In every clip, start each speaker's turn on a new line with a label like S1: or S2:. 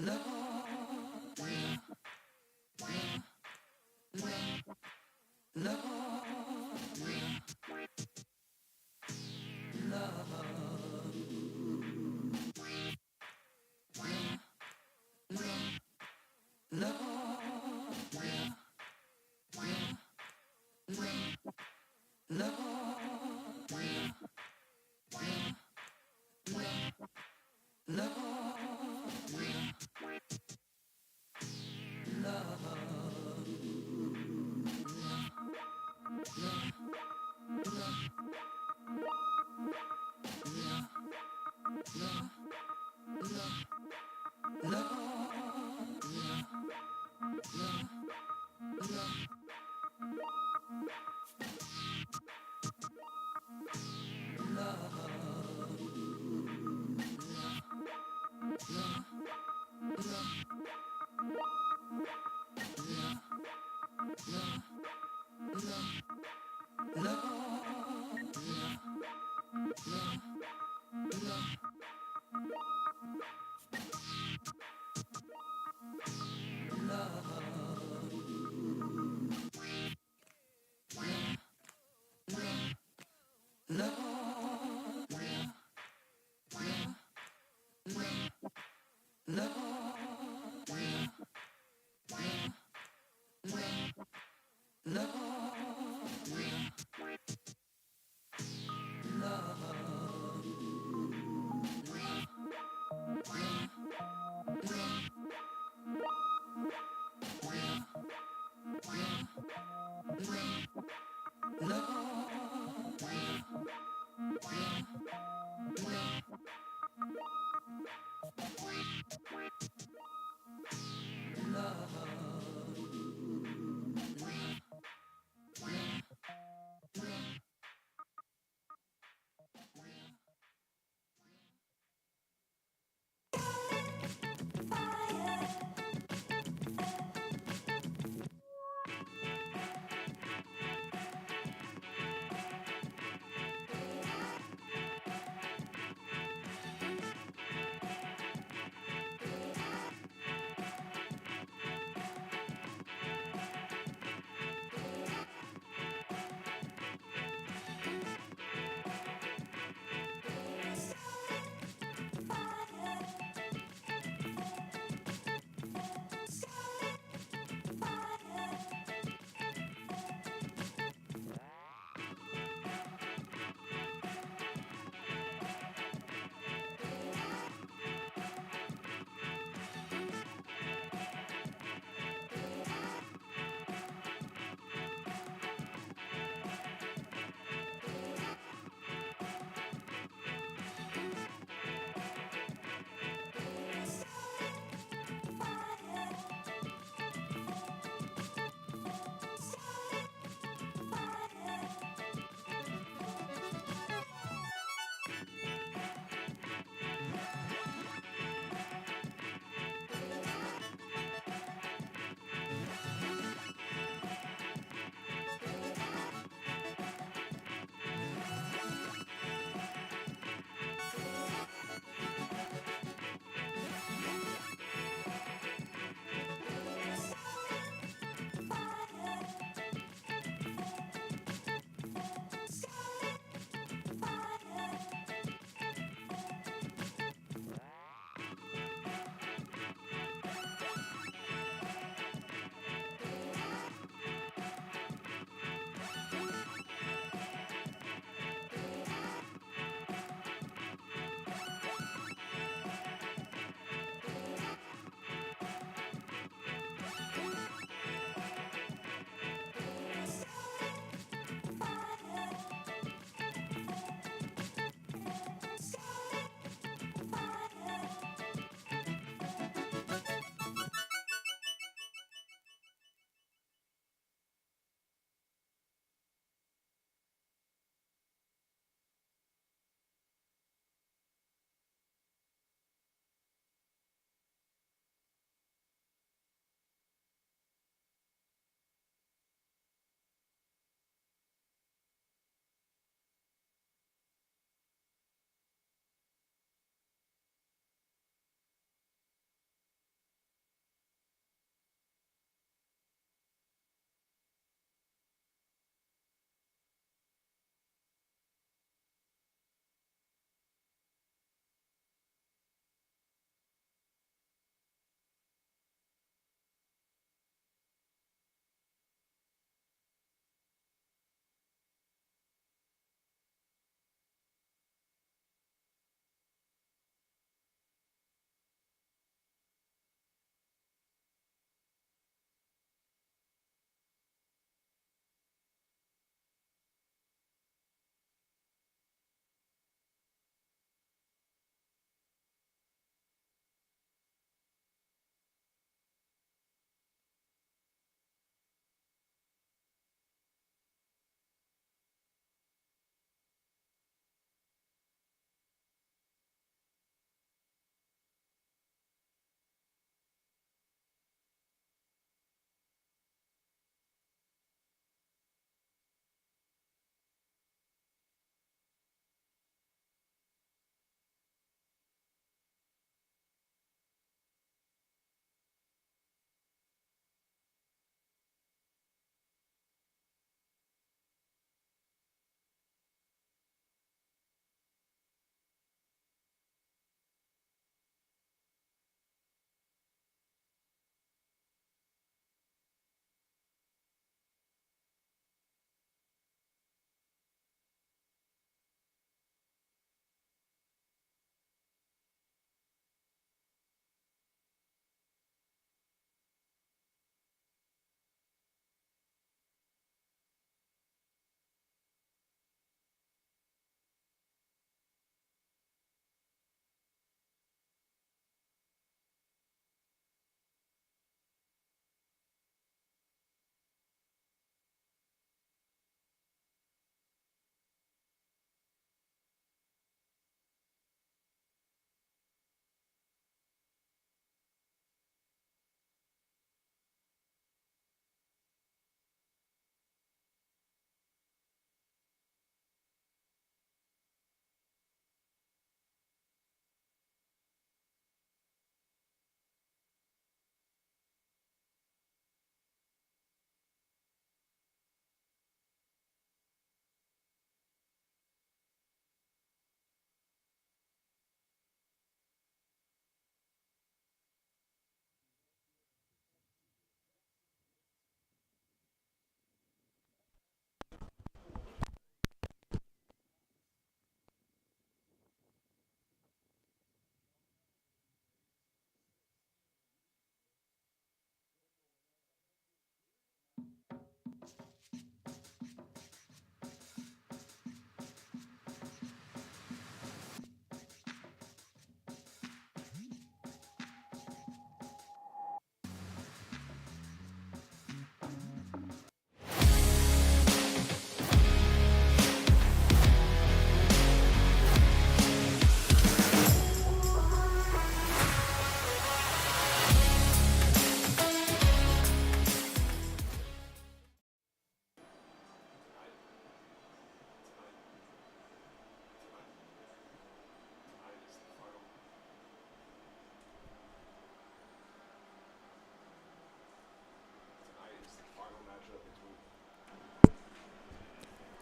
S1: Love.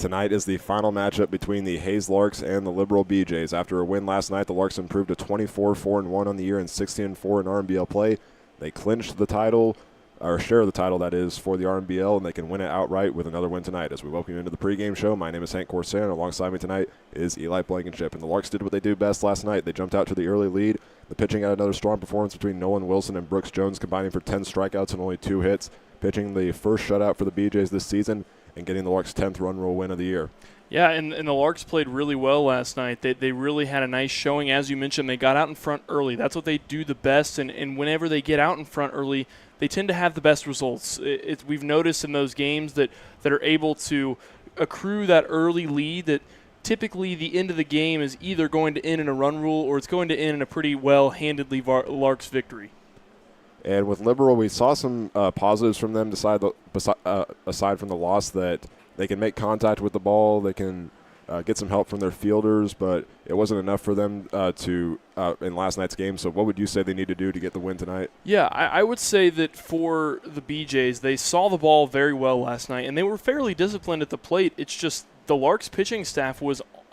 S1: Tonight is the final matchup between the Hayes Larks and the Liberal BJs. After a win last night, the Larks improved to 24-4-1 on the year and 16-4 in RMBL play. They clinched the title, or share the title, that is, for the RMBL, and they can win it outright with another win tonight. As we welcome you into the pregame show, my name is Hank Corsair, and alongside me tonight is Eli Blankenship. And the Larks did what they do best last night. They jumped out to the early lead. The pitching had another strong performance between Nolan Wilson and Brooks Jones, combining for 10 strikeouts and only 2 hits, pitching the first shutout for the BJs this season and getting the Larks' 10th run rule win of the year.
S2: Yeah, and the Larks played really well last night. They really had a nice showing. As you mentioned, they got out in front early. That's what they do the best, and whenever they get out in front early, they tend to have the best results. We've noticed in those games that are able to accrue that early lead that typically the end of the game is either going to end in a run rule or it's going to end in a pretty well-handedly Larks victory.
S1: And with Liberal, we saw some positives from them aside from the loss, that they can make contact with the ball, they can get some help from their fielders, but it wasn't enough for them in last night's game. So what would you say they need to do to get the win tonight?
S2: Yeah, I would say that for the BJs, they saw the ball very well last night, and they were fairly disciplined at the plate. It's just the Larks pitching staff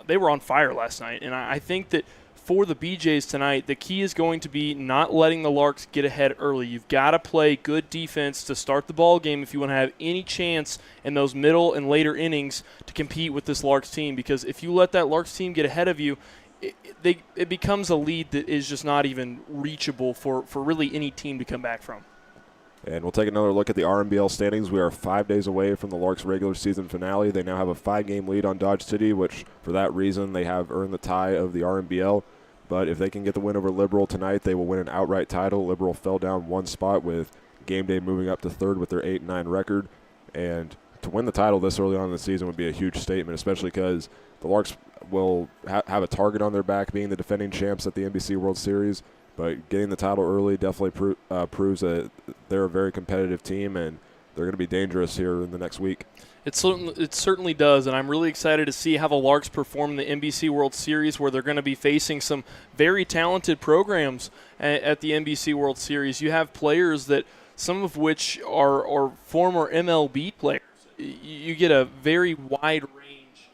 S2: they were on fire last night, and I think that for the BJs tonight, the key is going to be not letting the Larks get ahead early. You've got to play good defense to start the ball game if you want to have any chance in those middle and later innings to compete with this Larks team, because if you let that Larks team get ahead of you, it becomes a lead that is just not even reachable for really any team to come back from.
S1: And we'll take another look at the RMBL standings. We are 5 days away from the Larks' regular season finale. They now have a 5-game lead on Dodge City, which for that reason they have earned the tie of the RMBL. But if they can get the win over Liberal tonight, they will win an outright title. Liberal fell down 1 spot, with Game Day moving up to 3rd with their 8-9 record. And to win the title this early on in the season would be a huge statement, especially because the Larks will have a target on their back, being the defending champs at the NBC World Series. But getting the title early definitely proves that they're a very competitive team, and they're going to be dangerous here in the next week.
S2: It certainly does, and I'm really excited to see how the Larks perform in the NBC World Series, where they're going to be facing some very talented programs at the NBC World Series. You have players that some of which are former MLB players. You get a very wide range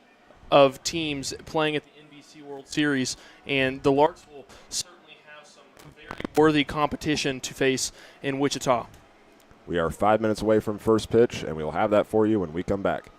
S2: of teams playing at the NBC World Series, and the Larks will certainly have some very worthy competition to face in Wichita.
S1: We are 5 minutes away from first pitch, and we'll have that for you when we come back.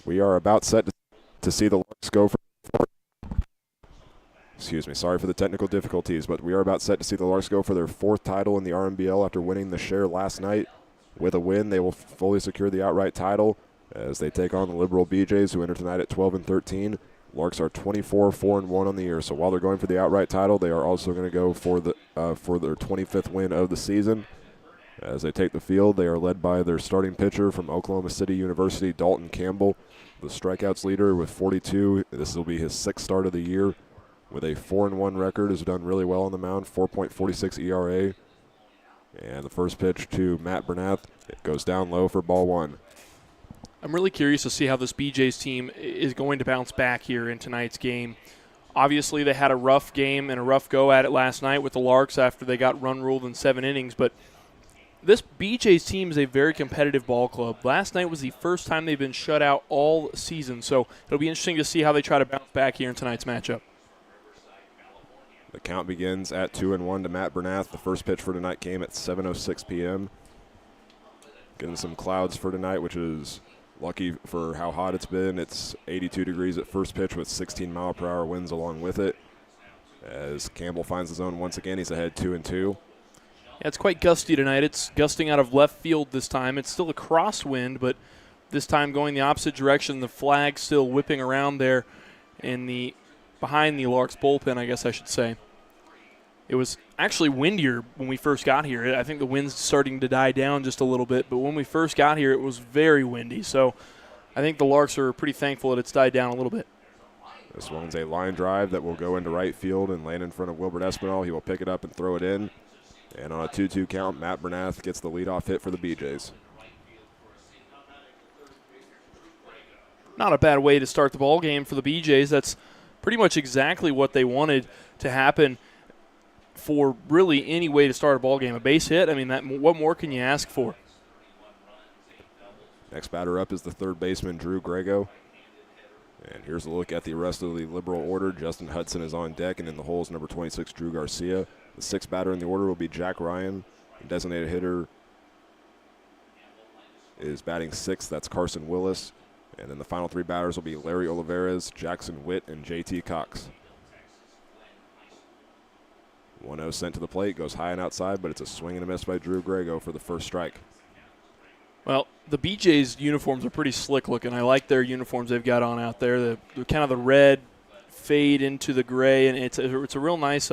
S1: We are about set to see the Larks go for. Excuse me, sorry for the technical difficulties, but we are about set to see the Larks go for their 4th title in the RMBL after winning the share last night. With a win, they will fully secure the outright title as they take on the Liberal BJs, who enter tonight at 12-13. Larks are 24-4-1 on the year, so while they're going for the outright title, they are also going to go for their 25th win of the season. As they take the field, they are led by their starting pitcher from Oklahoma City University, Dalton Campbell, the strikeouts leader with 42. This will be his 6th start of the year. With a 4-1 record, has done really well on the mound, 4.46 ERA. And the first pitch to Matt Bernath, it goes down low for ball 1.
S2: I'm really curious to see how this BJ's team is going to bounce back here in tonight's game. Obviously, they had a rough game and a rough go at it last night with the Larks after they got run ruled in 7 innings, but this BJ's team is a very competitive ball club. Last night was the first time they've been shut out all season, so it'll be interesting to see how they try to bounce back here in tonight's matchup.
S1: The count begins at 2-1 to Matt Bernath. The first pitch for tonight came at 7:06 p.m. Getting some clouds for tonight, which is lucky for how hot it's been. It's 82 degrees at first pitch with 16-mile-per-hour winds along with it. As Campbell finds the zone once again, he's ahead 2-2.
S2: Yeah, it's quite gusty tonight. It's gusting out of left field this time. It's still a crosswind, but this time going the opposite direction. The flag still whipping around there behind the Larks bullpen, I guess I should say. It was actually windier when we first got here. I think the wind's starting to die down just a little bit, but when we first got here, it was very windy. So I think the Larks are pretty thankful that it's died down a little bit.
S1: This one's a line drive that will go into right field and land in front of Wilbert Espinal. He will pick it up and throw it in. And on a 2-2 count, Matt Bernath gets the leadoff hit for the BJs.
S2: Not a bad way to start the ball game for the BJs. That's pretty much exactly what they wanted to happen for really any way to start a ball game. A base hit, I mean, what more can you ask for?
S1: Next batter up is the third baseman, Drew Grego. And here's a look at the rest of the Liberal order. Justin Hudson is on deck, and in the hole is number 26, Drew Garcia. The 6th batter in the order will be Jack Ryan. The designated hitter is batting 6th. That's Carson Willis. And then the final 3 batters will be Larry Olivares, Jackson Witt, and J.T. Cox. 1-0 sent to the plate, goes high and outside, but it's a swing and a miss by Drew Grego for the first strike.
S2: Well, the BJ's uniforms are pretty slick looking. I like their uniforms they've got on out there. The kind of the red fade into the gray, and it's a real nice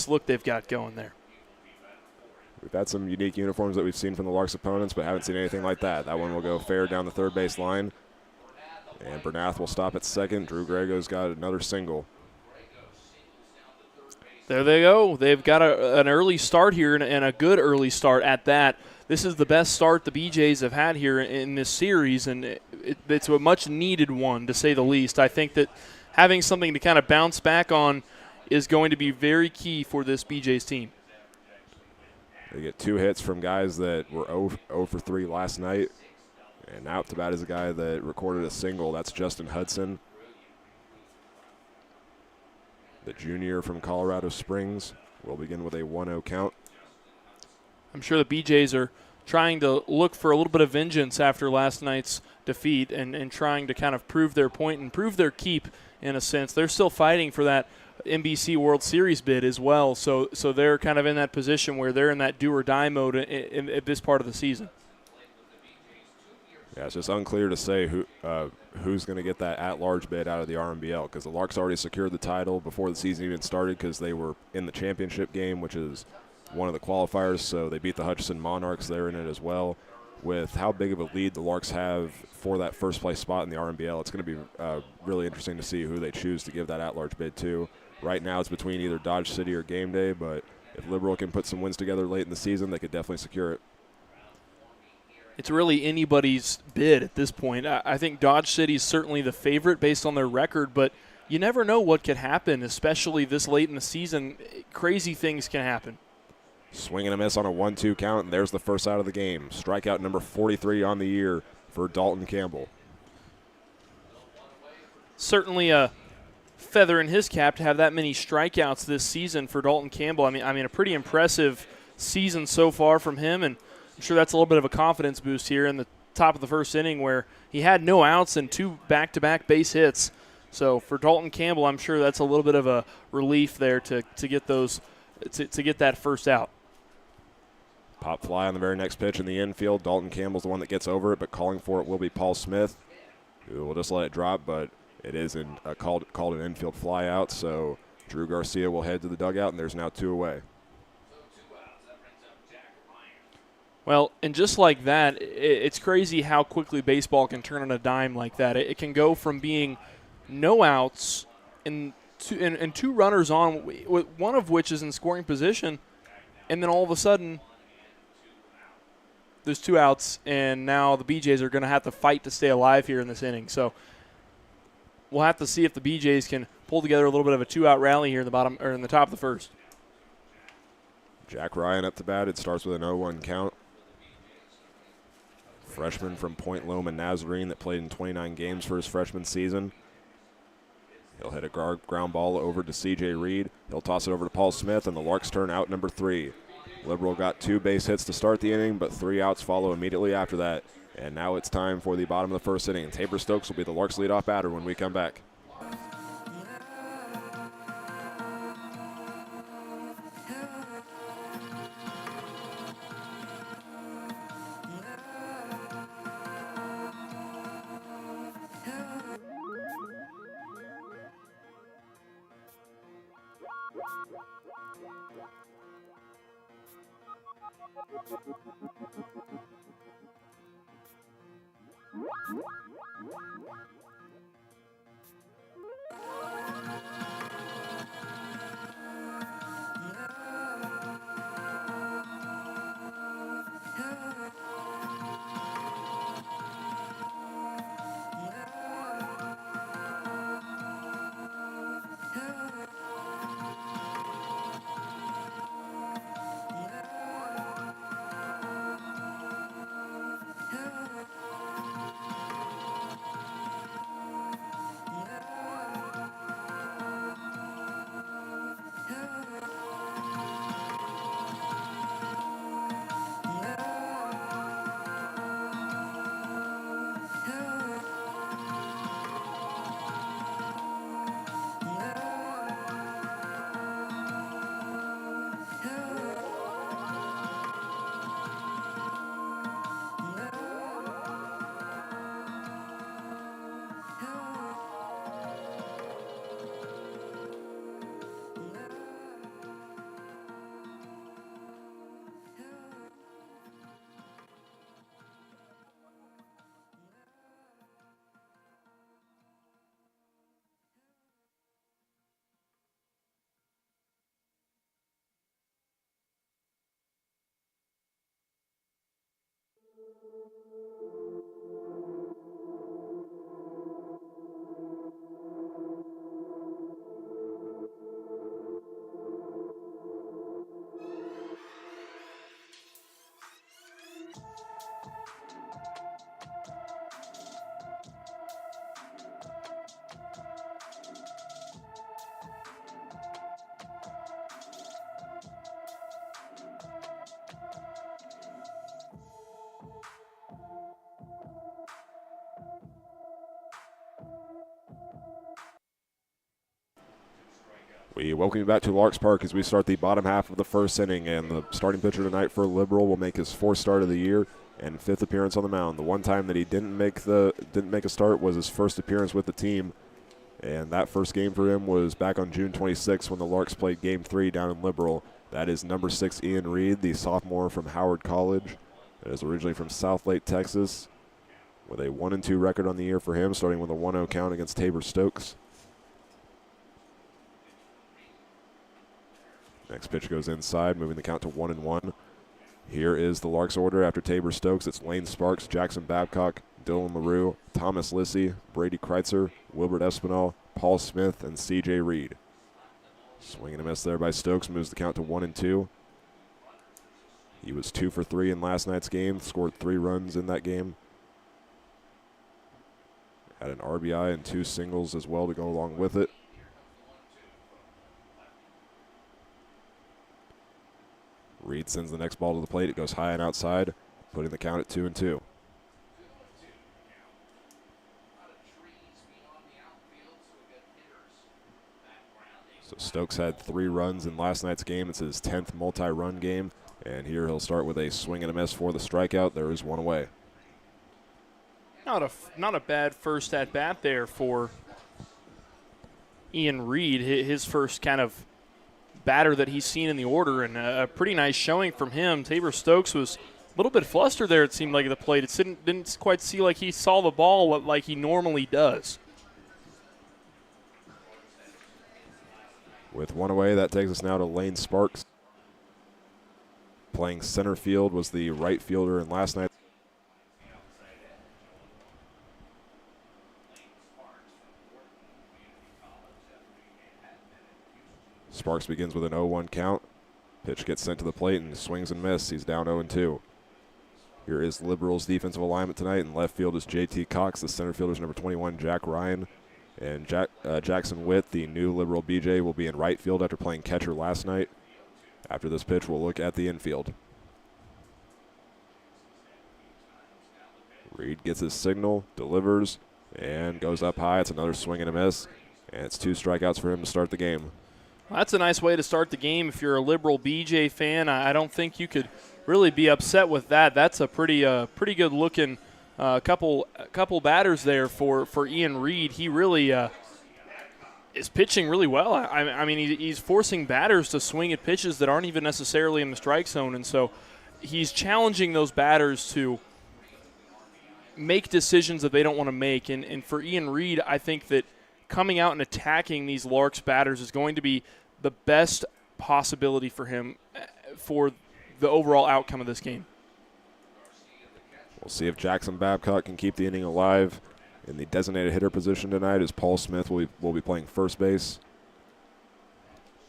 S2: look they've got going there.
S1: We've had some unique uniforms that we've seen from the Larks opponents, but haven't seen anything like that. That one will go fair down the third base line. And Bernath will stop at second. Drew Grego's got another single.
S2: There they go. They've got an early start here and a good early start at that. This is the best start the BJs have had here in this series, and it's a much-needed one, to say the least. I think that having something to kind of bounce back on is going to be very key for this BJ's team.
S1: They get 2 hits from guys that were 0 for 3 last night. And now up to bat is a guy that recorded a single. That's Justin Hudson, the junior from Colorado Springs. We'll begin with a 1-0 count.
S2: I'm sure the BJs are trying to look for a little bit of vengeance after last night's defeat and trying to kind of prove their point and prove their keep in a sense. They're still fighting for that NBC World Series bid as well, so they're kind of in that position where they're in that do-or-die mode in this part of the season.
S1: Yeah, it's just unclear to say who's going to get that at-large bid out of the RMBL, because the Larks already secured the title before the season even started because they were in the championship game, which is one of the qualifiers, so they beat the Hutchinson Monarchs. They're in it as well. With how big of a lead the Larks have for that first-place spot in the RMBL, it's going to be really interesting to see who they choose to give that at-large bid to. right now it's between either Dodge City or Game Day, but if Liberal can put some wins together late in the season, they could definitely secure it.
S2: It's really anybody's bid at this point. I think Dodge City's certainly the favorite based on their record, but you never know what could happen, especially this late in the season. Crazy things can happen.
S1: Swing and a miss on a 1-2 count, and there's the first out of the game. Strikeout number 43 on the year for Dalton Campbell.
S2: Certainly a feather in his cap to have that many strikeouts this season for Dalton Campbell. I mean, a pretty impressive season so far from him, and I'm sure that's a little bit of a confidence boost here in the top of the first inning where he had no outs and 2 back-to-back base hits. So for Dalton Campbell, I'm sure that's a little bit of a relief there to get those to get that first out.
S1: Pop fly on the very next pitch in the infield. Dalton Campbell's the one that gets over it, but calling for it will be Paul Smith, who will just let it drop, but it is called an infield fly out, so Drew Garcia will head to the dugout, and there's now 2 away.
S2: Well, and just like that, it's crazy how quickly baseball can turn on a dime like that. It can go from being no outs and 2 runners on, one of which is in scoring position, and then all of a sudden there's 2 outs, and now the BJs are going to have to fight to stay alive here in this inning. So we'll have to see if the BJs can pull together a little bit of a 2-out rally here in the bottom or in the top of the first.
S1: Jack Ryan up to bat. It starts with an 0-1 count. Freshman from Point Loma Nazarene that played in 29 games for his freshman season. He'll hit a ground ball over to C.J. Reed. He'll toss it over to Paul Smith, and the Larks turn out number 3. Liberal got 2 base hits to start the inning, but 3 outs follow immediately after that. And now it's time for the bottom of the first inning. Tabor Stokes will be the Larks' leadoff batter when we come back. We welcome you back to Larks Park as we start the bottom half of the first inning, and the starting pitcher tonight for Liberal will make his 4th start of the year and 5th appearance on the mound. The one time that he didn't make a start was his first appearance with the team, and that first game for him was back on June 26th when the Larks played Game 3 down in Liberal. That is number 6 Ian Reed, the sophomore from Howard College, that is originally from South Lake, Texas, with a 1-2 record on the year for him, starting with a 1-0 count against Tabor Stokes. Next pitch goes inside, moving the count to 1-1. Here is the Larks order after Tabor Stokes. It's Lane Sparks, Jackson Babcock, Dylan LaRue, Thomas Lissy, Brady Kreitzer, Wilbert Espinal, Paul Smith, and C.J. Reed. Swing and a miss there by Stokes, moves the count to 1-2. He was 2 for 3 in last night's game, scored 3 runs in that game. Had an RBI and 2 singles as well to go along with it. Reed sends the next ball to the plate. It goes high and outside, putting the count at 2-2. So Stokes had 3 runs in last night's game. It's his 10th multi-run game. And here he'll start with a swing and a miss for the strikeout. There is one away.
S2: Not a bad first at-bat there for Ian Reed, his first kind of batter that he's seen in the order, and a pretty nice showing from him. Tabor Stokes was a little bit flustered there, it seemed like, at the plate. It didn't quite see like he saw the ball like he normally does.
S1: With one away, that takes us now to Lane Sparks. Playing center field, was the right fielder in last night. Sparks begins with an 0-1 count. Pitch gets sent to the plate and swings and misses. He's down 0-2. Here is Liberals' defensive alignment tonight. In left field is J.T. Cox. The center fielder is number 21, Jack Ryan. And Jackson Witt, the new Liberal BJ, will be in right field after playing catcher last night. After this pitch, we'll look at the infield. Reed gets his signal, delivers, and goes up high. It's another swing and a miss. And it's 2 strikeouts for him to start the game.
S2: Well, that's a nice way to start the game. If you're a Liberal BJ fan, I don't think you could really be upset with that. That's a pretty good looking couple batters there for Ian Reed. He really is pitching really well. I mean, he's forcing batters to swing at pitches that aren't even necessarily in the strike zone, and so he's challenging those batters to make decisions that they don't want to make. And for Ian Reed, I think that coming out and attacking these Larks batters is going to be the best possibility for him for the overall outcome of this game.
S1: We'll see if Jackson Babcock can keep the inning alive. In the designated hitter position tonight is Paul Smith will be playing first base.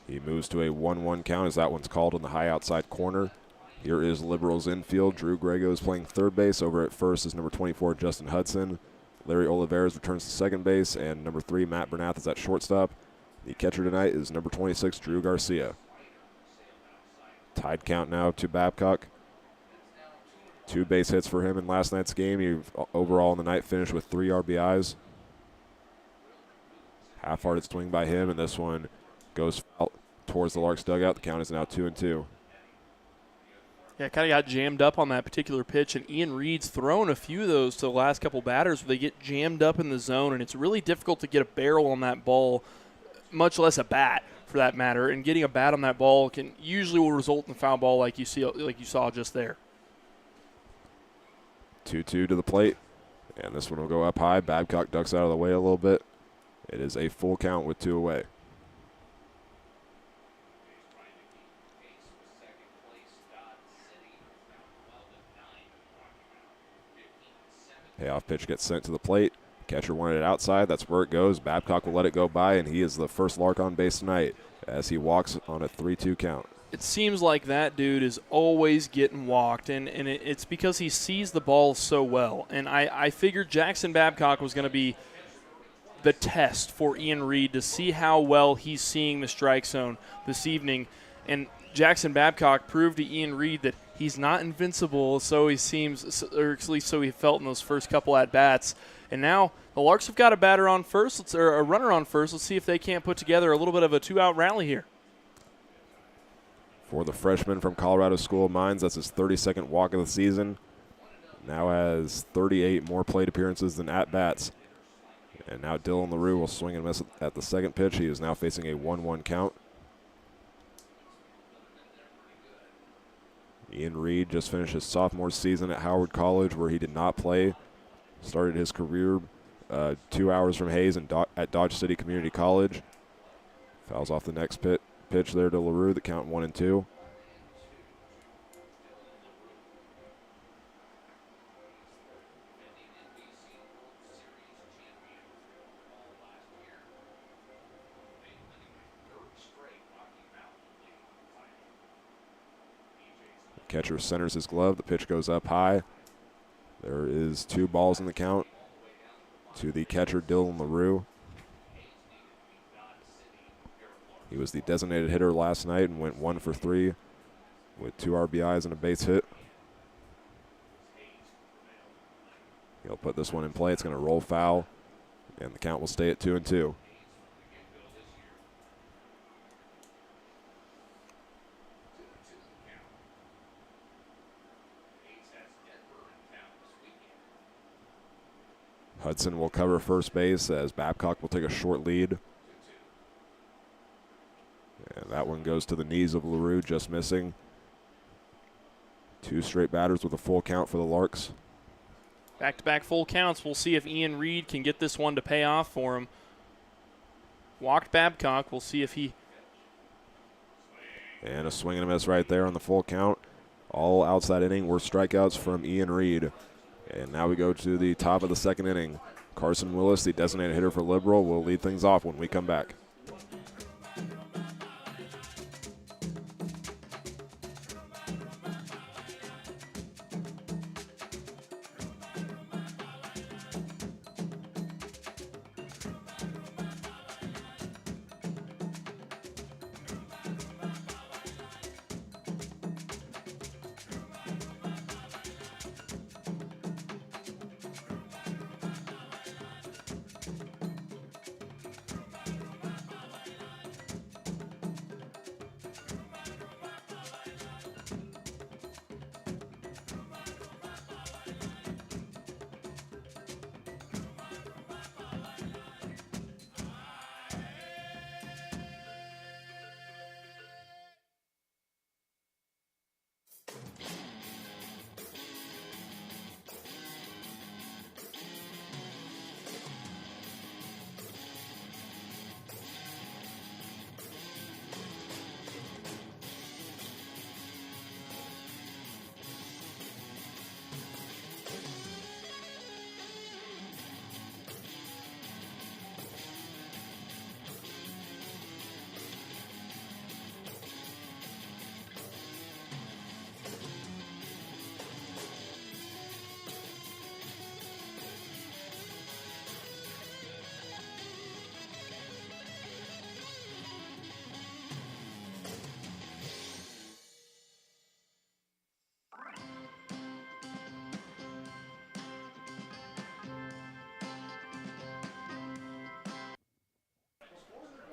S1: He moves to a 1-1 count as that one's called in the high outside corner. Here is Liberals infield. Drew Grego is playing third base. Over at first is number 24, Justin Hudson. Larry Olivares returns to second base, and number 3, Matt Bernath, is at shortstop. The catcher tonight is number 26, Drew Garcia. Tied count now to Babcock. 2 base hits for him in last night's game. He overall in the night finished with 3 RBIs. Half-hearted swing by him, and this one goes out towards the Larks dugout. The count is now 2-2.
S2: Yeah, kind of got jammed up on that particular pitch, and Ian Reed's thrown a few of those to the last couple batters where they get jammed up in the zone, and it's really difficult to get a barrel on that ball, much less a bat for that matter. And getting a bat on that ball can usually will result in a foul ball like you saw just there.
S1: 2-2 to the plate, and this one will go up high. Babcock ducks out of the way a little bit. It is a full count with 2 away. Payoff pitch gets sent to the plate. Catcher wanted it outside. That's where it goes. Babcock will let it go by, and he is the first Lark on base tonight as he walks on a 3-2 count.
S2: It seems like that dude is always getting walked, and it's because he sees the ball so well. And I figured Jackson Babcock was going to be the test for Ian Reed to see how well he's seeing the strike zone this evening. And Jackson Babcock proved to Ian Reed that he's not invincible, so he seems, or at least so he felt in those first couple at-bats. And now the Larks have got a batter on first, or a runner on first. Let's see if they can't put together a little bit of a 2-out rally here.
S1: For the freshman from Colorado School of Mines, that's his 32nd walk of the season. Now has 38 more plate appearances than at-bats. And now Dylan LaRue will swing and miss at the second pitch. He is now facing a 1-1 count. Ian Reed just finished his sophomore season at Howard College, where he did not play. Started his career 2 hours from Hayes at Dodge City Community College. Fouls off the next pitch there to LaRue, the count 1-2. Catcher centers his glove. The pitch goes up high. There is 2 balls in the count to the catcher, Dylan LaRue. He was the designated hitter last night and went 1 for 3 with 2 RBIs and a base hit. He'll put this one in play. It's going to roll foul, and the count will stay at 2-2. Hudson will cover first base as Babcock will take a short lead. And that one goes to the knees of LaRue, just missing. 2 straight batters with a full count for the Larks.
S2: Back-to-back full counts. We'll see if Ian Reed can get this one to pay off for him. Walked Babcock. We'll see if he...
S1: And a swing and a miss right there on the full count. All outside inning were strikeouts from Ian Reed. And now we go to the top of the second inning. Carson Willis, the designated hitter for Liberal, will lead things off when we come back.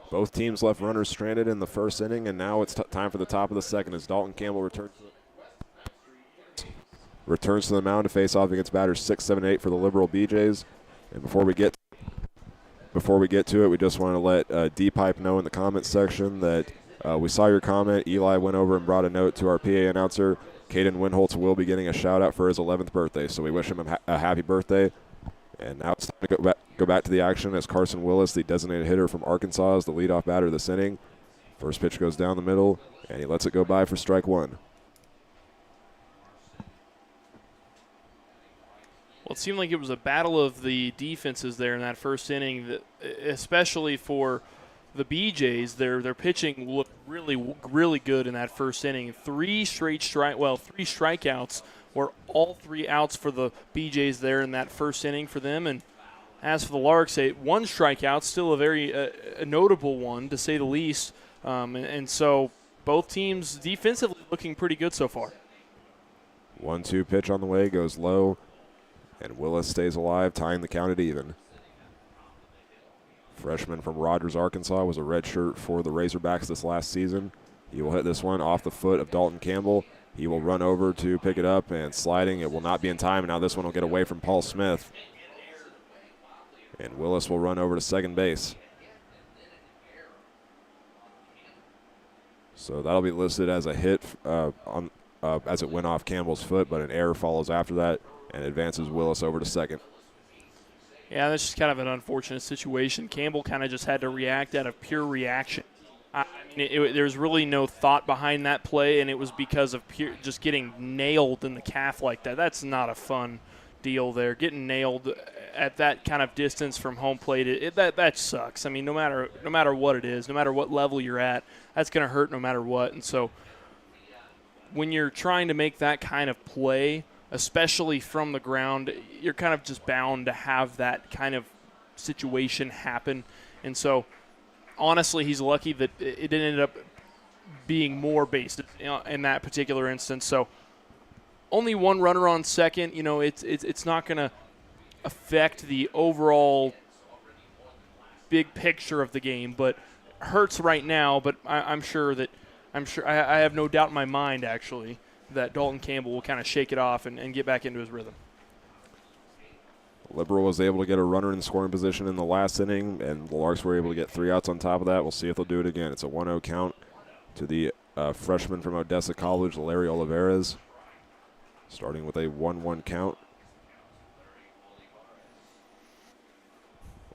S1: Both teams left runners stranded in the first inning, and now it's time for the top of the second as Dalton Campbell returns to the mound to face off against batters 6, 7, 8 for the Liberal BJs. And before we get to it, we just want to let D-Pipe know in the comments section that we saw your comment. Eli went over and brought a note to our PA announcer. Caden Winholtz will be getting a shout-out for his 11th birthday, so we wish him a happy birthday. And now it's time to go back to the action as Carson Willis, the designated hitter from Arkansas, is the leadoff batter this inning. First pitch goes down the middle, and he lets it go by for strike 1.
S2: Well, it seemed like it was a battle of the defenses there in that first inning, that, especially for the BJs. Their pitching looked really good in that first inning. 3 strikeouts were all 3 outs for the BJs there in that first inning for them. And as for the Larks, 1 strikeout, still a very a notable one, to say the least. And so both teams defensively looking pretty good so far.
S1: 1-2 pitch on the way, goes low, and Willis stays alive, tying the count at even. Freshman from Rogers, Arkansas, was a redshirt for the Razorbacks this last season. He will hit this one off the foot of Dalton Campbell. He will run over to pick it up, and sliding, it will not be in time. And now this one will get away from Paul Smith. And Willis will run over to second base. So that'll be listed as a hit as it went off Campbell's foot, but an error follows after that and advances Willis over to second.
S2: Yeah, that's just kind of an unfortunate situation. Campbell kind of just had to react out of pure reaction. There's really no thought behind that play, and it was because of just getting nailed in the calf like that. That's not a fun deal there. Getting nailed at that kind of distance from home plate, that sucks. I mean, no matter what it is, no matter what level you're at, that's going to hurt no matter what. And so when you're trying to make that kind of play, especially from the ground, you're kind of just bound to have that kind of situation happen. And so honestly, he's lucky that it didn't end up being more based in that particular instance. So only one runner on second. It's not going to affect the overall big picture of the game, but hurts right now. But I'm sure I have no doubt in my mind actually that Dalton Campbell will kind of shake it off and get back into his rhythm.
S1: Liberal was able to get a runner in scoring position in the last inning, and the Larks were able to get 3 outs on top of that. We'll see if they'll do it again. It's a 1-0 count to the freshman from Odessa College, Larry Olivares, starting with a 1-1 count.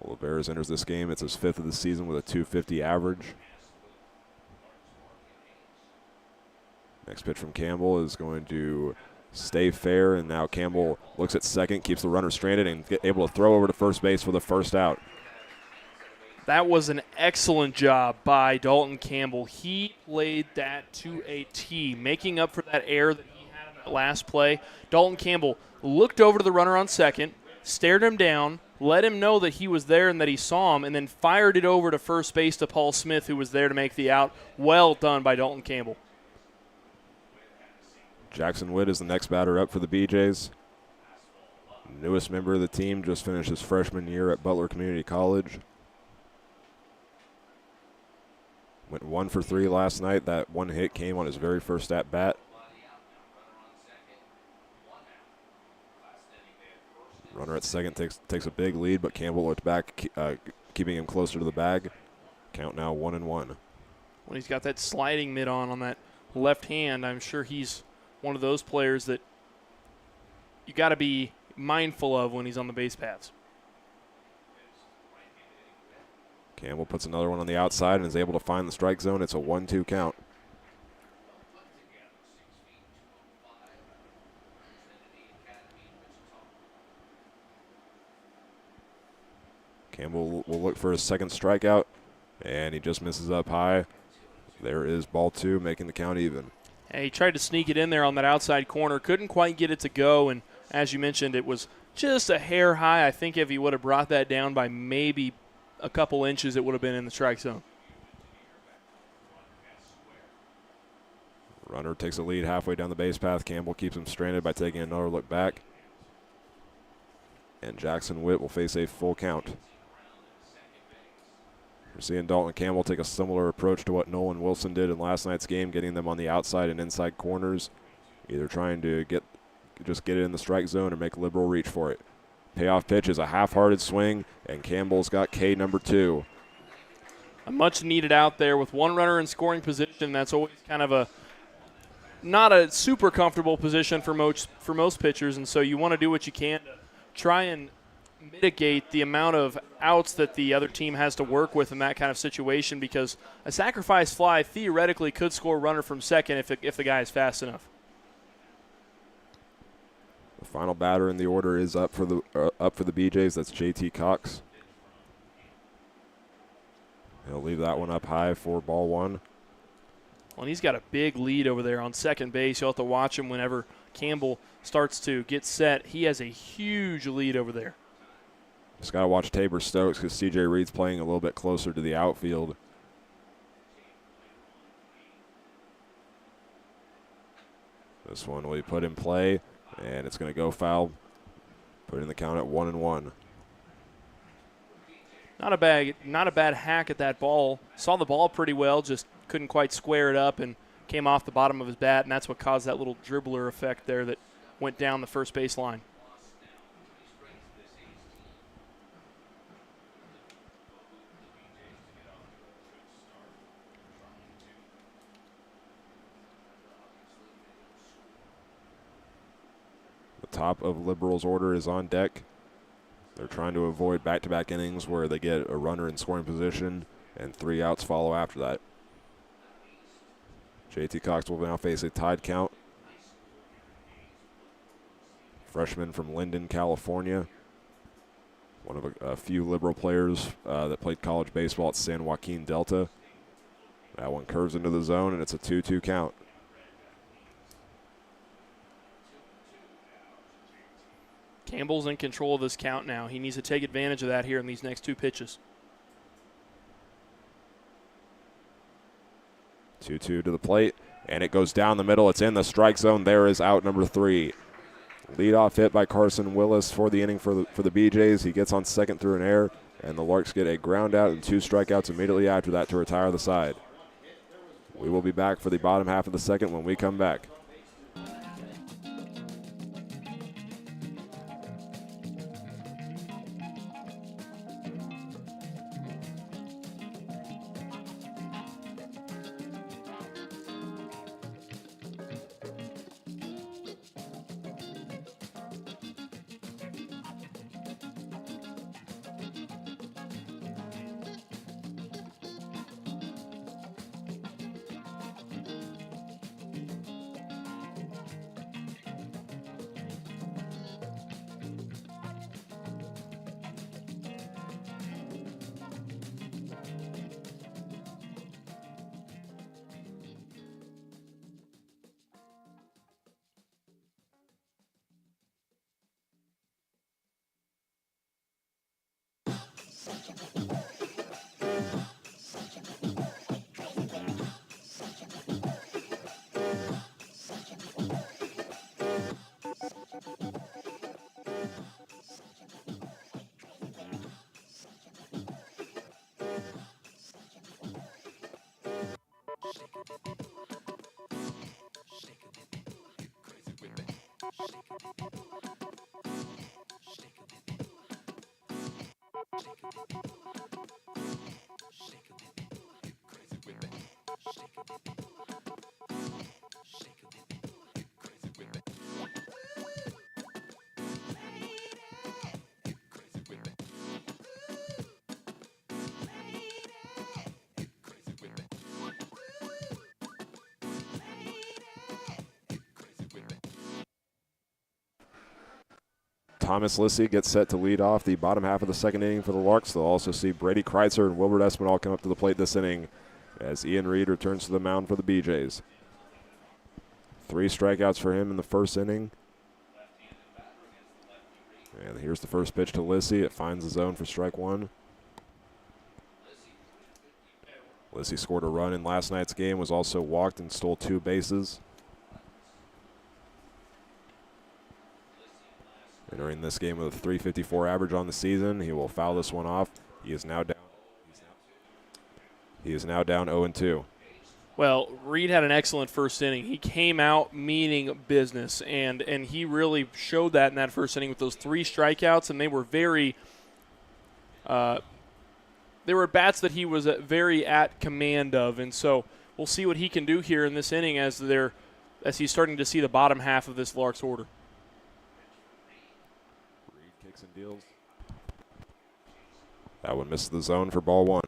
S1: Olivares enters this game. It's his 5th of the season with a .250 average. Next pitch from Campbell is going to stay fair, and now Campbell looks at second, keeps the runner stranded, and able to throw over to first base for the first out.
S2: That was an excellent job by Dalton Campbell. He played that to a T, making up for that error that he had in that last play. Dalton Campbell looked over to the runner on second, stared him down, let him know that he was there and that he saw him, and then fired it over to first base to Paul Smith, who was there to make the out. Well done by Dalton Campbell.
S1: Jackson Witt is the next batter up for the BJs. Newest member of the team, just finished his freshman year at Butler Community College. Went 1 for 3 last night. That one hit came on his very first at bat. Runner at second takes a big lead, but Campbell looked back, keeping him closer to the bag. Count now 1-1.
S2: When he's got that sliding mid on that left hand, I'm sure he's one of those players that you got to be mindful of when he's on the base paths.
S1: Campbell puts another one on the outside and is able to find the strike zone. It's a 1-2 count. Campbell will look for his second strikeout, and he just misses up high. There is ball 2, making the count even.
S2: And he tried to sneak it in there on that outside corner, couldn't quite get it to go, and as you mentioned, it was just a hair high. I think if he would have brought that down by maybe a couple inches, it would have been in the strike zone.
S1: Runner takes a lead halfway down the base path. Campbell keeps him stranded by taking another look back. And Jackson Witt will face a full count. We're seeing Dalton Campbell take a similar approach to what Nolan Wilson did in last night's game, getting them on the outside and inside corners, either trying to get it in the strike zone or make Liberal reach for it. Payoff pitch is a half-hearted swing, and Campbell's got K number 2.
S2: A much needed out there with one runner in scoring position. That's always kind of not a super comfortable position for most pitchers, and so you want to do what you can to try and mitigate the amount of outs that the other team has to work with in that kind of situation, because a sacrifice fly theoretically could score a runner from second if the guy is fast enough.
S1: The final batter in the order is up for the BJs. That's JT Cox. He'll leave that one up high for ball 1.
S2: Well, he's got a big lead over there on second base. You'll have to watch him whenever Campbell starts to get set. He has a huge lead over there.
S1: Just got to watch Tabor Stokes because C.J. Reed's playing a little bit closer to the outfield. This one will be put in play, and it's going to go foul. Put in the count at 1-1.
S2: Not a bad hack at that ball. Saw the ball pretty well, just couldn't quite square it up and came off the bottom of his bat, and that's what caused that little dribbler effect there that went down the first base line.
S1: Top of Liberals' order is on deck. They're trying to avoid back-to-back innings where they get a runner in scoring position and 3 outs follow after that. JT Cox will now face a tied count. Freshman from Linden, California. One of a few liberal players that played college baseball at San Joaquin Delta. That one curves into the zone, and it's a 2-2 count.
S2: Campbell's in control of this count now. He needs to take advantage of that here in these next 2 pitches.
S1: 2-2 to the plate, and it goes down the middle. It's in the strike zone. There is out number 3. Leadoff hit by Carson Willis for the inning for the BJs. He gets on second through an error, and the Larks get a ground out and 2 strikeouts immediately after that to retire the side. We will be back for the bottom half of the second when we come back. Thomas Lissy gets set to lead off the bottom half of the second inning for the Larks. They'll also see Brady Kreitzer and Wilbert Espinal come up to the plate this inning as Ian Reed returns to the mound for the BJs. 3 strikeouts for him in the first inning. And here's the first pitch to Lissy. It finds the zone for strike 1. Lissy scored a run in last night's game, was also walked and stole 2 bases. Entering this game with a .354 average on the season, he will foul this one off. He is now down 0-2.
S2: Well, Reed had an excellent first inning. He came out meaning business, and he really showed that in that first inning with those 3 strikeouts, and they were very they were bats that he was very at command of, and so we'll see what he can do here in this inning as he's starting to see the bottom half of this Larks order.
S1: And deals. That one missed the zone for ball 1.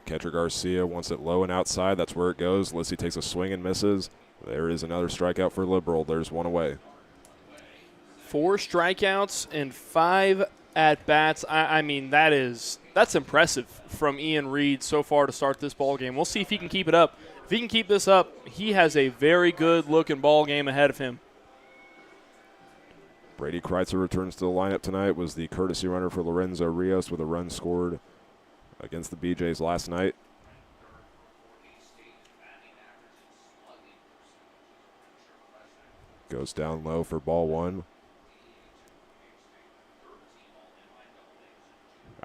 S1: Catcher Garcia wants it low and outside. That's where it goes. Lissy takes a swing and misses. There is another strikeout for Liberal. There's one away.
S2: 4 strikeouts and 5 at-bats. I mean, that's impressive from Ian Reed so far to start this ball game. We'll see if he can keep it up. If he can keep this up, he has a very good-looking ball game ahead of him.
S1: Brady Kreitzer returns to the lineup tonight, was the courtesy runner for Lorenzo Rios with a run scored against the BJs last night. Goes down low for ball 1.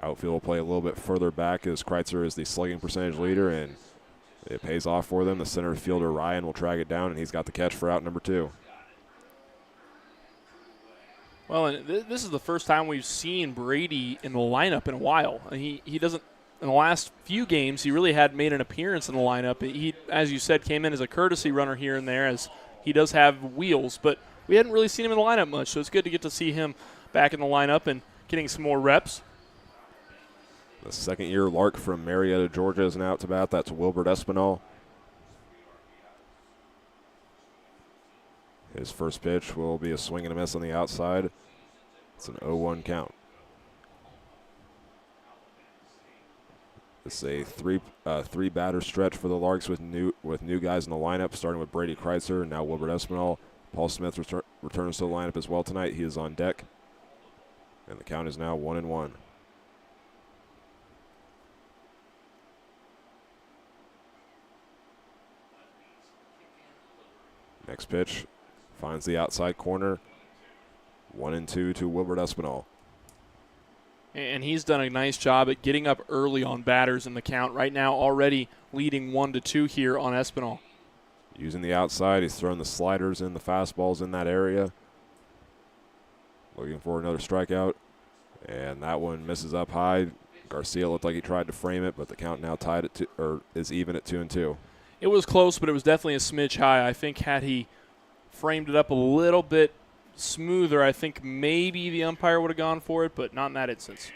S1: Outfield will play a little bit further back as Kreitzer is the slugging percentage leader, and it pays off for them. The center fielder, Ryan, will track it down, and he's got the catch for out number 2.
S2: Well, and this is the first time we've seen Brady in the lineup in a while. He doesn't, in the last few games, he really hadn't made an appearance in the lineup. He, as you said, came in as a courtesy runner here and there as he does have wheels, but we hadn't really seen him in the lineup much, so it's good to get to see him back in the lineup and getting some more reps.
S1: The second-year Lark from Marietta, Georgia is now out to bat. That's Wilbert Espinal. His first pitch will be a swing and a miss on the outside. It's an 0-1 count. It's a three batter stretch for the Larks with new guys in the lineup, starting with Brady Kreitzer and now Wilbert Espinal. Paul Smith returns to the lineup as well tonight. He is on deck. And the count is now 1-1. Next pitch finds the outside corner. 1-2 to Wilbert Espinal.
S2: And he's done a nice job at getting up early on batters in the count. Right now already leading 1-2 here on Espinal.
S1: Using the outside, he's throwing the sliders and the fastballs in that area. Looking for another strikeout. And that one misses up high. Garcia looked like he tried to frame it, but the count now tied at is even at 2-2.
S2: It was close, but it was definitely a smidge high. I think had he framed it up a little bit smoother, I think maybe the umpire would have gone for it, but not in that instance.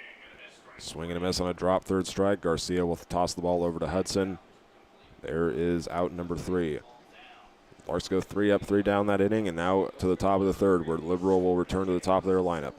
S1: Swing and a miss on a drop third strike. Garcia will toss the ball over to Hudson. There is out number 3. Larks go 3 up, 3 down that inning, and now to the top of the third, where Liberal will return to the top of their lineup.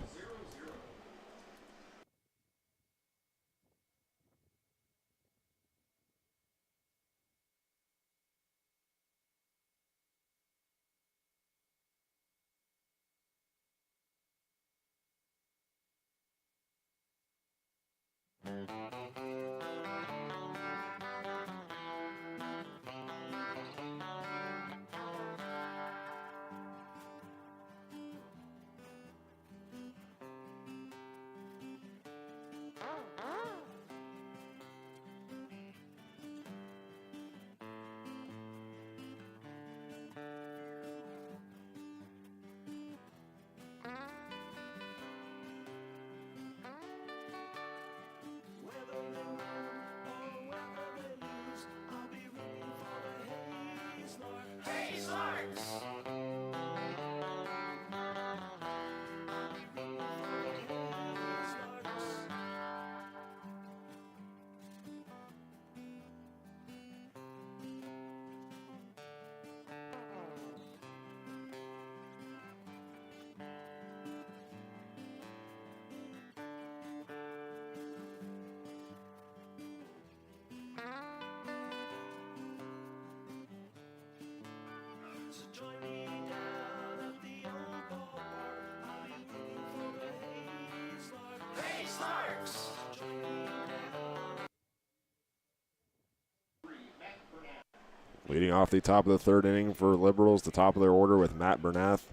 S1: Leading off the top of the third inning for Liberals, the top of their order with Matt Bernath,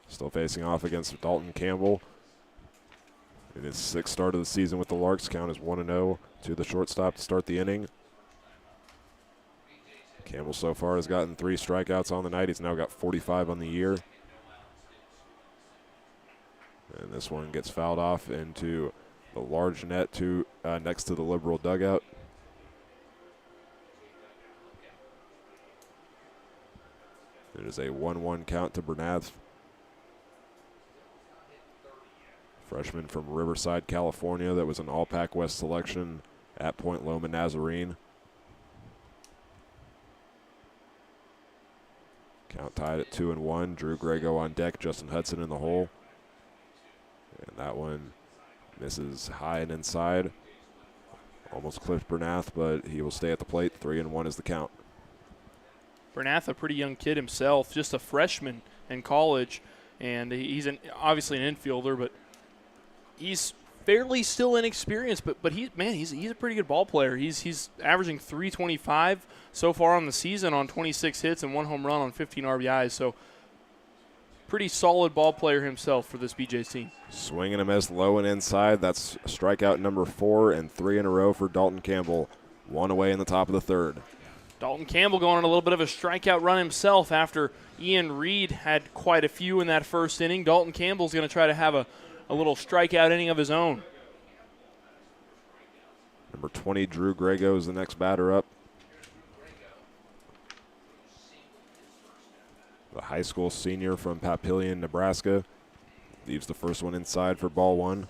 S1: still facing off against Dalton Campbell. In his 6th start of the season with the Larks, count is 1-0 to the shortstop to start the inning. Campbell so far has gotten 3 strikeouts on the night. He's now got 45 on the year. And this one gets fouled off into the large net next to the Liberal dugout. It is a 1-1 count to Bernath. Freshman from Riverside, California, that was an All-Pac West selection at Point Loma Nazarene. Count tied at 2-1. Drew Grego on deck, Justin Hudson in the hole. And that one misses high and inside. Almost clipped Bernath, but he will stay at the plate. 3-1 is the count.
S2: Bernath, a pretty young kid himself, just a freshman in college, and he's obviously an infielder, but he's fairly still inexperienced. But he's a pretty good ball player. He's averaging .325 so far on the season on 26 hits and 1 home run on 15 RBIs. So pretty solid ball player himself for this BJ's team. Swing and a miss low and inside. That's strikeout number 4 and 3 in a row for Dalton Campbell. 1 away in the top of the third. Dalton Campbell going on a little bit of a strikeout run himself after Ian Reed had quite a few in that first inning. Dalton Campbell's going to try to have a little strikeout inning of his own. Number 20, Drew Grego, is the next batter up. The high school senior from Papillion, Nebraska.
S1: Leaves the first one inside for ball one.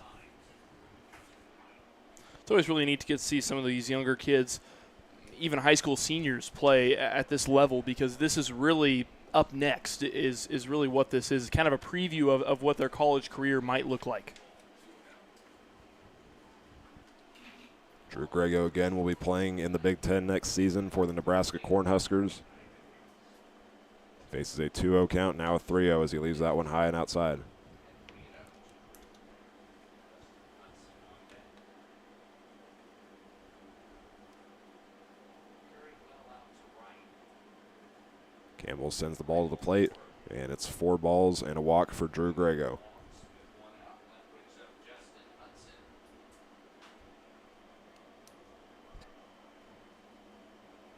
S2: It's always really neat to get to see some of these younger kids, even high school seniors, play at this level, because this is really up next is really what this is, kind of a preview of what their college career might look like.
S1: Drew Grego again will be playing in the Big Ten next season for the Nebraska Cornhuskers. Faces a 2-0 count, now a 3-0 as he leaves that one high and outside. Campbell sends the ball to the plate, and it's 4 balls and a walk for Drew Grego.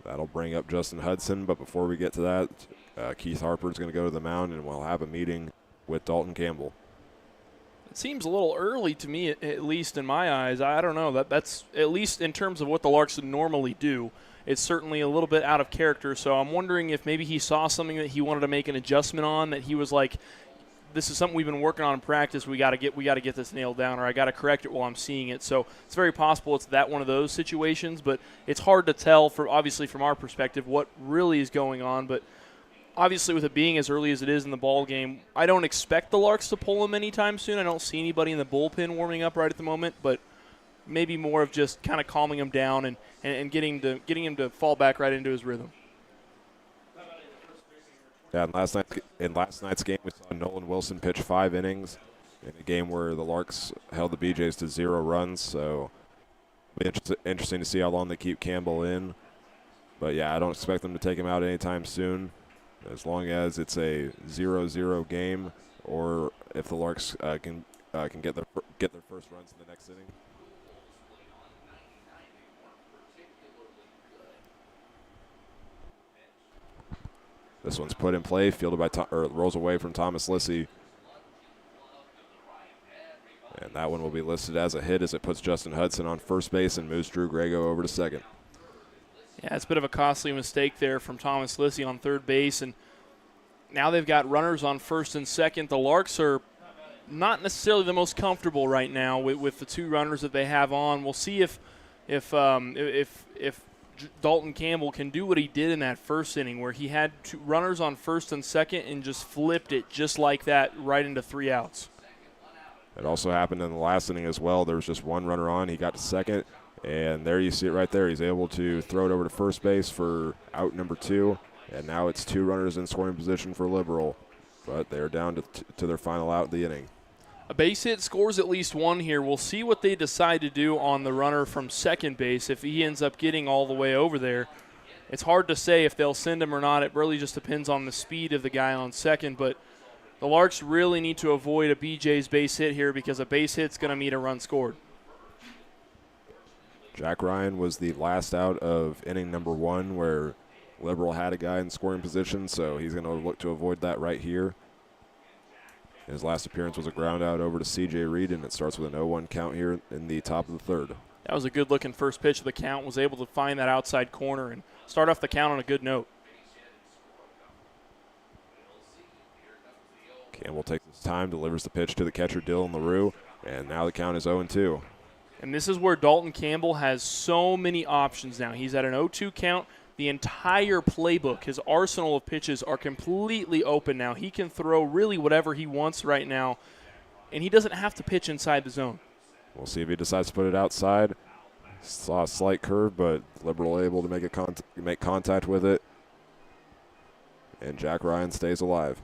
S1: That'll bring up Justin Hudson, but before we get to that, Keith Harper's going to go to the mound, and we'll have a meeting with Dalton Campbell.
S2: It seems a little early to me, at least in my eyes. I don't know. That's at least in terms of what the Larks normally do. It's certainly a little bit out of character, so I'm wondering if maybe he saw something that he wanted to make an adjustment on, that he was like, this is something we've been working on in practice. We got to get this nailed down, or I got to correct it while I'm seeing it. So it's very possible it's that one of those situations, but it's hard to tell, obviously from our perspective, what really is going on. But obviously, with it being as early as it is in the ball game, I don't expect the Larks to pull him anytime soon. I don't see anybody in the bullpen warming up right at the moment, but maybe more of just kind of calming him down and getting him to fall back right into his rhythm.
S1: Yeah, in last night's game, we saw Nolan Wilson pitch 5 innings in a game where the Larks held the BJs to 0 runs. So it'll be interesting to see how long they keep Campbell in. But, yeah, I don't expect them to take him out anytime soon, as long as it's a 0-0 game, or if the Larks can get their first runs in the next inning. This one's put in play, fielded by rolls away from Thomas Lissy. And that one will be listed as a hit as it puts Justin Hudson on first base and moves Drew Grego over to second.
S2: Yeah, it's a bit of a costly mistake there from Thomas Lissy on third base, and now they've got runners on first and second. The Larks are not necessarily the most comfortable right now with the 2 runners that they have on. We'll see if Dalton Campbell can do what he did in that first inning, where he had 2 runners on first and second and just flipped it just like that right into 3 outs.
S1: It also happened in the last inning as well. There was just 1 runner on. He got to second, and there you see it right there. He's able to throw it over to first base for out number 2, and now it's 2 runners in scoring position for Liberal. But they're down to their final out of the inning.
S2: A base hit scores at least 1 here. We'll see what they decide to do on the runner from second base if he ends up getting all the way over there. It's hard to say if they'll send him or not. It really just depends on the speed of the guy on second. But the Larks really need to avoid a BJ's base hit here, because a base hit's going to mean a run scored.
S1: Jack Ryan was the last out of inning number 1, where Liberal had a guy in scoring position, so he's going to look to avoid that right here. His last appearance was a ground out over to C.J. Reed, and it starts with an 0-1 count here in the top of the third.
S2: That was a good-looking first pitch of the count. Was able to find that outside corner and start off the count on a good note.
S1: Campbell takes his time, delivers the pitch to the catcher, Dylan LaRue, and now the count is 0-2.
S2: And this is where Dalton Campbell has so many options now. He's at an 0-2 count. The entire playbook, his arsenal of pitches, are completely open now. He can throw really whatever he wants right now, and he doesn't have to pitch inside the zone.
S1: We'll see if he decides to put it outside. Saw a slight curve, but Liberal able to make contact with it, and Jack Ryan stays alive.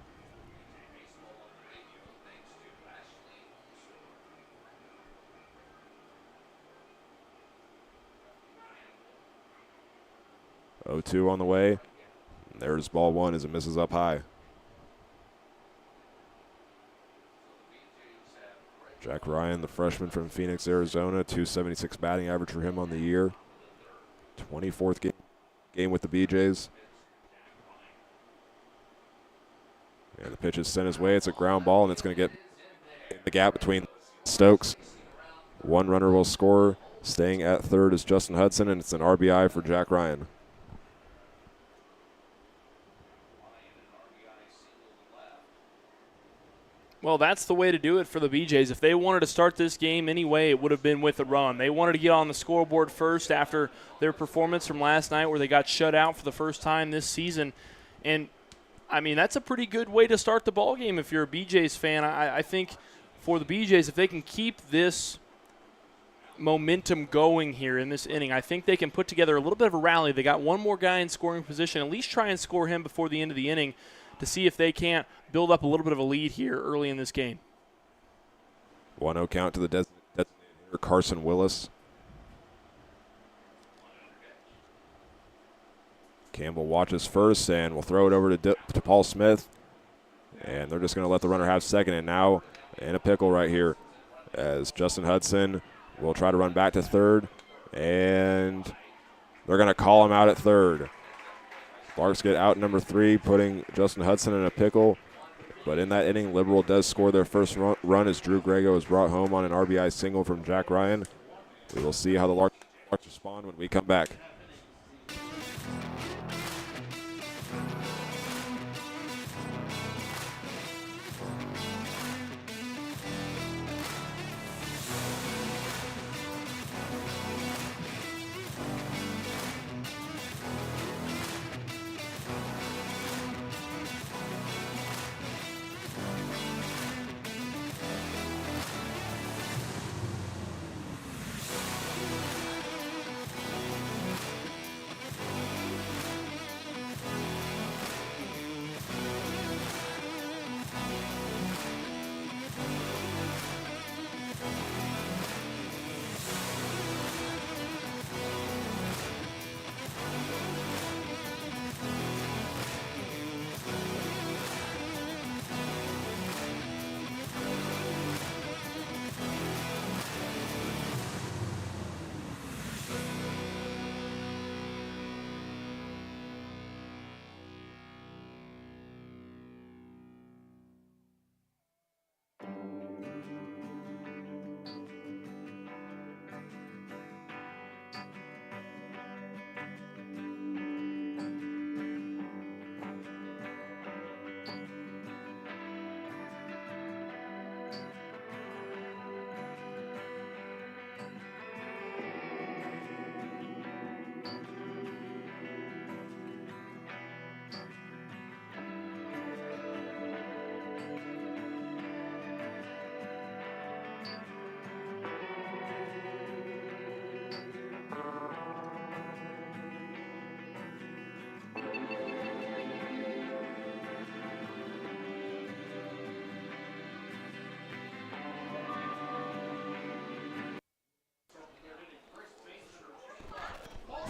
S1: Oh, 2 on the way. And there's ball 1 as it misses up high. Jack Ryan, the freshman from Phoenix, Arizona, 276 batting average for him on the year. 24th game with the BJs. And the pitch is sent his way. It's a ground ball, and it's going to get in the gap between Stokes. 1 runner will score. Staying at third is Justin Hudson, and it's an RBI for Jack Ryan.
S2: Well, that's the way to do it for the BJs. If they wanted to start this game anyway, it would have been with a run. They wanted to get on the scoreboard first after their performance from last night where they got shut out for the first time this season. And, I mean, that's a pretty good way to start the ballgame if you're a BJs fan. I think for the BJs, if they can keep this momentum going here in this inning, I think they can put together a little bit of a rally. They got one more guy in scoring position. At least try and score him before the end of the inning to see if they can't build up a little bit of a lead here early in this game.
S1: 1-0 count to the designated hitter, Carson Willis. Campbell watches first and will throw it over to Paul Smith. And they're just going to let the runner have second. And now in a pickle right here as Justin Hudson will try to run back to third. And they're going to call him out at third. Larks get out number 3, putting Justin Hudson in a pickle. But in that inning, Liberal does score their first run as Drew Grego is brought home on an RBI single from Jack Ryan. We will see how the Larks respond when we come back.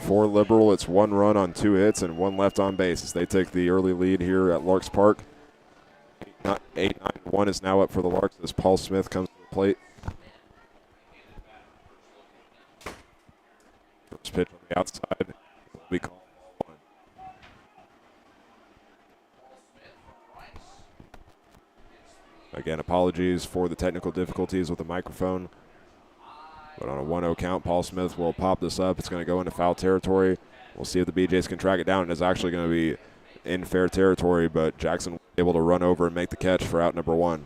S1: For Liberal, it's 1 run on 2 hits and 1 left on base as they take the early lead here at Larks Park. 8-9-1 is now up for the Larks as Paul Smith comes to the plate. First pitch on the outside will be called ball 1. Again, apologies for the technical difficulties with the microphone. But on a 1-0 count, Paul Smith will pop this up. It's going to go into foul territory. We'll see if the BJs can track it down. It's actually going to be in fair territory, but Jackson was able to run over and make the catch for out number 1.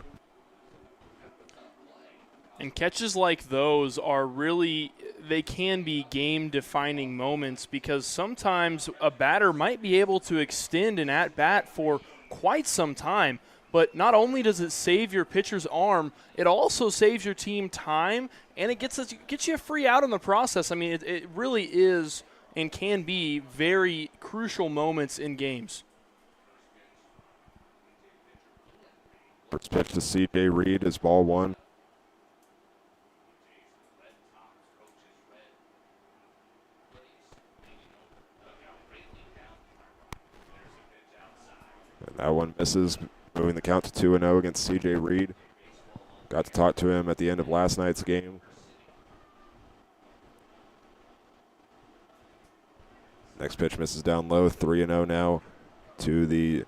S2: And catches like those are really, they can be game-defining moments because sometimes a batter might be able to extend an at-bat for quite some time. But not only does it save your pitcher's arm, it also saves your team time, and it gets you a free out in the process. I mean, it really is and can be very crucial moments in games.
S1: First pitch to C.J. Reed is ball 1. And that one misses, moving the count to 2-0 against C.J. Reed. Got to talk to him at the end of last night's game. Next pitch misses down low, 3-0 now to the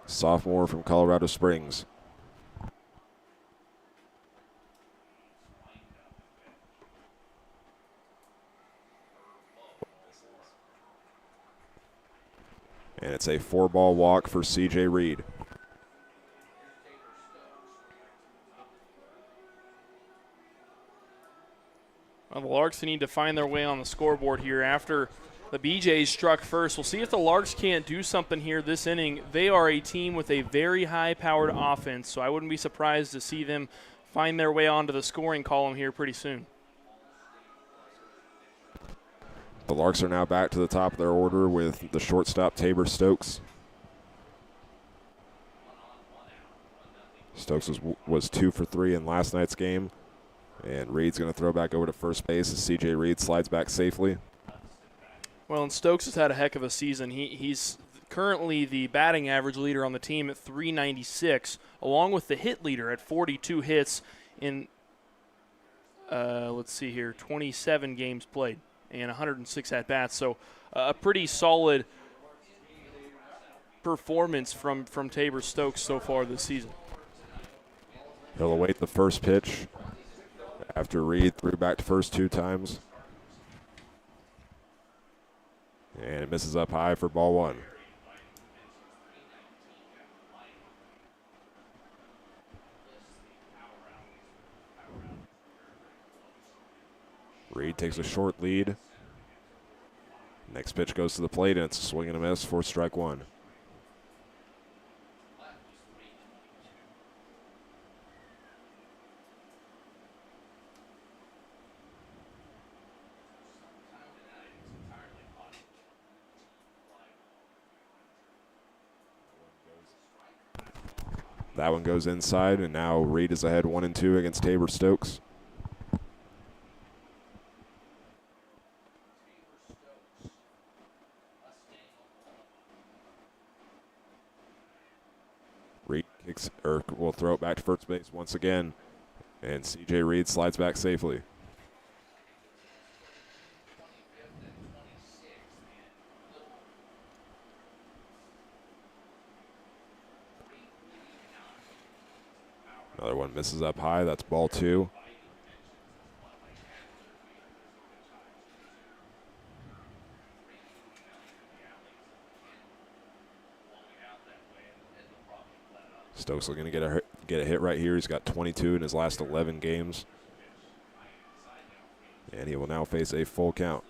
S1: sophomore from Colorado Springs. And it's a 4-ball walk for C.J. Reed.
S2: Well, the Larks need to find their way on the scoreboard here after the BJs struck first. We'll see if the Larks can't do something here this inning. They are a team with a very high-powered offense, so I wouldn't be surprised to see them find their way onto the scoring column here pretty soon.
S1: The Larks are now back to the top of their order with the shortstop Tabor Stokes. Stokes was 2 for 3 in last night's game. And Reed's going to throw back over to first base as C.J. Reed slides back safely.
S2: Well, and Stokes has had a heck of a season. He's currently the batting average leader on the team at 396, along with the hit leader at 42 hits in, 27 games played and 106 at-bats. So a pretty solid performance from Tabor Stokes so far this season.
S1: He'll await the first pitch after Reed threw back to first 2 times. And it misses up high for ball 1. Reed takes a short lead. Next pitch goes to the plate, and it's a swing and a miss for strike 1. That one goes inside, and now Reed is ahead 1-2 against Tabor Stokes. Reed will throw it back to first base once again, and C.J. Reed slides back safely. Another one misses up high. That's ball 2. Stokes looking to get a hit right here. He's got 22 in his last 11 games. And he will now face a full count.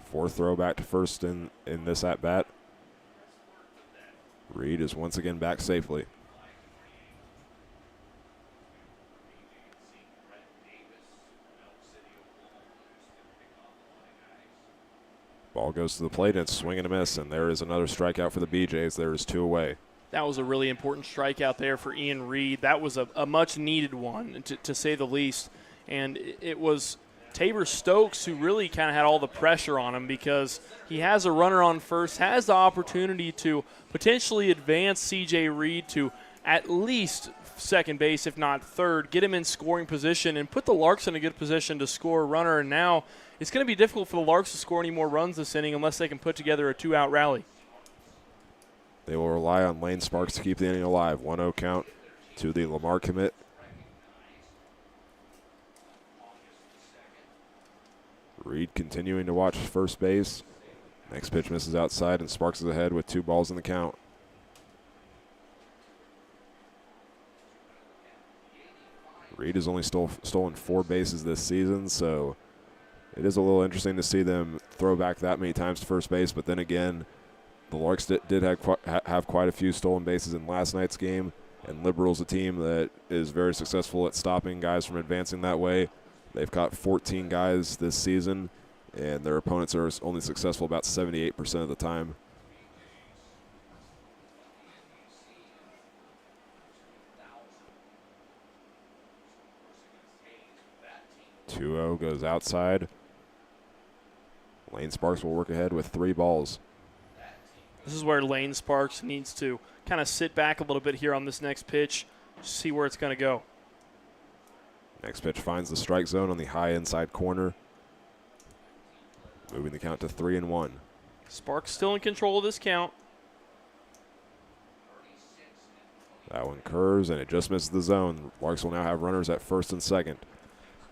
S1: Fourth throw back to first in this at-bat. Reed is once again back safely. Ball goes to the plate, and it's swing and a miss, and there is another strikeout for the BJs. There is 2 away.
S2: That was a really important strikeout there for Ian Reed. That was a much-needed one, to say the least. And it was Tabor Stokes who really kind of had all the pressure on him because he has a runner on first, has the opportunity to potentially advance C.J. Reed to at least second base, if not third, get him in scoring position and put the Larks in a good position to score a runner. And now it's going to be difficult for the Larks to score any more runs this inning unless they can put together a 2-out rally.
S1: They will rely on Lane Sparks to keep the inning alive. 1-0 count to the Lamar commit. Reed continuing to watch first base. Next pitch misses outside, and Sparks is ahead with 2 balls in the count. Reed has only stolen 4 bases this season, so it is a little interesting to see them throw back that many times to first base. But then again, the Larks did have quite a few stolen bases in last night's game, and Liberal's a team that is very successful at stopping guys from advancing that way. They've caught 14 guys this season, and their opponents are only successful about 78% of the time. Two-0 goes outside. Lane Sparks will work ahead with 3 balls.
S2: This is where Lane Sparks needs to kind of sit back a little bit here on this next pitch, see where it's going to go.
S1: Next pitch finds the strike zone on the high inside corner, moving the count to 3-1.
S2: Sparks still in control of this count.
S1: That one curves, and it just misses the zone. Larks will now have runners at first and second.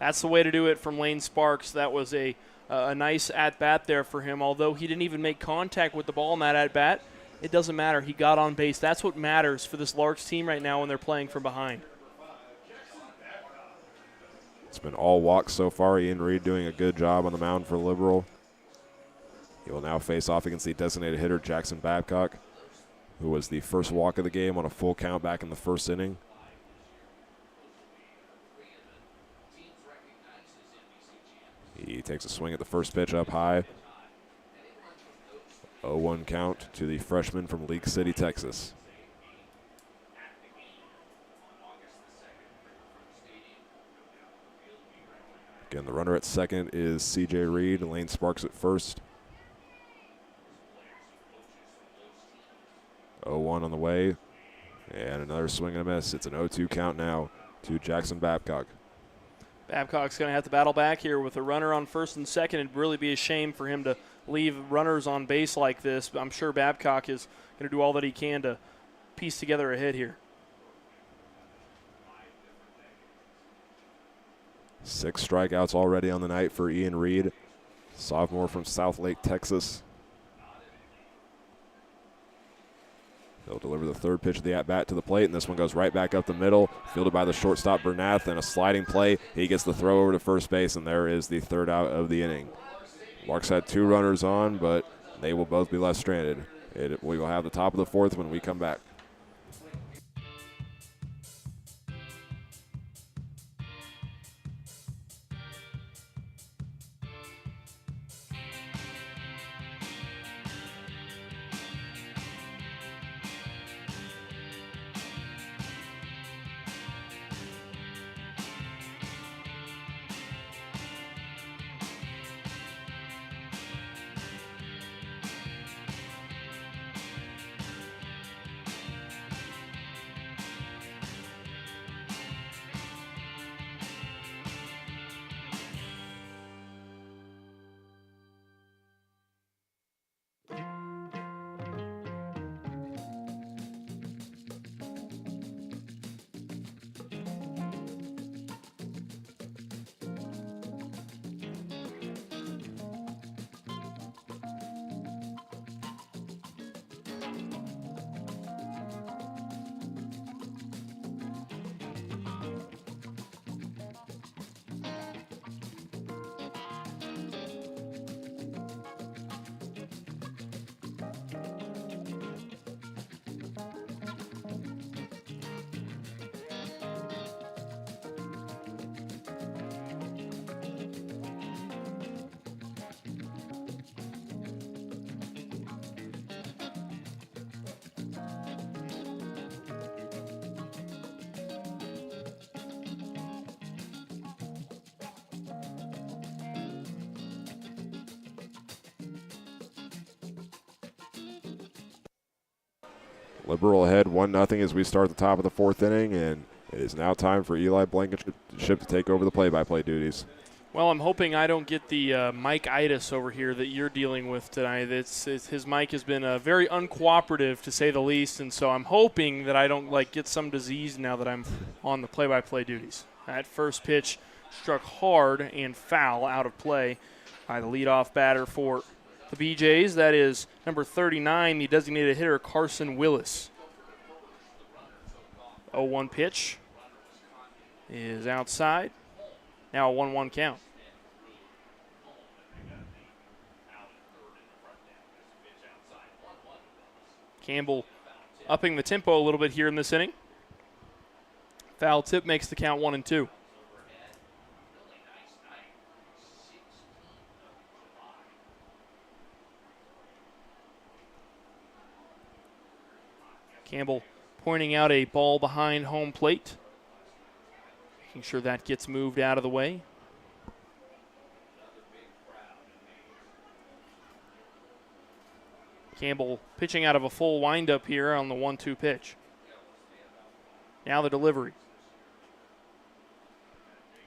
S2: that's the way to do it from Lane Sparks. That was a nice at-bat there for him. Although he didn't even make contact with the ball in that at-bat, it doesn't matter. He got on base. That's what matters for this Larks team right now when they're playing from behind.
S1: It's been all walks so far. Ian Reed doing a good job on the mound for Liberal. He will now face off against the designated hitter, Jackson Babcock, who was the first walk of the game on a full count back in the first inning. He takes a swing at the first pitch up high. 0-1 count to the freshman from League City, Texas. Again, the runner at second is C.J. Reed. Lane Sparks at first. 0-1 on the way. And another swing and a miss. It's an 0-2 count now to Jackson Babcock.
S2: Babcock's going to have to battle back here with a runner on first and second. It'd really be a shame for him to leave runners on base like this. But I'm sure Babcock is going to do all that he can to piece together a hit here.
S1: 6 strikeouts already on the night for Ian Reed, sophomore from South Lake, Texas. He'll deliver the third pitch of the at-bat to the plate, and this one goes right back up the middle, fielded by the shortstop Bernath, and a sliding play. He gets the throw over to first base, and there is the third out of the inning. Larks had 2 runners on, but they will both be left stranded. We will have the top of the fourth when we come back. Liberal ahead 1-0 as we start the top of the fourth inning, and it is now time for Eli Blankenship to take over the play-by-play duties.
S2: Well, I'm hoping I don't get the Mike-itis over here that you're dealing with tonight. His mic has been very uncooperative, to say the least, and so I'm hoping that I don't get some disease now that I'm on the play-by-play duties. That first pitch struck hard and foul out of play by the leadoff batter for the BJs. That is number 39, the designated hitter, Carson Willis. 0-1 pitch is outside. Now a 1-1 count. Campbell upping the tempo a little bit here in this inning. Foul tip makes the count 1-2. Campbell pointing out a ball behind home plate. Making sure that gets moved out of the way. Campbell pitching out of a full windup here on the 1-2 pitch. Now the delivery.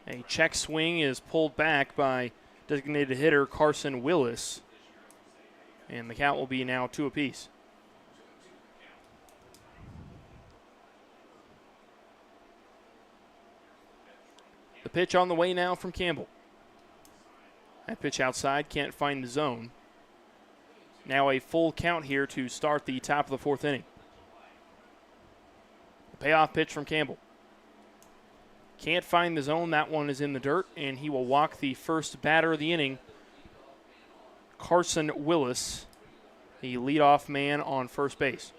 S2: A check swing is pulled back by designated hitter Carson Willis. And the count will be now 2 apiece. The pitch on the way now from Campbell. That pitch outside, can't find the zone. Now a full count here to start the top of the fourth inning. The payoff pitch from Campbell. Can't find the zone. That one is in the dirt, and he will walk the first batter of the inning, Carson Willis, the leadoff man on first base.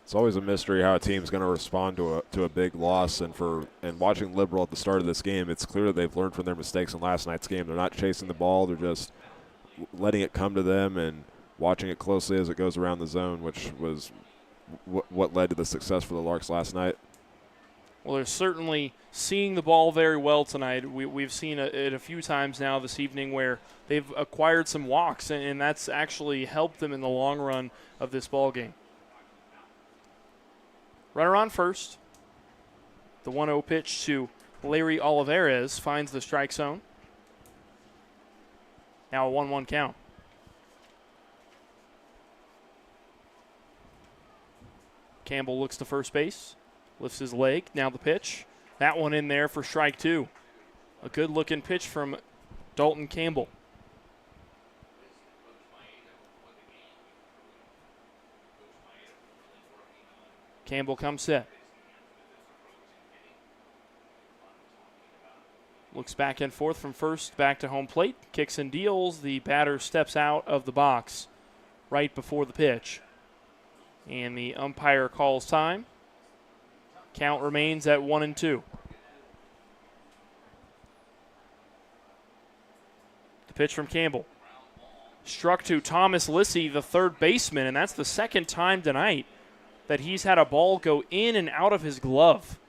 S1: It's always a mystery how a team's going to respond to a big loss, and watching Liberal at the start of this game, it's clear that they've learned from their mistakes in last night's game. They're not chasing the ball; they're just letting it come to them and watching it closely as it goes around the zone, which was what led to the success for the Larks last night.
S2: Well, they're certainly seeing the ball very well tonight. We've seen it a few times now this evening where they've acquired some walks, and that's actually helped them in the long run of this ball game. Runner on first. The 1-0 pitch to Larry Olivares finds the strike zone. Now a 1-1 count. Campbell looks to first base. Lifts his leg. Now the pitch. That one in there for strike two. A good-looking pitch from Dalton Campbell. Campbell comes set. Looks back and forth from first back to home plate. Kicks and deals. The batter steps out of the box right before the pitch. And the umpire calls time. Count remains at 1-2. The pitch from Campbell. Struck to Thomas Lissy, the third baseman, and that's the second time tonight that he's had a ball go in and out of his glove.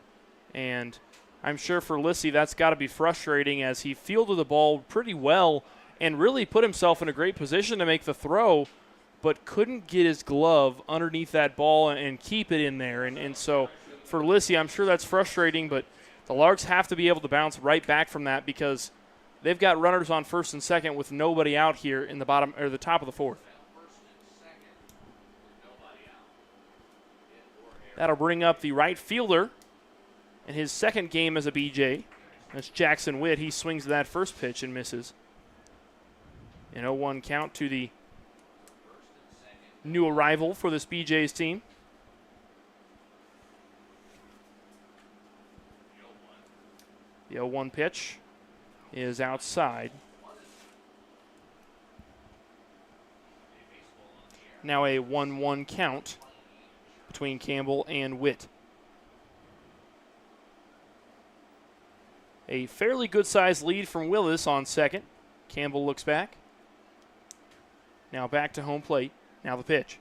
S2: And I'm sure for Lissy that's got to be frustrating as he fielded the ball pretty well and really put himself in a great position to make the throw, but couldn't get his glove underneath that ball and keep it in there. And so for Lissy, I'm sure that's frustrating, but the Larks have to be able to bounce right back from that because they've got runners on first and second with nobody out here in the bottom or the top of the fourth. That'll bring up the right fielder in his second game as a BJ. That's Jackson Witt. He swings that first pitch and misses. An 0-1 count to the new arrival for this BJ's team. The 0-1 pitch is outside. Now a 1-1 count between Campbell and Witt. A fairly good-sized lead from Willis on second. Campbell looks back. Now back to home plate. Now the pitch.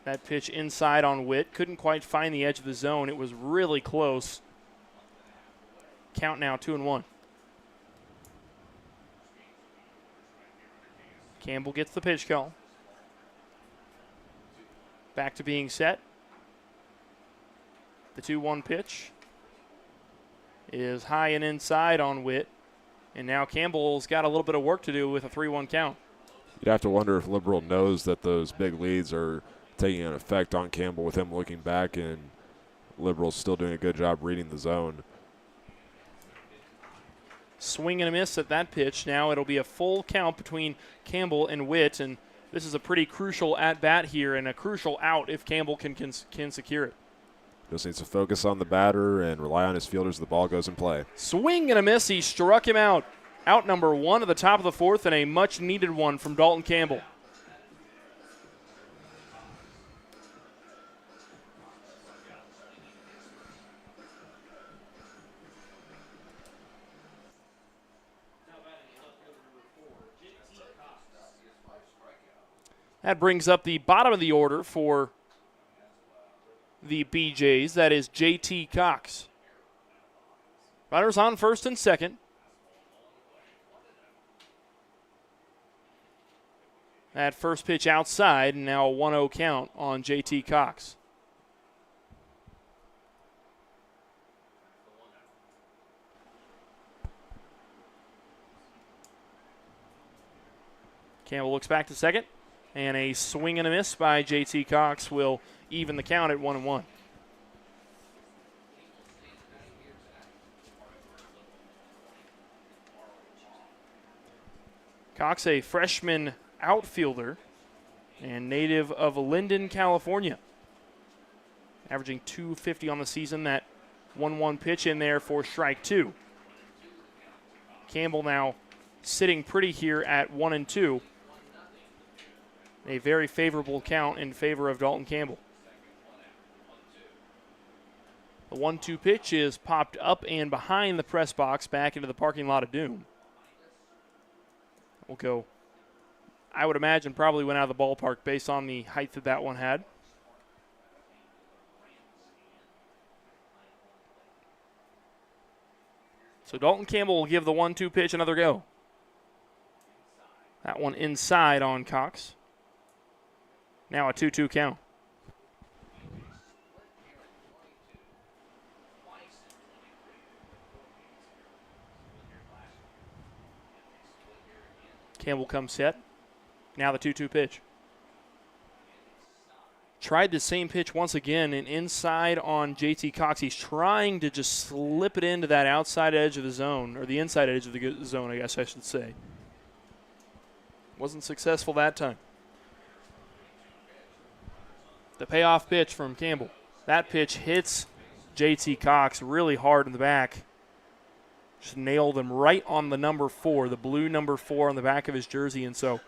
S2: That pitch inside on Witt. Couldn't quite find the edge of the zone. It was really close. Count now 2-1. Campbell gets the pitch call. Back to being set. The 2-1 pitch is high and inside on Witt. And now Campbell's got a little bit of work to do with a 3-1 count.
S1: You'd have to wonder if Liberal knows that those big leads are taking an effect on Campbell with him looking back, and Liberal's still doing a good job reading the zone.
S2: Swing and a miss at that pitch. Now it'll be a full count between Campbell and Witt, and this is a pretty crucial at-bat here and a crucial out if Campbell can secure it.
S1: Just needs to focus on the batter and rely on his fielders. The ball goes in play.
S2: Swing and a miss. He struck him out. Out number one at the top of the fourth, and a much-needed one from Dalton Campbell. That brings up the bottom of the order for the BJs. That is J.T. Cox. Runners on first and second. That first pitch outside, and now a 1-0 count on J.T. Cox. Campbell looks back to second. And a swing and a miss by J.T. Cox will even the count at 1-1. Cox, a freshman outfielder and native of Linden, California. Averaging .250 on the season. That 1-1 pitch in there for strike 2. Campbell now sitting pretty here at 1-2. A very favorable count in favor of Dalton Campbell. The 1-2 pitch is popped up and behind the press box back into the parking lot of Doom. We'll go, I would imagine, probably went out of the ballpark based on the height that that one had. So Dalton Campbell will give the 1-2 pitch another go. That one inside on Cox. Now a 2-2 count. Campbell comes set. Now the 2-2 pitch. Tried the same pitch once again, and inside on JT Cox. He's trying to just slip it into that outside edge of the zone, or the inside edge of the zone, I guess I should say. Wasn't successful that time. The payoff pitch from Campbell. That pitch hits JT Cox really hard in the back. Just nailed him right on the number 4, the blue number 4 on the back of his jersey, and so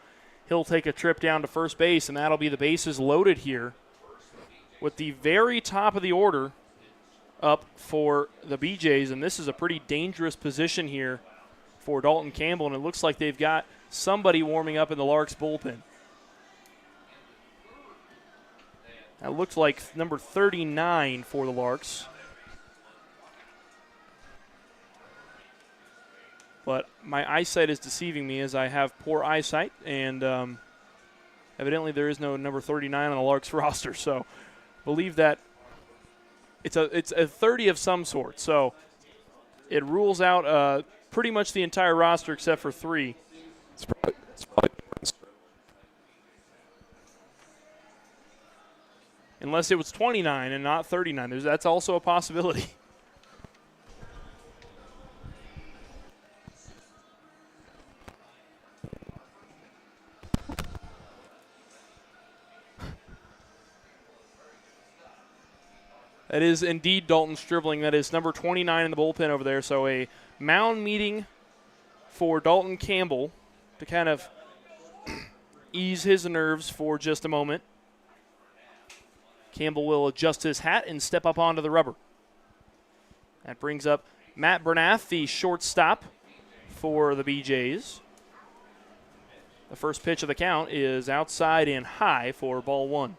S2: he'll take a trip down to first base, and that'll be the bases loaded here with the very top of the order up for the BJs, and this is a pretty dangerous position here for Dalton Campbell, and it looks like they've got somebody warming up in the Larks bullpen. That looks like number 39 for the Larks. But my eyesight is deceiving me as I have poor eyesight, and evidently there is no number 39 on the Larks roster. So believe that it's a 30 of some sort. So it rules out pretty much the entire roster except for 3.
S1: It's probably
S2: Unless it was 29 and not 39. That's also a possibility. That is indeed Dalton Stribling. That is number 29 in the bullpen over there. So a mound meeting for Dalton Campbell to kind of ease his nerves for just a moment. Campbell will adjust his hat and step up onto the rubber. That brings up Matt Bernath, the shortstop for the BJs. The first pitch of the count is outside and high for ball 1.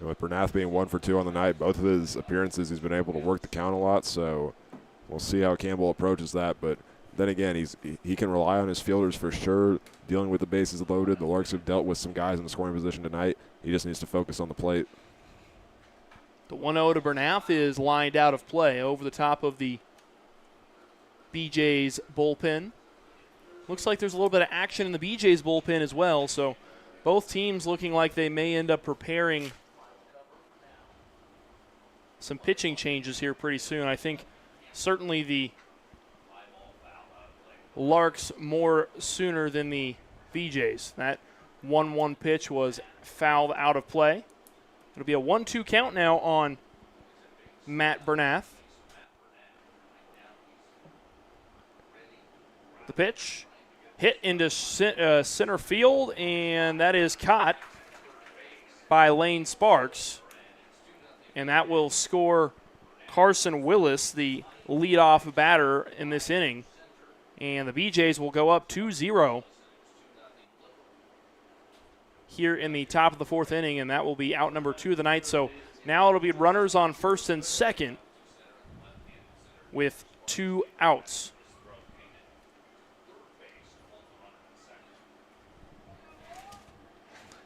S1: And with Bernath being 1 for 2 on the night, both of his appearances, he's been able to work the count a lot. So we'll see how Campbell approaches that. But then again, he can rely on his fielders for sure, dealing with the bases loaded. The Larks have dealt with some guys in the scoring position tonight. He just needs to focus on the plate.
S2: The 1-0 to Bernath is lined out of play over the top of the BJ's bullpen. Looks like there's a little bit of action in the BJ's bullpen as well. So both teams looking like they may end up preparing some pitching changes here pretty soon. I think certainly the Larks more sooner than the BJs. That 1-1 pitch was fouled out of play. It'll be a 1-2 count now on Matt Bernath. The pitch hit into center field, and that is caught by Lane Sparks. And that will score Carson Willis, the leadoff batter in this inning. And the BJs will go up 2-0 here in the top of the 4th inning, and that will be out number 2 of the night. So now it'll be runners on first and second with 2 outs.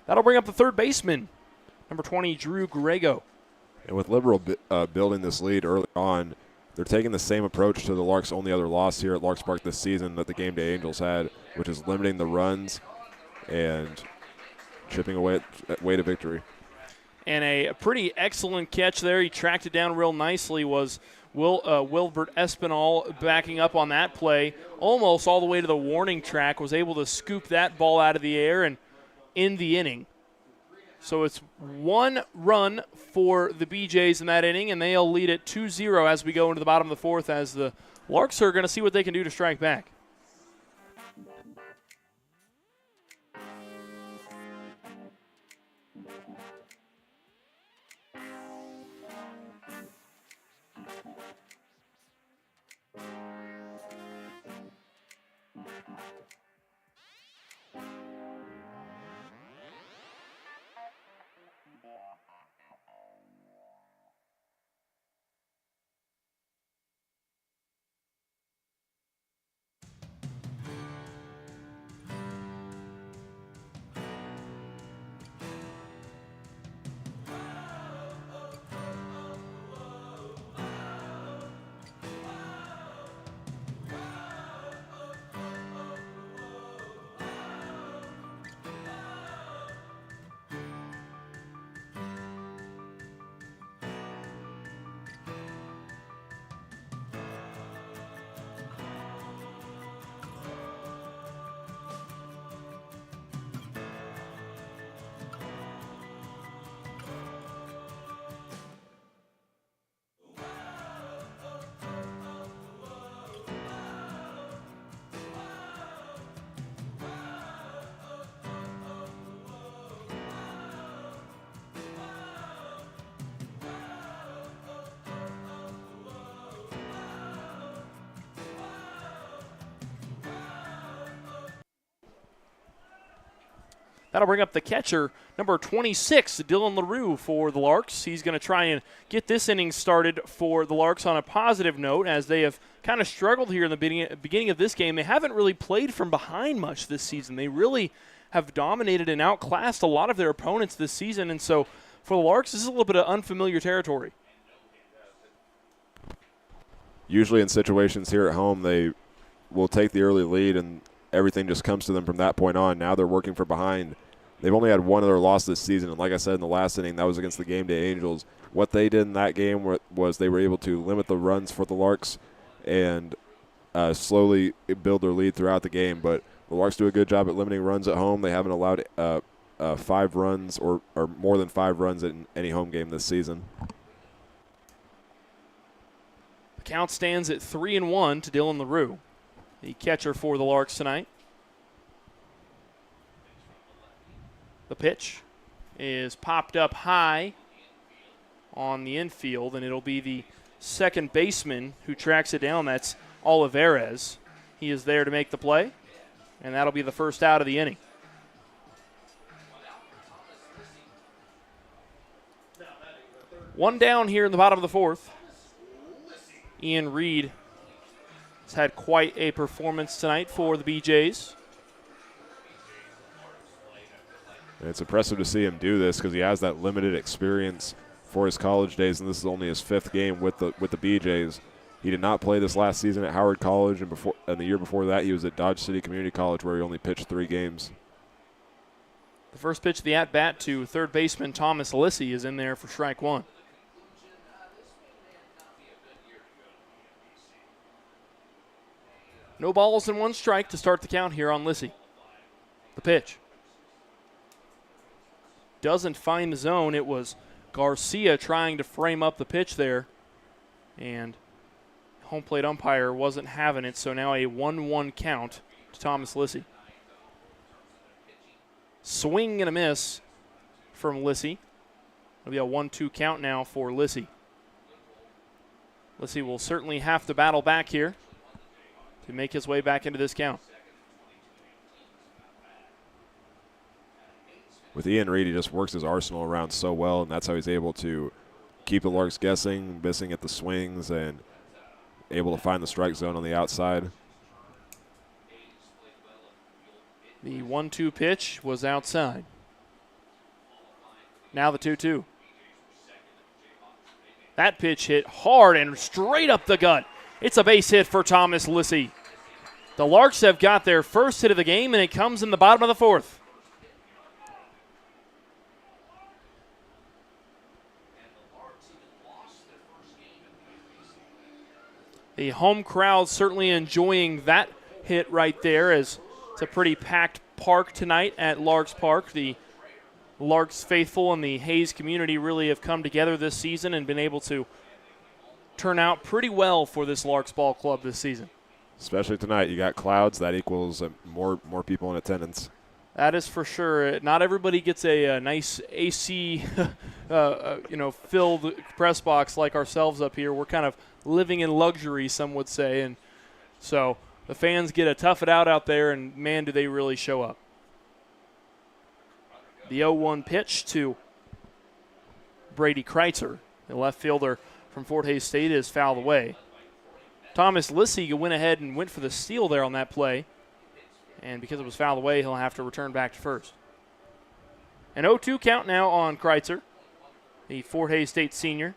S2: That'll bring up the third baseman, number 20, Drew Grego.
S1: And with Liberal building this lead early on, they're taking the same approach to the Larks' only other loss here at Larks Park this season that the Game Day Angels had, which is limiting the runs and chipping away to victory.
S2: And a pretty excellent catch there. He tracked it down real nicely. Was Wilbert Espinal backing up on that play, almost all the way to the warning track, was able to scoop that ball out of the air and end the inning. So it's 1 run for the BJs in that inning, and they'll lead it 2-0 as we go into the bottom of the 4th, as the Larks are going to see what they can do to strike back. That'll bring up the catcher, number 26, Dylan LaRue for the Larks. He's going to try and get this inning started for the Larks on a positive note, as they have kind of struggled here in the beginning of this game. They haven't really played from behind much this season. They really have dominated and outclassed a lot of their opponents this season, and so for the Larks, this is a little bit of unfamiliar territory.
S1: Usually in situations here at home, they will take the early lead and everything just comes to them from that point on. Now they're working for behind. They've only had one other loss this season, and like I said in the last inning, that was against the Game Day Angels. What they did in that game was they were able to limit the runs for the Larks and slowly build their lead throughout the game. But the Larks do a good job at limiting runs at home. They haven't allowed 5 runs or more than 5 runs in any home game this season.
S2: The count stands at 3-1 to Dylan LaRue, the catcher for the Larks tonight. The pitch is popped up high on the infield, and it'll be the second baseman who tracks it down. That's Olivares. He is there to make the play, and that'll be the first out of the inning. One down here in the bottom of the 4th. Ian Reed has had quite a performance tonight for the BJs.
S1: It's impressive to see him do this because he has that limited experience for his college days, and this is only his 5th game with the BJs. He did not play this last season at Howard College, and the year before that he was at Dodge City Community College, where he only pitched 3 games.
S2: The first pitch of the at-bat to third baseman Thomas Lissy is in there for strike 1. No balls and 1 strike to start the count here on Lissy. The pitch doesn't find the zone. It was Garcia trying to frame up the pitch there, and home plate umpire wasn't having it, so now a 1-1 count to Thomas Lissy. Swing and a miss from Lissy. It'll be a 1-2 count now for Lissy. Lissy will certainly have to battle back here to make his way back into this count.
S1: With Ian Reed, he just works his arsenal around so well, and that's how he's able to keep the Larks guessing, missing at the swings, and able to find the strike zone on the outside.
S2: The 1-2 pitch was outside. Now the 2-2. That pitch hit hard and straight up the gut. It's a base hit for Thomas Lissy. The Larks have got their first hit of the game, and it comes in the bottom of the 4th. The home crowd certainly enjoying that hit right there, as it's a pretty packed park tonight at Larks Park. The Larks faithful and the Hayes community really have come together this season and been able to turn out pretty well for this Larks ball club this season.
S1: Especially tonight, you got clouds, that equals more people in attendance.
S2: That is for sure. Not everybody gets a nice AC, filled press box like ourselves up here. We're kind of living in luxury, some would say, and so the fans get to tough it out there, and man, do they really show up. The 0-1 pitch to Brady Kreitzer, the left fielder from Fort Hays State, is fouled away. Thomas Lissy went ahead and went for the steal there on that play, and because it was fouled away, he'll have to return back to first. An 0-2 count now on Kreitzer, the Fort Hays State senior.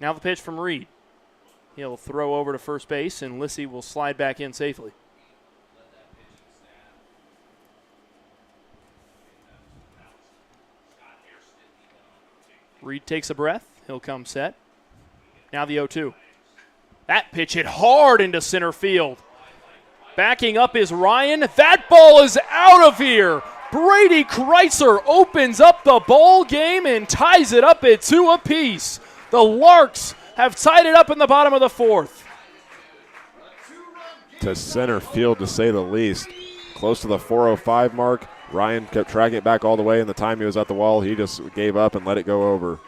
S2: Now the pitch from Reed. He'll throw over to first base, and Lissy will slide back in safely. Reed takes a breath. He'll come set. Now the 0-2. That pitch hit hard into center field. Backing up is Ryan. That ball is out of here. Brady Kreitzer opens up the ball game and ties it up at 2 apiece. The Larks have tied it up in the bottom of the 4th.
S1: To center field, to say the least. Close to the 405 mark. Ryan kept tracking it back all the way, and the time he was at the wall, he just gave up and let it go over.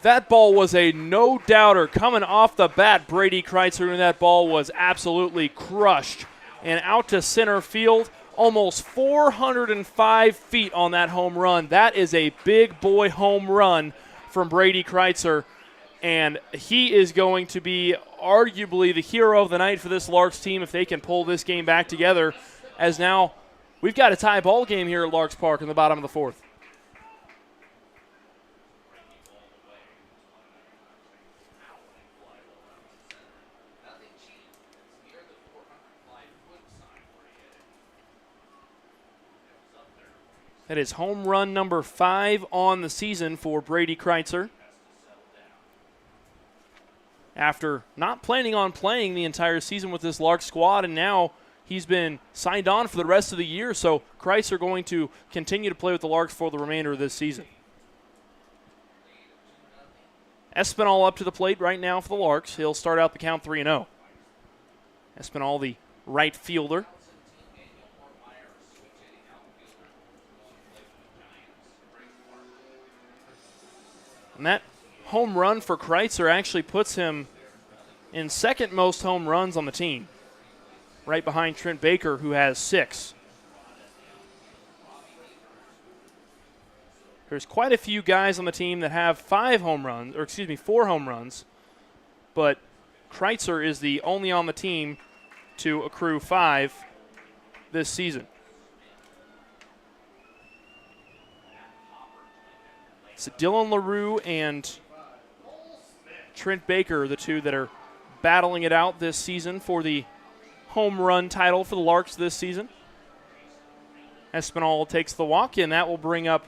S2: That ball was a no-doubter. Coming off the bat, Brady Kreitzer, and that ball was absolutely crushed. And out to center field, almost 405 feet on that home run. That is a big boy home run from Brady Kreitzer, and he is going to be arguably the hero of the night for this Larks team if they can pull this game back together, as now we've got a tie ball game here at Larks Park in the bottom of the 4th. That is home run number 5 on the season for Brady Kreitzer. After not planning on playing the entire season with this Larks squad, and now he's been signed on for the rest of the year, so Kreitzer going to continue to play with the Larks for the remainder of this season. Espinal up to the plate right now for the Larks. He'll start out the count 3-0. Espinal, the right fielder. And that home run for Kreitzer actually puts him in second most home runs on the team, right behind Trent Baker, who has 6. There's quite a few guys on the team that have 4 home runs, but Kreitzer is the only on the team to accrue 5 this season. So Dylan LaRue and Trent Baker are the two that are battling it out this season for the home run title for the Larks this season. Espinal takes the walk, and that will bring up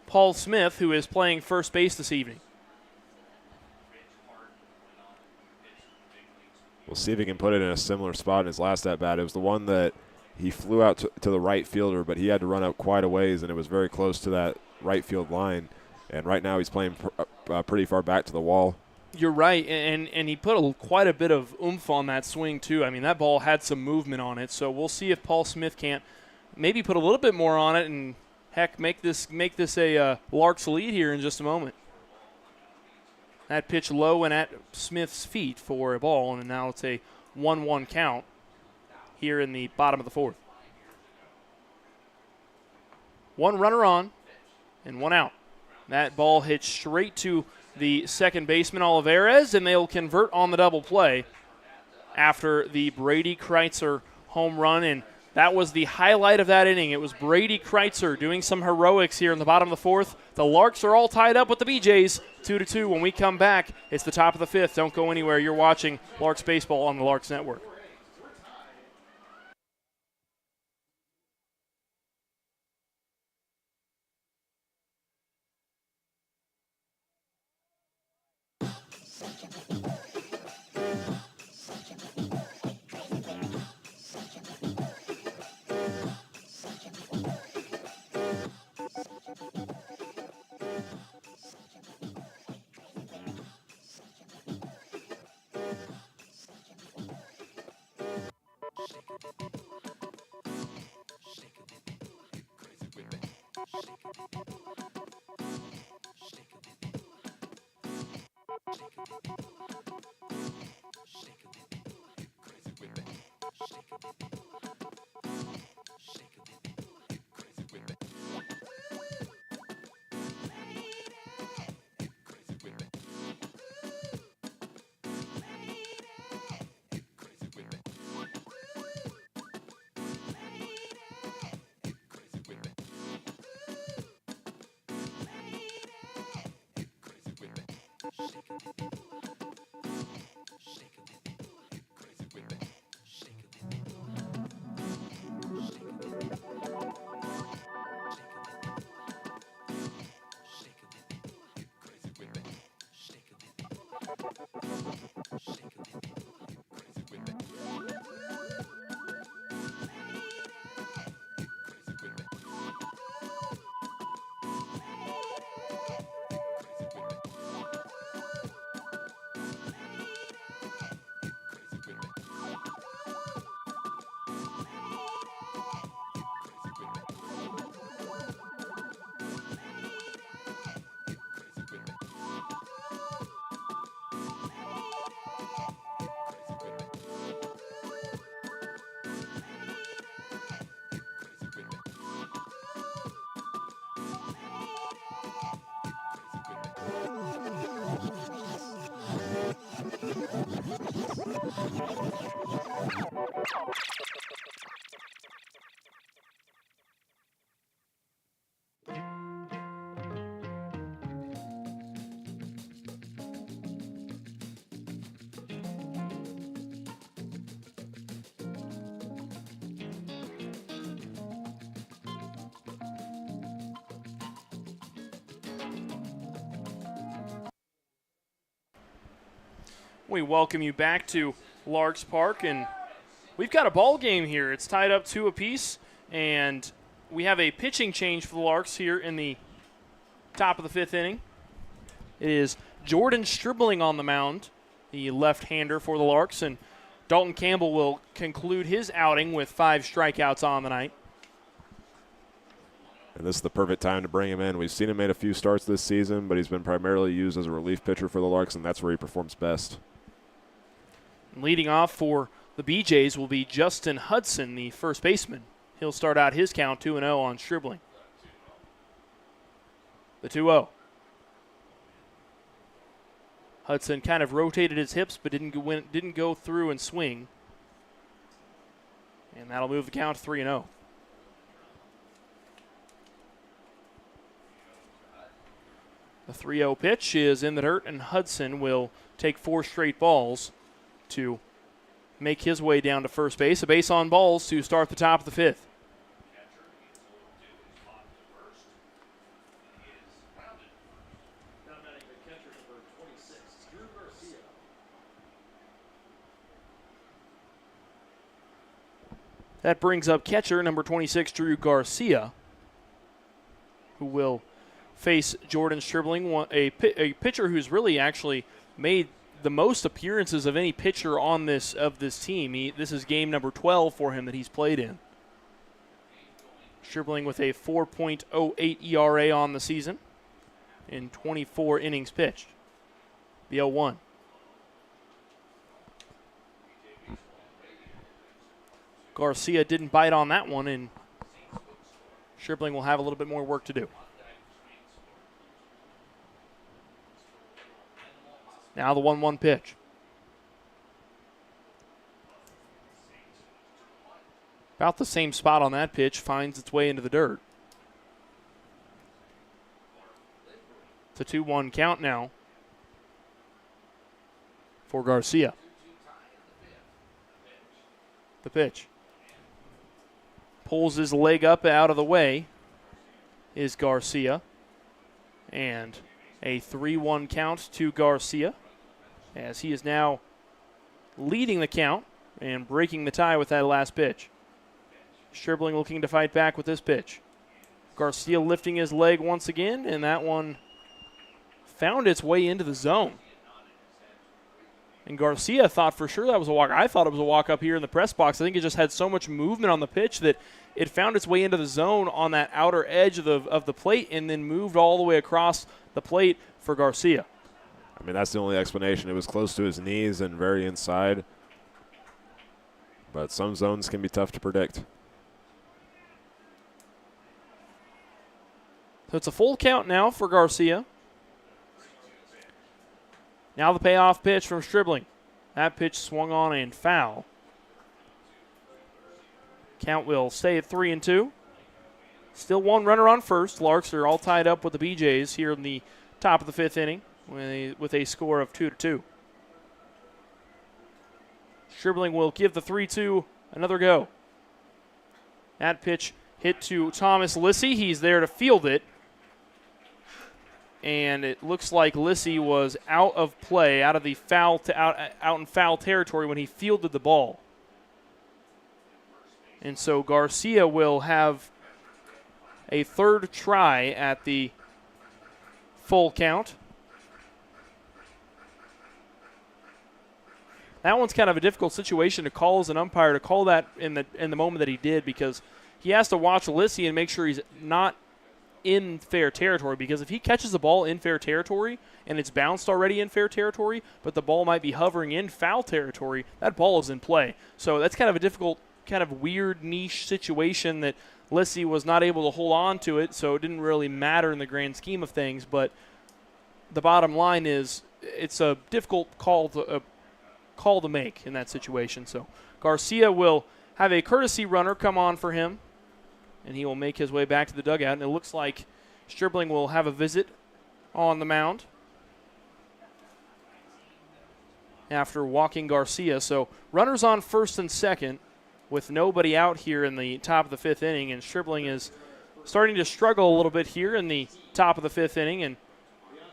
S2: Paul Smith, who is playing first base this evening.
S1: We'll see if he can put it in a similar spot in his last at-bat. It was the one that he flew out to the right fielder, but he had to run up quite a ways, and it was very close to that right field line. And right now he's playing pretty far back to the wall.
S2: You're right, and he put quite a bit of oomph on that swing, too. I mean, that ball had some movement on it, so we'll see if Paul Smith can't maybe put a little bit more on it and, heck, make this a Larks lead here in just a moment. That pitch low and at Smith's feet for a ball, and now it's a 1-1 count here in the bottom of the 4th. 1 runner on and 1 out. That ball hits straight to the second baseman, Olivares, and they'll convert on the double play after the Brady Kreitzer home run. And that was the highlight of that inning. It was Brady Kreitzer doing some heroics here in the bottom of the 4th. The Larks are all tied up with the BJs, 2-2. When we come back, it's the top of the 5th. Don't go anywhere. You're watching Larks Baseball on the Larks Network. We welcome you back to Larks Park, and we've got a ball game here. It's tied up 2 apiece, and we have a pitching change for the Larks here in the top of the 5th inning. It is Jordan Stribling on the mound, the left-hander for the Larks, and Dalton Campbell will conclude his outing with 5 strikeouts on the night.
S1: And this is the perfect time to bring him in. We've seen him make a few starts this season, but he's been primarily used as a relief pitcher for the Larks, and that's where he performs best.
S2: Leading off for the BJs will be Justin Hudson, the first baseman. He'll start out his count 2-0 on Stribling. The 2-0. Hudson kind of rotated his hips but didn't go through and swing. And that'll move the count to 3-0. The 3-0 pitch is in the dirt, and Hudson will take 4 straight balls to make his way down to first base. A base on balls to start the top of the 5th. That brings up catcher number 26, Drew Garcia, who will face Jordan Stribling, a pitcher who's really actually made the most appearances of any pitcher on this team. This is game number 12 for him that he's played in. Stribling with a 4.08 ERA on the season in 24 innings pitched. The 0-1. Garcia didn't bite on that one, and Stribling will have a little bit more work to do. Now the 1-1 pitch. About the same spot on that pitch, finds its way into the dirt. It's a 2-1 count now for Garcia. The pitch. Pulls his leg up out of the way is Garcia. And a 3-1 count to Garcia, as he is now leading the count and breaking the tie with that last pitch. Stribling looking to fight back with this pitch. Garcia lifting his leg once again, and that one found its way into the zone. And Garcia thought for sure that was a walk. I thought it was a walk up here in the press box. I think it just had so much movement on the pitch that it found its way into the zone on that outer edge of the plate and then moved all the way across the plate for Garcia.
S1: I mean, that's the only explanation. It was close to his knees and very inside. But some zones can be tough to predict.
S2: So it's a full count now for Garcia. Now the payoff pitch from Stribling. That pitch swung on and foul. Count will stay at 3-2. Still one runner on first. Larks are all tied up with the BJs here in the top of the fifth inning with a score of 2-2. Stribling will give the 3-2 another go. That pitch hit to Thomas Lissy. He's there to field it. And it looks like Lissy was out of play, out of the foul out in foul territory when he fielded the ball. And so Garcia will have a third try at the full count. That one's kind of a difficult situation to call as an umpire, to call that in the moment that he did, because he has to watch Lissy and make sure he's not in fair territory, because if he catches the ball in fair territory and it's bounced already in fair territory, but the ball might be hovering in foul territory, that ball is in play. So that's kind of a difficult, kind of weird niche situation that Lissy was not able to hold on to it, so it didn't really matter in the grand scheme of things. But the bottom line is it's a difficult call to make in that situation. So Garcia will have a courtesy runner come on for him, and he will make his way back to the dugout. And it looks like Stribling will have a visit on the mound after walking Garcia. So runners on first and second with nobody out here in the top of the fifth inning, and Stribling is starting to struggle a little bit here in the top of the fifth inning, and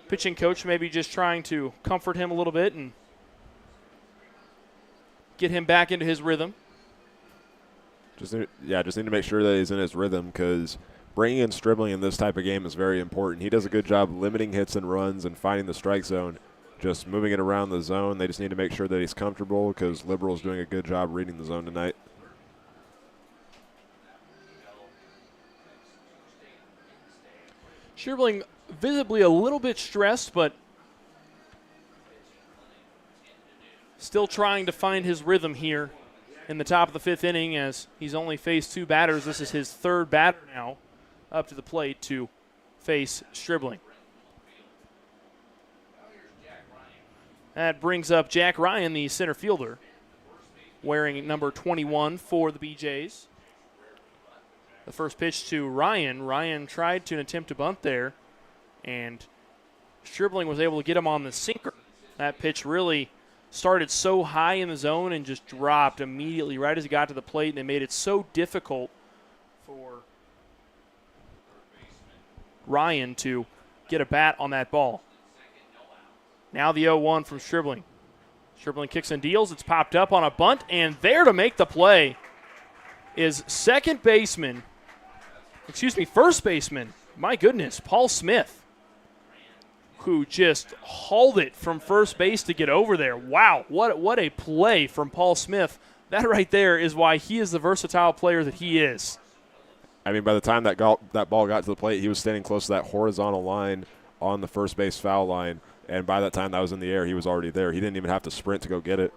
S2: pitching coach maybe just trying to comfort him a little bit and get him back into his rhythm.
S1: Just need to make sure that he's in his rhythm, because bringing in Stribling in this type of game is very important. He does a good job limiting hits and runs and finding the strike zone, just moving it around the zone. They just need to make sure that he's comfortable, because Liberal's doing a good job reading the zone tonight.
S2: Stribling visibly a little bit stressed, but still trying to find his rhythm here in the top of the fifth inning, as he's only faced two batters. This is his third batter now up to the plate to face Stribling. That brings up Jack Ryan, the center fielder, wearing number 21 for the BJs. The first pitch to Ryan. Ryan tried to attempt to bunt there, and Stribling was able to get him on the sinker. That pitch really started so high in the zone and just dropped immediately right as he got to the plate, and it made it so difficult for Ryan to get a bat on that ball. Now the 0-1 from Stribling. Stribling kicks and deals. It's popped up on a bunt, and there to make the play is first baseman, my goodness, Paul Smith, who just hauled it from first base to get over there. Wow, what a play from Paul Smith. That right there is why he is the versatile player that he is.
S1: I mean, by the time that ball got to the plate, he was standing close to that horizontal line on the first base foul line, and by that time that was in the air, he was already there. He didn't even have to sprint to go get it.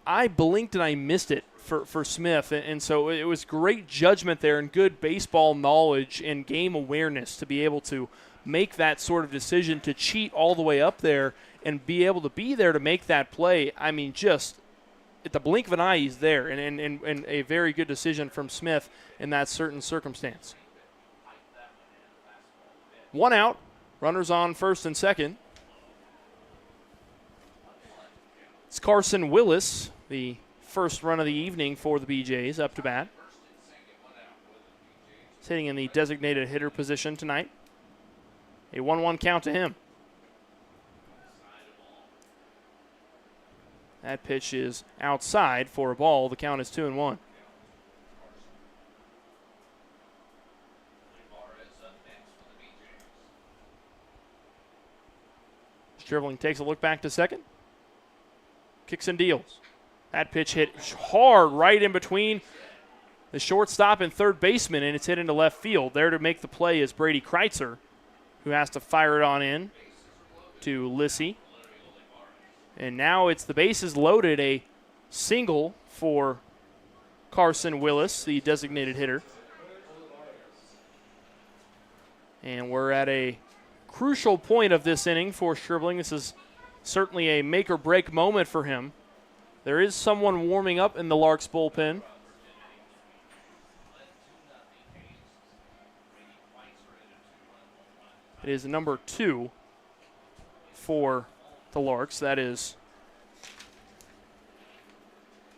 S2: I blinked and I missed it for Smith, and so it was great judgment there and good baseball knowledge and game awareness to be able to make that sort of decision, to cheat all the way up there and be able to be there to make that play. I mean, just at the blink of an eye, he's there, and a very good decision from Smith in that certain circumstance. One out, runners on first and second. It's Carson Willis, the first run of the evening for the BJs, up to bat. He's hitting in the designated hitter position tonight. A 1-1 count to him. That pitch is outside for a ball. The count is 2-1. Stribling takes a look back to second. Kicks and deals. That pitch hit hard right in between the shortstop and third baseman, and it's hit into left field. There to make the play is Brady Kreitzer, who has to fire it on in to Lissy. And now it's the bases loaded, a single for Carson Willis, the designated hitter. And we're at a crucial point of this inning for Stribling. This is certainly a make-or-break moment for him. There is someone warming up in the Larks bullpen. It is number 2 for the Larks. That is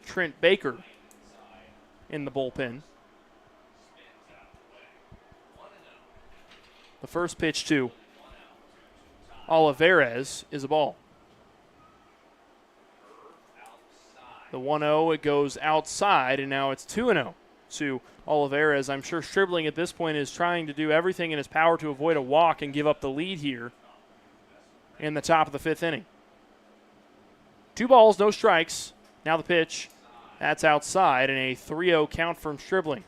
S2: Trent Baker in the bullpen. The first pitch to Olivares is a ball. The 1-0, it goes outside, and now it's 2-0 to Olivares. I'm sure Stribling at this point is trying to do everything in his power to avoid a walk and give up the lead here in the top of the 5th inning. 2 balls, no strikes. Now the pitch. That's outside, and a 3-0 count from Stribling.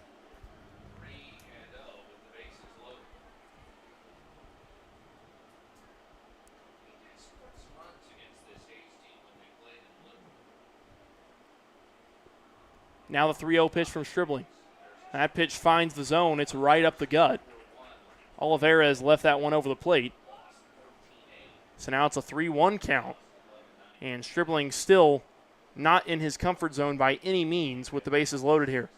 S2: Now the 3-0 pitch from Stribling. That pitch finds the zone. It's right up the gut. Olivares left that one over the plate. So now it's a 3-1 count. And Stribling still not in his comfort zone by any means with the bases loaded here.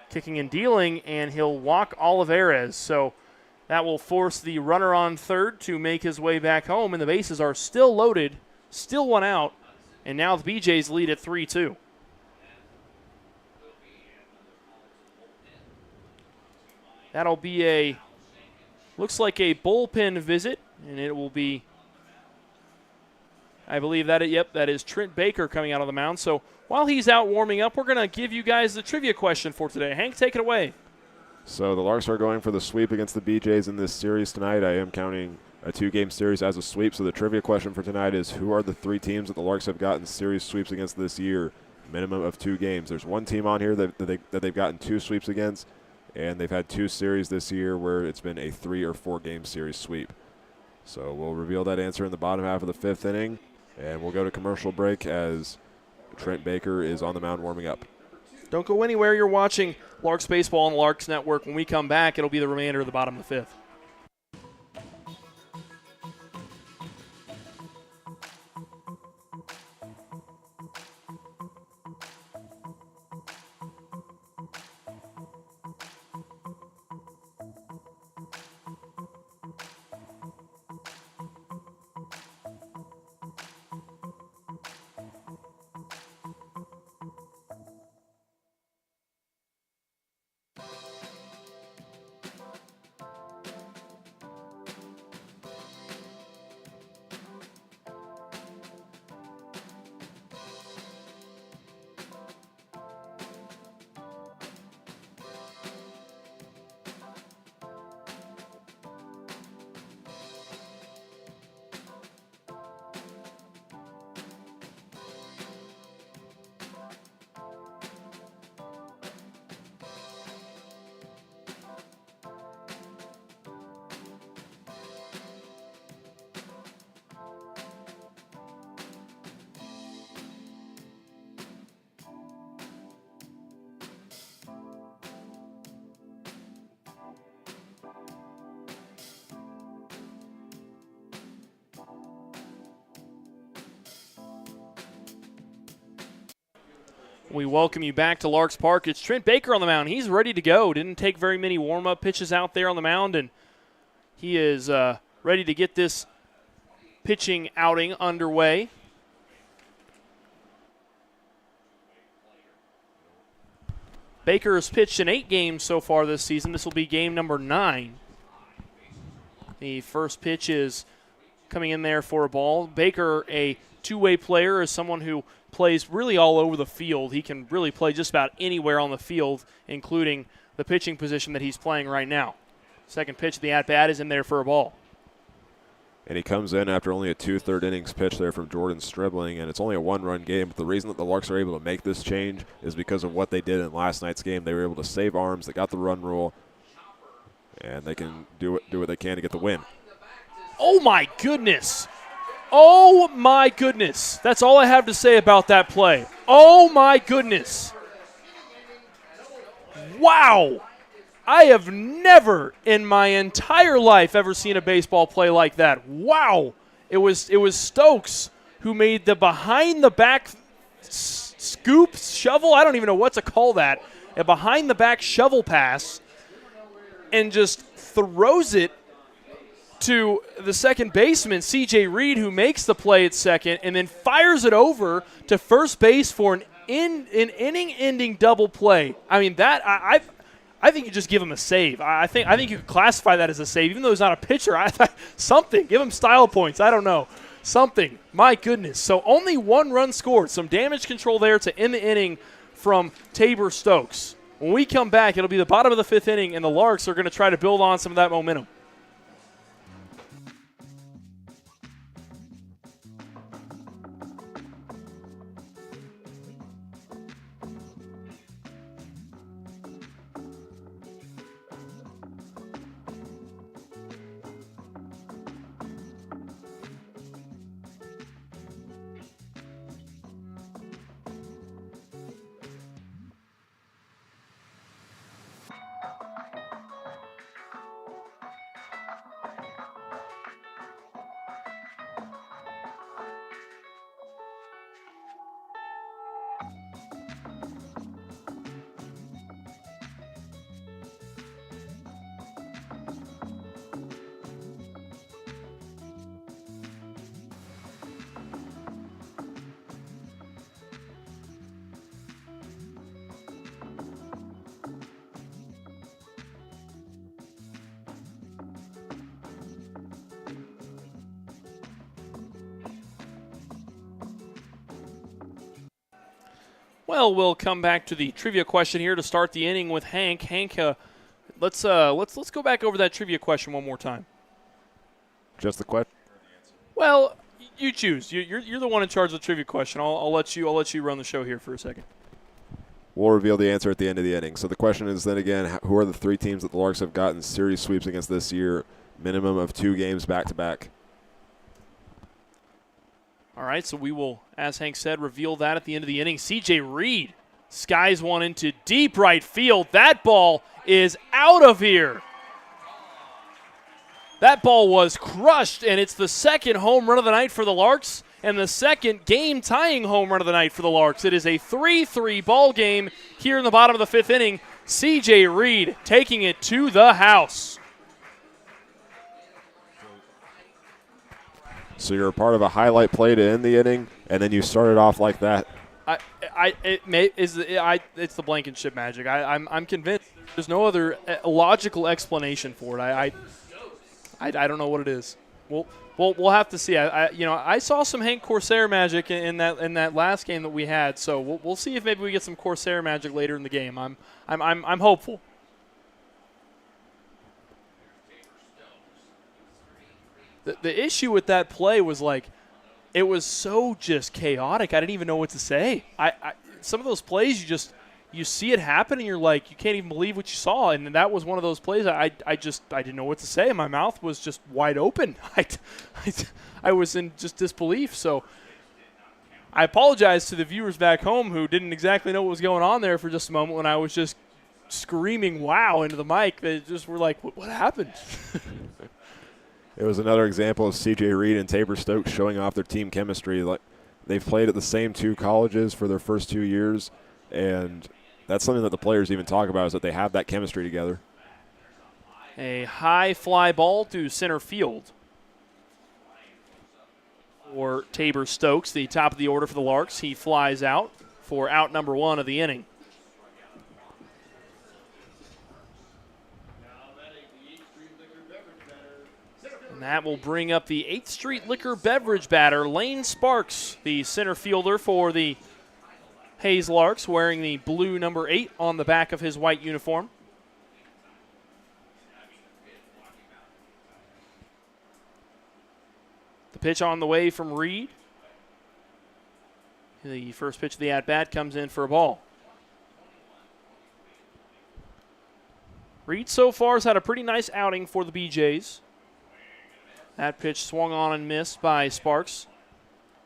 S2: Kicking and dealing, and he'll walk Olivares. So that will force the runner on third to make his way back home. And the bases are still loaded, still 1 out. And now the BJs lead at 3-2. That'll be looks like a bullpen visit, and it will be, I believe that is Trent Baker coming out of the mound. So while he's out warming up, we're going to give you guys the trivia question for today. Hank, take it away.
S1: So the Larks are going for the sweep against the BJs in this series tonight. I am counting a 2-game series as a sweep. So the trivia question for tonight is, who are the 3 teams that the Larks have gotten series sweeps against this year? Minimum of 2 games. There's one team on here that they've gotten 2 sweeps against. And they've had 2 series this year where it's been a 3 or 4 game series sweep. So we'll reveal that answer in the bottom half of the 5th inning. And we'll go to commercial break as Trent Baker is on the mound warming up.
S2: Don't go anywhere. You're watching Larks Baseball on the Larks Network. When we come back, it'll be the remainder of the bottom of the 5th. We welcome you back to Larks Park. It's Trent Baker on the mound. He's ready to go. Didn't take very many warm-up pitches out there on the mound, and he is ready to get this pitching outing underway. Baker has pitched in 8 games so far this season. This will be game number 9. The first pitch is coming in there for a ball. Baker, a two-way player, is someone who plays really all over the field. He can really play just about anywhere on the field, including the pitching position that he's playing right now. Second pitch of the at-bat is in there for a ball.
S1: And he comes in after only a 2/3 innings pitch there from Jordan Stribling, and it's only a 1-run game. But the reason that the Larks are able to make this change is because of what they did in last night's game. They were able to save arms. They got the run rule, and they can do what they can to get the win.
S2: Oh, my goodness. Oh, my goodness. That's all I have to say about that play. Oh, my goodness. Wow. I have never in my entire life ever seen a baseball play like that. Wow. It was Stokes who made the behind-the-back scoop, shovel, I don't even know what to call that, a behind-the-back shovel pass, and just throws it to the second baseman, C.J. Reed, who makes the play at second, and then fires it over to first base for an inning-ending double play. I mean, that I think you just give him a save. I think you could classify that as a save, even though he's not a pitcher. Something, give him style points. I don't know, something. My goodness. So only 1 run scored. Some damage control there to end the inning from Tabor Stokes. When we come back, it'll be the bottom of the 5th inning, and the Larks are going to try to build on some of that momentum. Well, we'll come back to the trivia question here to start the inning with Hank. Hank, let's go back over that trivia question one more time.
S1: Just the question?
S2: Well, you choose. You're the one in charge of the trivia question. I'll let you run the show here for a second.
S1: We'll reveal the answer at the end of the inning. So the question is then again, who are the 3 teams that the Larks have gotten series sweeps against this year? Minimum of 2 games back-to-back.
S2: All right, so we will, as Hank said, reveal that at the end of the inning. C.J. Reed skies one into deep right field. That ball is out of here. That ball was crushed, and it's the second home run of the night for the Larks and the second game-tying home run of the night for the Larks. It is a 3-3 ball game here in the bottom of the 5th inning. C.J. Reed taking it to the house.
S1: So you're a part of a highlight play to end the inning, and then you started off like that.
S2: It's the Blankenship magic. I'm convinced there's no other logical explanation for it. I don't know what it is. We'll have to see. I saw some Hank Corsair magic in that last game that we had. So we'll see if maybe we get some Corsair magic later in the game. I'm hopeful. The issue with that play was it was so just chaotic. I didn't even know what to say. Some of those plays you see it happen and you're like, you can't even believe what you saw. And that was one of those plays I didn't know what to say. My mouth was just wide open. I was in just disbelief. So I apologize to the viewers back home who didn't exactly know what was going on there for just a moment when I was just screaming wow into the mic. They just were like, what happened?
S1: It was another example of C.J. Reed and Tabor Stokes showing off their team chemistry. They've played at the same 2 colleges for their first 2 years, and that's something that the players even talk about is that they have that chemistry together.
S2: A high fly ball to center field for Tabor Stokes, the top of the order for the Larks. He flies out for out number 1 of the inning. And that will bring up the 8th Street Liquor Beverage batter, Lane Sparks, the center fielder for the Hayes Larks, wearing the blue number 8 on the back of his white uniform. The pitch on the way from Reed. The first pitch of the at-bat comes in for a ball. Reed so far has had a pretty nice outing for the BJs. That pitch swung on and missed by Sparks.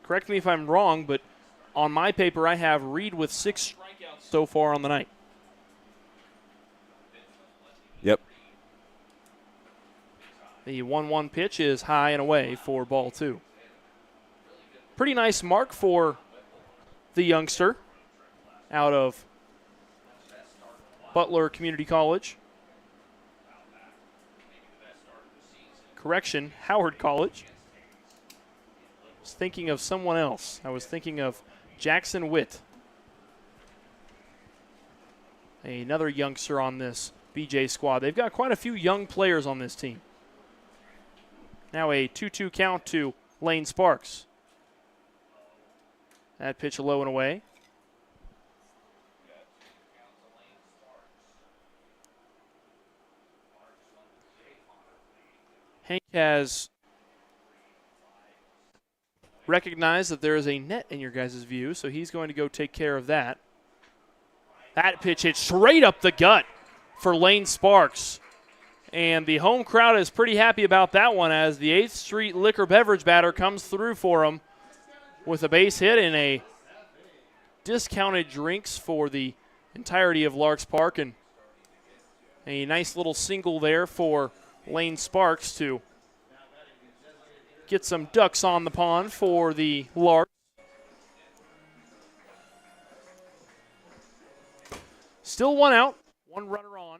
S2: Correct me if I'm wrong, but on my paper I have Reed with 6 strikeouts so far on the night.
S1: Yep.
S2: The 1-1 pitch is high and away for ball 2. Pretty nice mark for the youngster out of Butler Community College. Correction, Howard College. I was thinking of someone else. I was thinking of Jackson Witt. Another youngster on this BJ squad. They've got quite a few young players on this team. Now a 2-2 count to Lane Sparks. That pitch low and away. Hank has recognized that there is a net in your guys' view, so he's going to go take care of that. That pitch hit straight up the gut for Lane Sparks. And the home crowd is pretty happy about that one as the 8th Street Liquor Beverage batter comes through for him with a base hit and a discounted drinks for the entirety of Larks Park. And a nice little single there for Lane Sparks to get some ducks on the pond for the Larks. Still 1 out, 1 runner on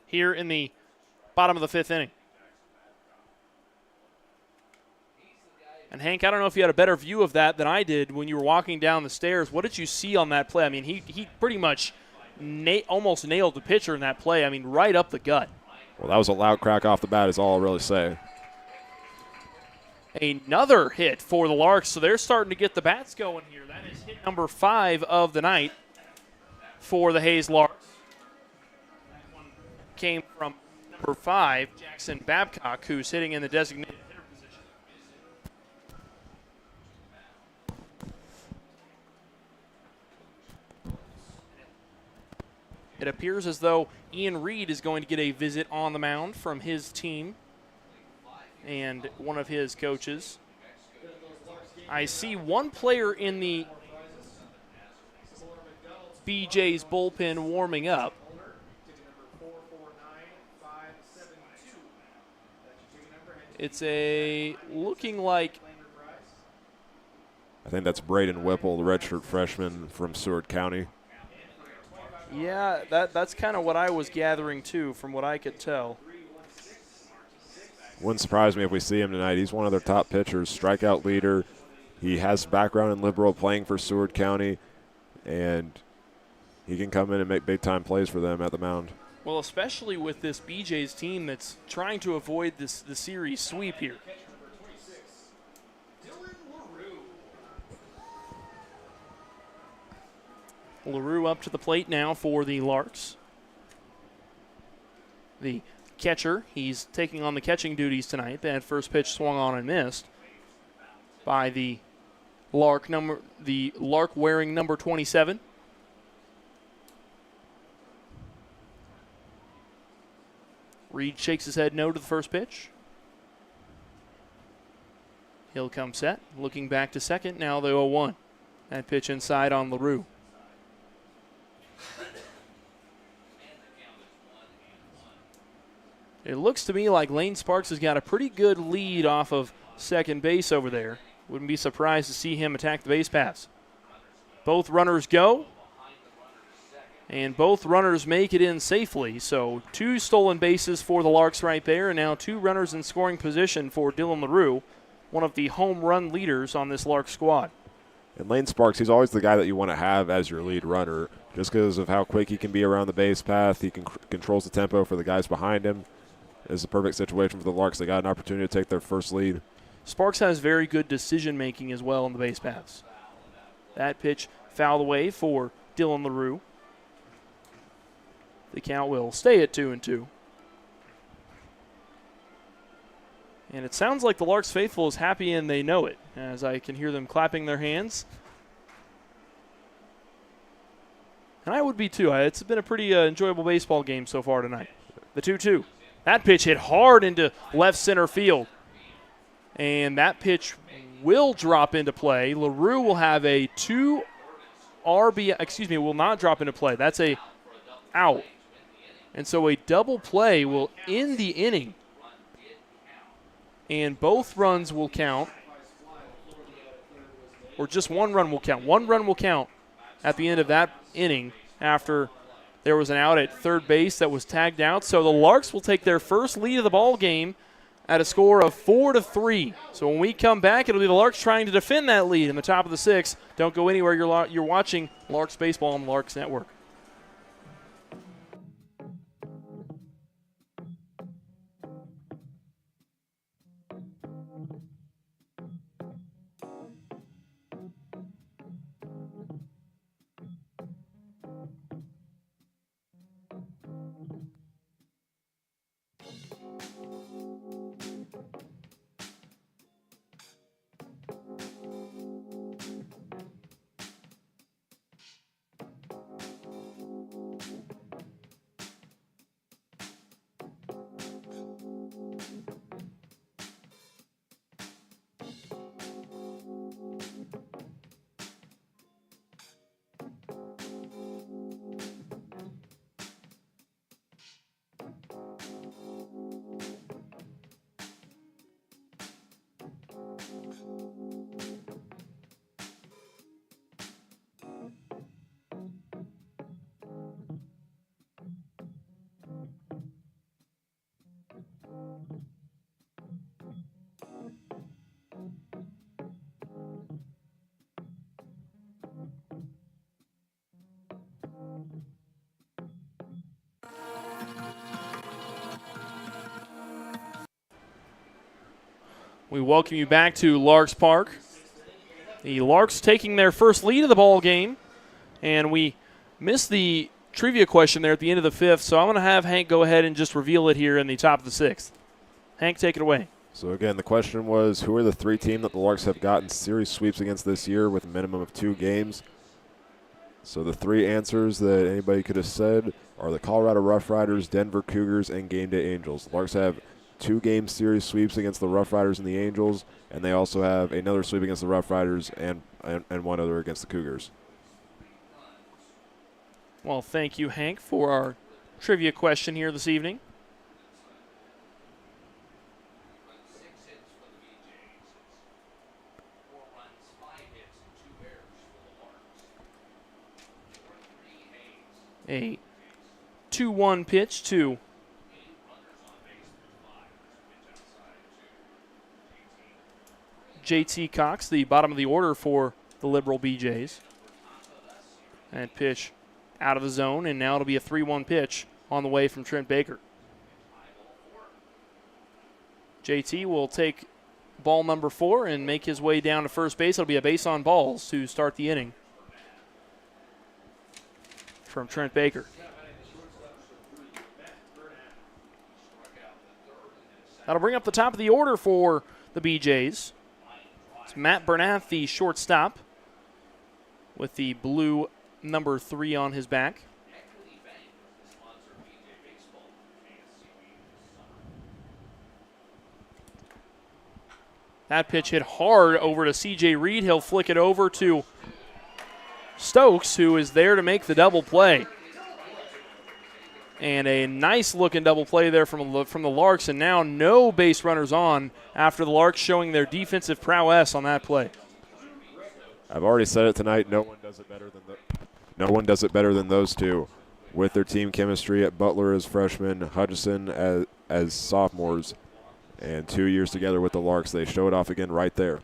S2: here in the bottom of the 5th inning. And Hank, I don't know if you had a better view of that than I did when you were walking down the stairs. What did you see on that play? I mean, he pretty much almost nailed the pitcher in that play. I mean, right up the gut.
S1: Well, that was a loud crack off the bat is all I'll really say.
S2: Another hit for the Larks, so they're starting to get the bats going here. That is hit number 5 of the night for the Hayes Larks. That one came from number 5, Jackson Babcock, who's hitting in the designated hitter position. It appears as though Ian Reed is going to get a visit on the mound from his team and one of his coaches. I see one player in the BJ's bullpen warming up. It's looking like,
S1: I think that's Braden Whipple, the redshirt freshman from Seward County.
S2: yeah, that's kind of what I was gathering too, from what I could tell.
S1: Wouldn't surprise me if we see him tonight. He's one of their top pitchers, strikeout leader. He has background in Liberal playing for Seward County, and he can come in and make big-time plays for them at the mound.
S2: Well, especially with this BJ's team that's trying to avoid the series sweep here. LaRue up to the plate now for the Larks. The catcher, he's taking on the catching duties tonight. That first pitch swung on and missed by the Lark wearing number 27. Reed shakes his head no to the first pitch. He'll come set, looking back to second. Now the 0-1. That pitch inside on LaRue. It looks to me like Lane Sparks has got a pretty good lead off of second base over there. Wouldn't be surprised to see him attack the base paths. Both runners go, and both runners make it in safely. So 2 stolen bases for the Larks right there, and now 2 runners in scoring position for Dylan LaRue, one of the home run leaders on this Larks squad.
S1: And Lane Sparks, he's always the guy that you want to have as your lead runner just because of how quick he can be around the base path. He controls the tempo for the guys behind him. It's a perfect situation for the Larks. They got an opportunity to take their first lead.
S2: Sparks has very good decision-making as well on the base paths. That pitch fouled away for Dylan LaRue. The count will stay at 2-2. And it sounds like the Larks faithful is happy and they know it, as I can hear them clapping their hands. And I would be too. It's been a pretty enjoyable baseball game so far tonight. The 2-2. That pitch hit hard into left center field. And that pitch will drop into play. LaRue will have a 2 RBI, will not drop into play. That's a out. And so a double play will end the inning. And both runs will count. Or just one run will count. One run will count at the end of that inning after there was an out at third base that was tagged out. So the Larks will take their first lead of the ball game at a score of 4-3. So when we come back, it'll be the Larks trying to defend that lead in the top of the 6th. Don't go anywhere. You're watching Larks Baseball on the Larks Network. We welcome you back to Larks Park. The Larks taking their first lead of the ball game, and we missed the trivia question there at the end of the 5th, so I'm going to have Hank go ahead and just reveal it here in the top of the 6th. Hank, take it away.
S1: So again, the question was, who are the 3 teams that the Larks have gotten series sweeps against this year with a minimum of 2 games? So the 3 answers that anybody could have said are the Colorado Rough Riders, Denver Cougars, and Game Day Angels. The Larks have 2-game series sweeps against the Rough Riders and the Angels, and they also have another sweep against the Rough Riders and one other against the Cougars.
S2: Well, thank you, Hank, for our trivia question here this evening. A 2-1 pitch to JT Cox, the bottom of the order for the Liberal BJs. And pitch out of the zone, and now it'll be a 3-1 pitch on the way from Trent Baker. JT will take ball number 4 and make his way down to first base. It'll be a base on balls to start the inning from Trent Baker. That'll bring up the top of the order for the BJs. It's Matt Bernath, the shortstop, with the blue number 3 on his back. That pitch hit hard over to C.J. Reed. He'll flick it over to Stokes, who is there to make the double play. And a nice-looking double play there from the Larks, and now no base runners on after the Larks showing their defensive prowess on that play.
S1: I've already said it tonight. No one does it better than those two, with their team chemistry at Butler as freshmen, Hutchison as sophomores, and 2 years together with the Larks. They show it off again right there.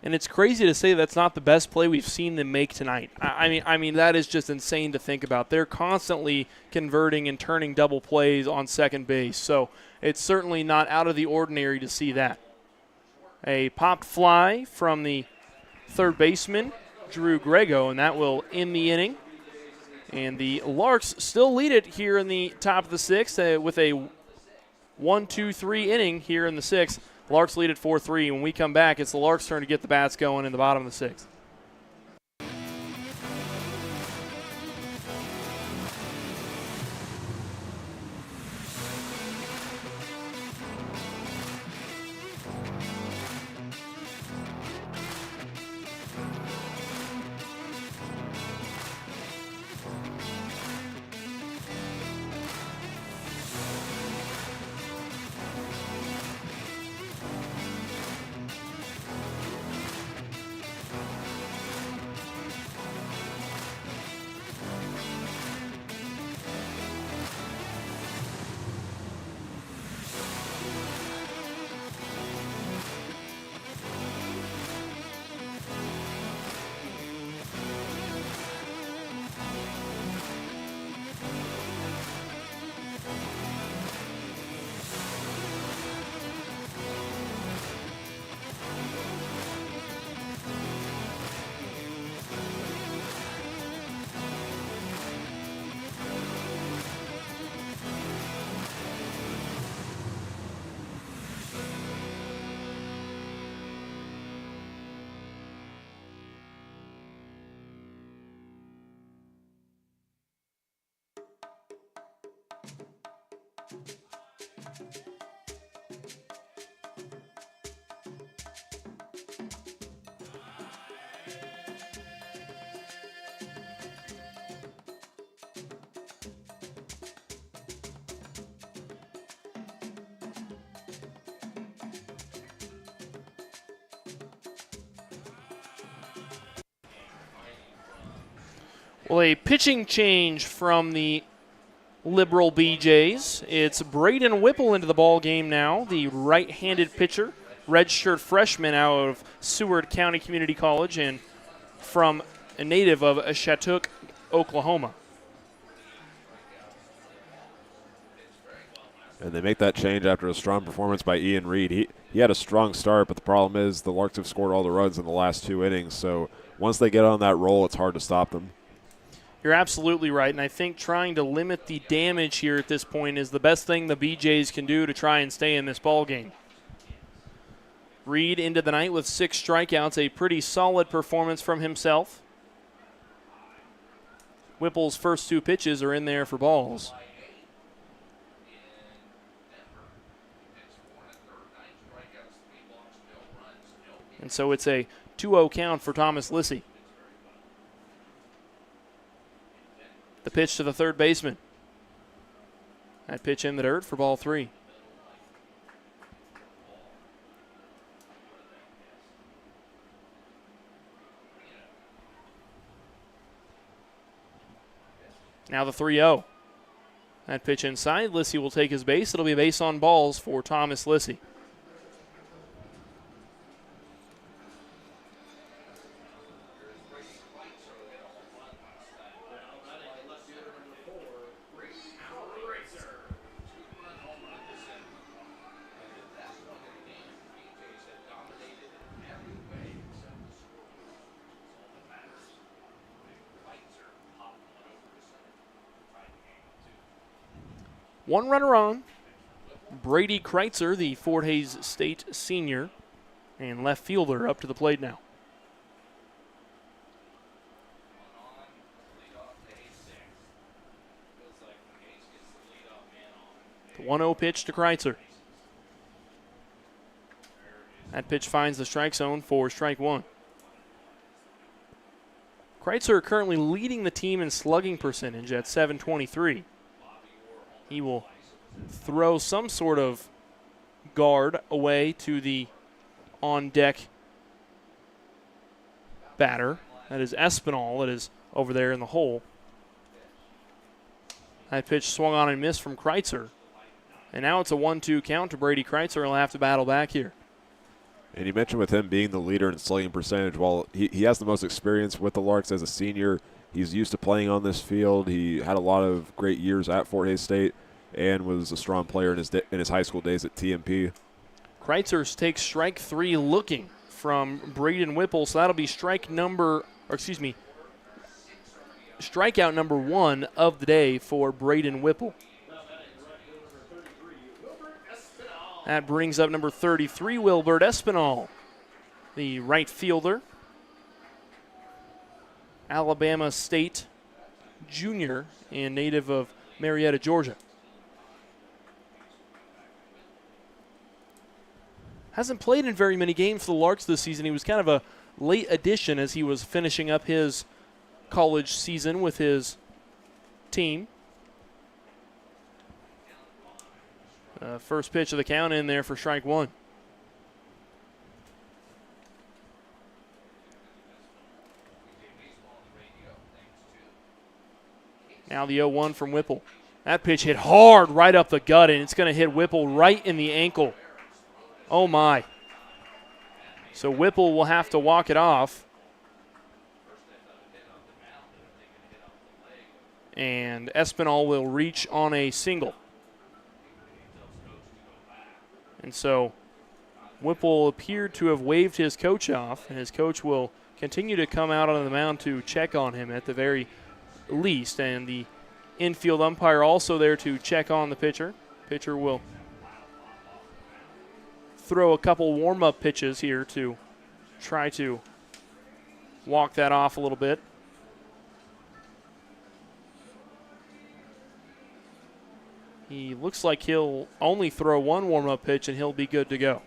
S2: And it's crazy to say that's not the best play we've seen them make tonight. I mean that is just insane to think about. They're constantly converting and turning double plays on second base, so it's certainly not out of the ordinary to see that. A popped fly from the third baseman, Drew Grego, and that will end the inning. And the Larks still lead it here in the top of the 6th with a 1-2-3 inning here in the 6th. Larks lead at 4-3. When we come back, it's the Larks' turn to get the bats going in the bottom of the sixth. Well, a pitching change from the Liberal BJs. It's Braden Whipple into the ball game now, the right-handed pitcher, redshirt freshman out of Seward County Community College and from a native of Shattuck, Oklahoma.
S1: And they make that change after a strong performance by Ian Reed. He had a strong start, but the problem is the Larks have scored all the runs in the last 2 innings. So once they get on that roll, it's hard to stop them.
S2: You're absolutely right, and I think trying to limit the damage here at this point is the best thing the BJs can do to try and stay in this ball game. Reed into the night with 6 strikeouts, a pretty solid performance from himself. Whipple's first 2 pitches are in there for balls. And so it's a 2-0 count for Thomas Lissy. The pitch to the third baseman. That pitch in the dirt for ball 3. Now the 3-0. That pitch inside. Lissy will take his base. It'll be a base on balls for Thomas Lissy. One runner on. Brady Kreitzer, the Fort Hays State senior and left fielder, up to the plate now. The 1-0 pitch to Kreitzer. That pitch finds the strike zone for strike 1. Kreitzer currently leading the team in slugging percentage at .723. He will throw some sort of guard away to the on-deck batter. That is Espinal that is over there in the hole. That pitch swung on and missed from Kreitzer. And now it's a 1-2 count to Brady Kreitzer. He'll have to battle back here.
S1: And you mentioned with him being the leader in slugging percentage, while he has the most experience with the Larks as a senior, he's used to playing on this field. He had a lot of great years at Fort Hays State and was a strong player in his high school days at TMP.
S2: Kreitzer takes strike 3 looking from Braden Whipple, so that'll be strikeout number 1 of the day for Braden Whipple. That brings up number 33, Wilbert Espinal, the right fielder. Alabama State junior and native of Marietta, Georgia. Hasn't played in very many games for the Larks this season. He was kind of a late addition as he was finishing up his college season with his team. First pitch of the count in there for strike one. Now the 0-1 from Whipple. That pitch hit hard right up the gut, and it's going to hit Whipple right in the ankle. Oh, my. So Whipple will have to walk it off. And Espinal will reach on a single. And so Whipple appeared to have waved his coach off, and his coach will continue to come out on the mound to check on him at the very least. And the infield umpire also there to check on the pitcher. Pitcher will throw a couple warm-up pitches here to try to walk that off a little bit. He looks like he'll only throw one warm-up pitch and he'll be good to go.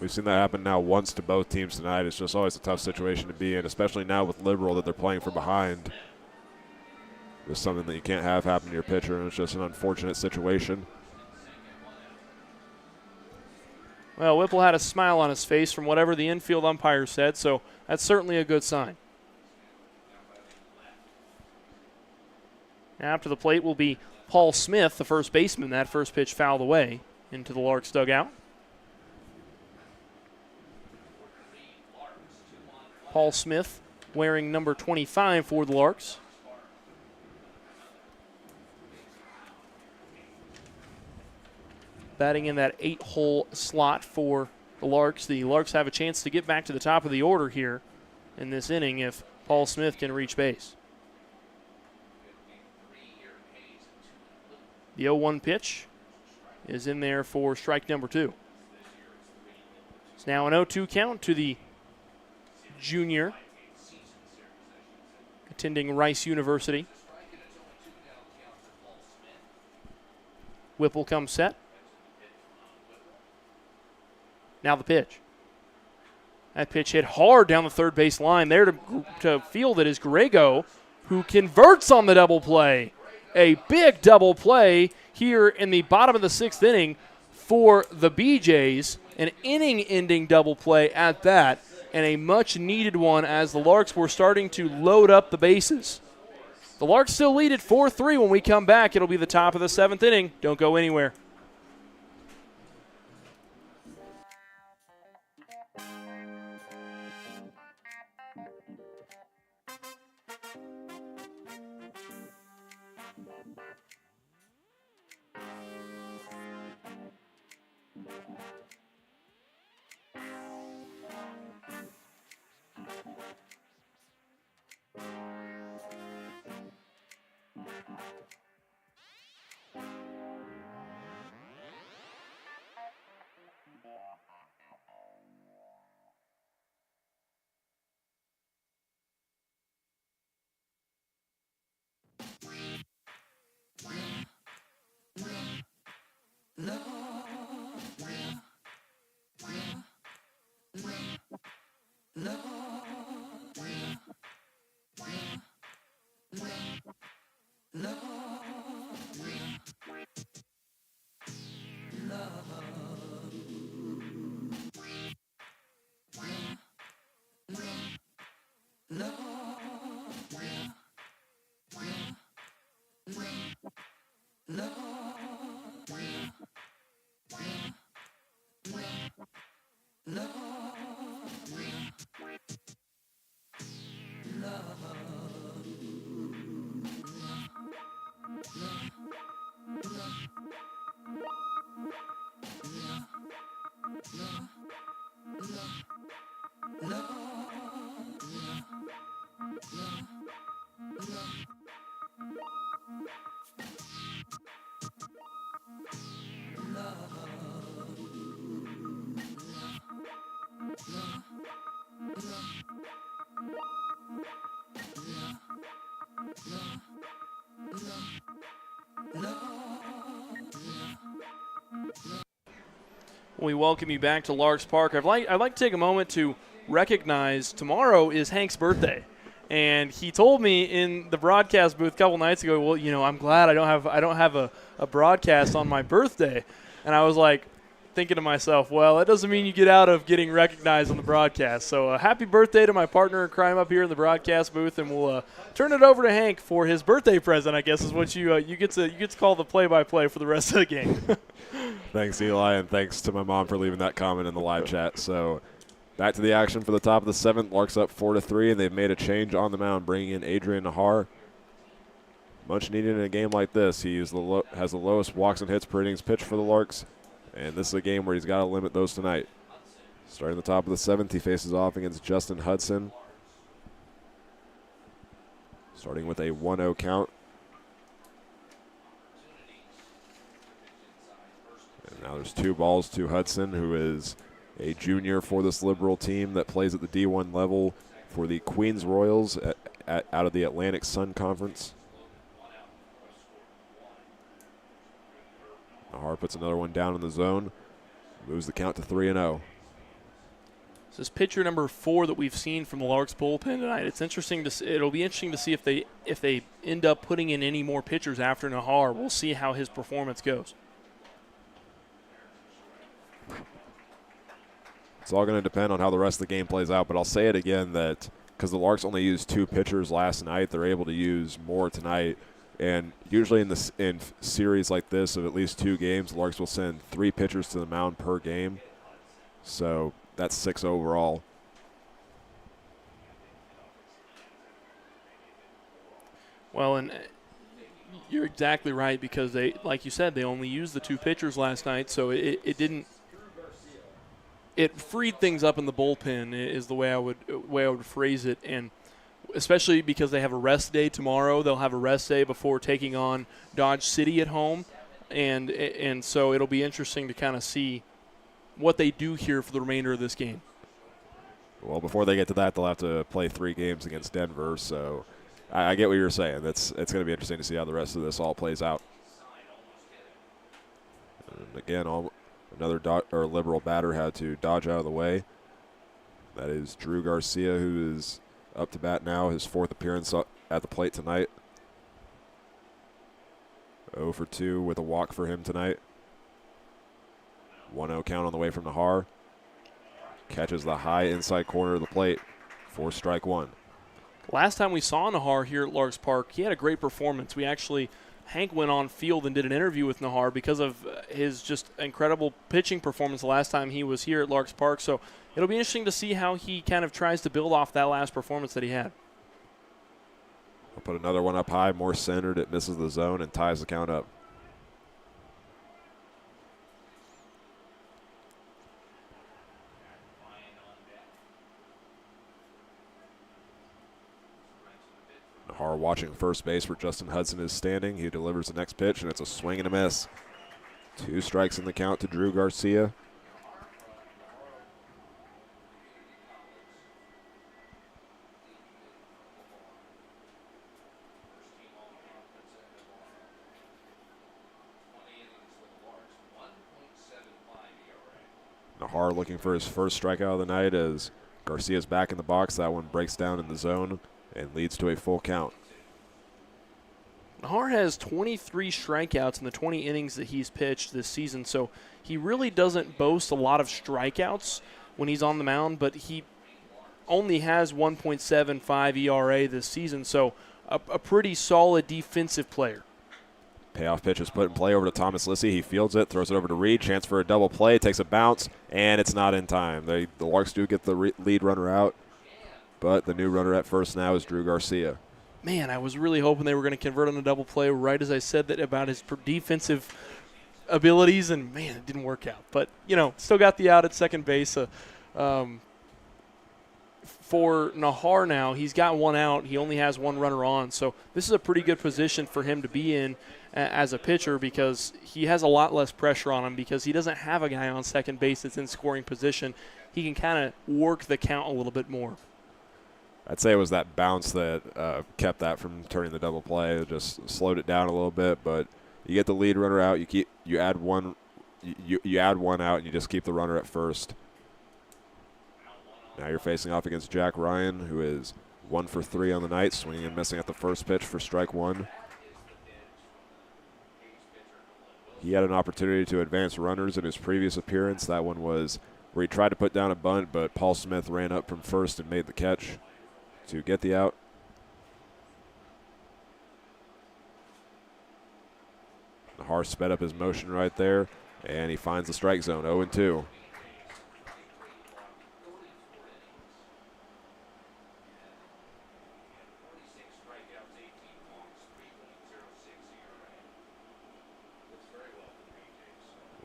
S1: We've seen that happen now once to both teams tonight. It's just always a tough situation to be in, especially now with Liberal that they're playing from behind. It's something that you can't have happen to your pitcher, and it's just an unfortunate situation.
S2: Well, Whipple had a smile on his face from whatever the infield umpire said, so that's certainly a good sign. Now up to the plate will be Paul Smith, the first baseman. That first pitch fouled away into the Larks dugout. Paul Smith wearing number 25 for the Larks. Batting in that 8-hole slot for the Larks. The Larks have a chance to get back to the top of the order here in this inning if Paul Smith can reach base. The 0-1 pitch is in there for strike number 2. It's now an 0-2 count to the junior attending Rice University. Whipple comes set. Now the pitch. That pitch hit hard down the third base line. There to field it is Grego, who converts on the double play. A big double play here in the bottom of the 6th inning for the BJs. An inning-ending double play at that, and a much-needed one as the Larks were starting to load up the bases. The Larks still lead at 4-3 when we come back. It'll be the top of the 7th inning. Don't go anywhere. We welcome you back to Larks Park. I'd like to take a moment to recognize tomorrow is Hank's birthday. And he told me in the broadcast booth a couple nights ago, well, I'm glad I don't have a broadcast on my birthday. And I was like thinking to myself, well, that doesn't mean you get out of getting recognized on the broadcast. So happy birthday to my partner in crime up here in the broadcast booth, and we'll turn it over to Hank for his birthday present, I guess is what you get to call the play-by-play for the rest of the game.
S1: Thanks, Eli, and thanks to my mom for leaving that comment in the live chat. So back to the action for the top of the 7th. Larks up 4-3, and they've made a change on the mound, bringing in Adrian Nahar. Much needed in a game like this. He has the lowest walks and hits per innings pitched for the Larks, and this is a game where he's got to limit those tonight. Starting the top of the 7th, he faces off against Justin Hudson. Starting with a 1-0 count. And now there's 2 balls to Hudson, who is a junior for this Liberal team that plays at the D1 level for the Queens Royals out of the Atlantic Sun Conference. Nahar puts another one down in the zone, moves the count to 3-0.
S2: This is pitcher number 4 that we've seen from the Larks bullpen tonight. It'll be interesting to see if they end up putting in any more pitchers after Nahar. We'll see how his performance goes.
S1: It's all going to depend on how the rest of the game plays out, but I'll say it again that because the Larks only used 2 pitchers last night, they're able to use more tonight. And usually in series like this of at least 2 games, the Larks will send 3 pitchers to the mound per game. So that's 6 overall.
S2: Well, and you're exactly right because they, like you said, they only used the 2 pitchers last night, so it freed things up in the bullpen is the way I would phrase it, and especially because they have a rest day tomorrow. They'll have a rest day before taking on Dodge City at home, and so it'll be interesting to kind of see what they do here for the remainder of this game.
S1: Well, before they get to that, they'll have to play 3 games against Denver, so I get what you're saying. It's going to be interesting to see how the rest of this all plays out. And again, another Liberal batter had to dodge out of the way. That is Drew Garcia, who is up to bat now, his 4th appearance at the plate tonight. 0 for 2 with a walk for him tonight. 1-0 count on the way from Nahar. Catches the high inside corner of the plate for strike 1.
S2: Last time we saw Nahar here at Larks Park, he had a great performance. Hank went on field and did an interview with Nahar because of his just incredible pitching performance the last time he was here at Larks Park. So it'll be interesting to see how he kind of tries to build off that last performance that he had.
S1: I'll put another one up high, more centered. It misses the zone and ties the count up. Nahar watching first base where Justin Hudson is standing. He delivers the next pitch, and it's a swing and a miss. 2 strikes in the count to Drew Garcia. Nahar looking for his first strikeout of the night as Garcia's back in the box. That one breaks down in the zone and leads to a full count.
S2: Nahar has 23 strikeouts in the 20 innings that he's pitched this season, so he really doesn't boast a lot of strikeouts when he's on the mound, but he only has 1.75 ERA this season, so a pretty solid defensive player.
S1: Payoff pitch is put in play over to Thomas Lissy. He fields it, throws it over to Reed. Chance for a double play, takes a bounce, and it's not in time. The Larks do get the lead runner out, but the new runner at first now is Drew Garcia.
S2: Man, I was really hoping they were going to convert on a double play right as I said that about his defensive abilities, and, man, it didn't work out. But, still got the out at second base. For Nahar now, he's got 1 out. He only has 1 runner on. So this is a pretty good position for him to be in as a pitcher because he has a lot less pressure on him because he doesn't have a guy on second base that's in scoring position. He can kind of work the count a little bit more.
S1: I'd say it was that bounce that kept that from turning the double play. It just slowed it down a little bit, but you get the lead runner out. You add one you add one out and you just keep the runner at first. Now you're facing off against Jack Ryan, who is 1 for 3 on the night, swinging and missing at the first pitch for strike one. He had an opportunity to advance runners in his previous appearance. That one was where he tried to put down a bunt, but Paul Smith ran up from first and made the catch to get the out. Nahar sped up his motion right there, and he finds the strike zone, 0-2.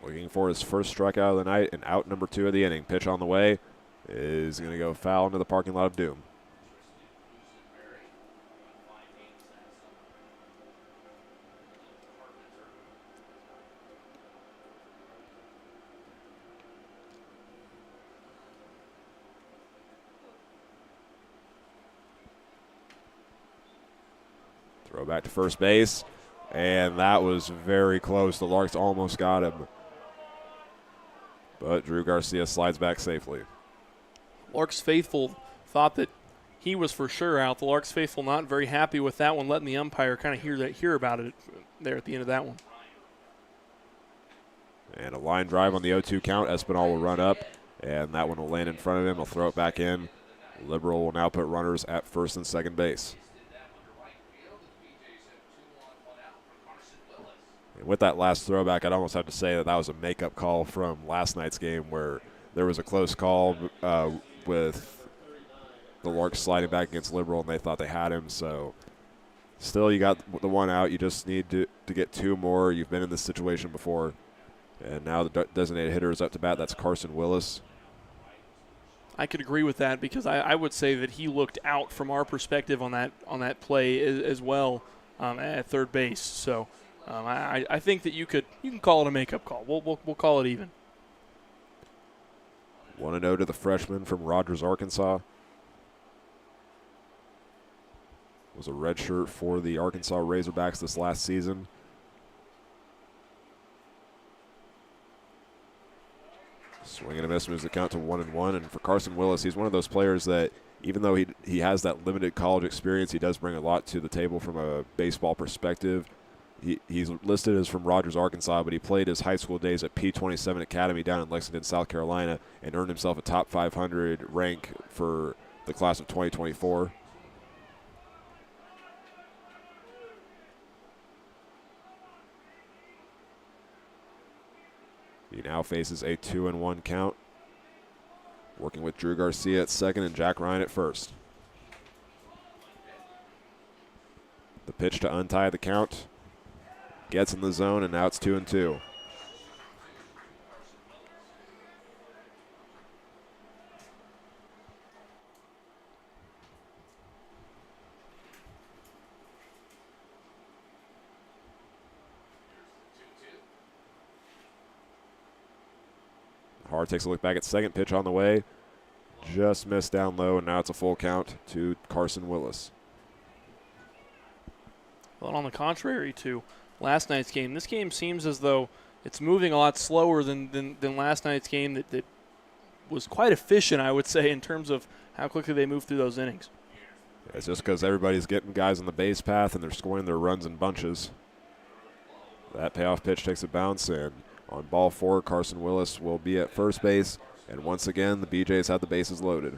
S1: Looking for his first strikeout of the night and out number 2 of the inning. Pitch on the way is going to go foul into the parking lot of doom. Throw back to first base, and that was very close. The Larks almost got him, but Drew Garcia slides back safely.
S2: Larks faithful thought that he was for sure out. The Larks faithful not very happy with that one, letting the umpire kind of hear about it there at the end of that one.
S1: And a line drive on the 0-2 count. Espinal will run up, and that one will land in front of him. He'll throw it back in. Liberal will now put runners at first and second base. And with that last throwback, I'd almost have to say that was a makeup call from last night's game where there was a close call with the Larks sliding back against Liberal, and they thought they had him. So still, you got the one out. You just need to get 2 more. You've been in this situation before. And now the designated hitter is up to bat. That's Carson Willis.
S2: I could agree with that because I would say that he looked out from our perspective on that play as well at third base. So I think that you can call it a makeup call. We'll call it even.
S1: 1-0 to the freshman from Rogers, Arkansas. Was a redshirt for the Arkansas Razorbacks this last season. Swing and a miss moves the count to 1-1. And for Carson Willis, he's one of those players that even though he has that limited college experience, he does bring a lot to the table from a baseball perspective. He's listed as from Rogers, Arkansas, but he played his high school days at P27 Academy down in Lexington, South Carolina, and earned himself a top 500 rank for the class of 2024. He now faces a 2-1 count, working with Drew Garcia at second and Jack Ryan at first. The pitch to untie the count. Gets in the zone, and now it's 2-2. Hart takes a look back at second. Pitch on the way. Just missed down low, and now it's a full count to Carson Willis.
S2: Well, on the contrary to last night's game, this game seems as though it's moving a lot slower than last night's game that was quite efficient, I would say, in terms of how quickly they moved through those innings.
S1: It's just because everybody's getting guys on the base path and they're scoring their runs in bunches. That payoff pitch takes a bounce, and on ball 4, Carson Willis will be at first base, and once again, the BJs have the bases loaded.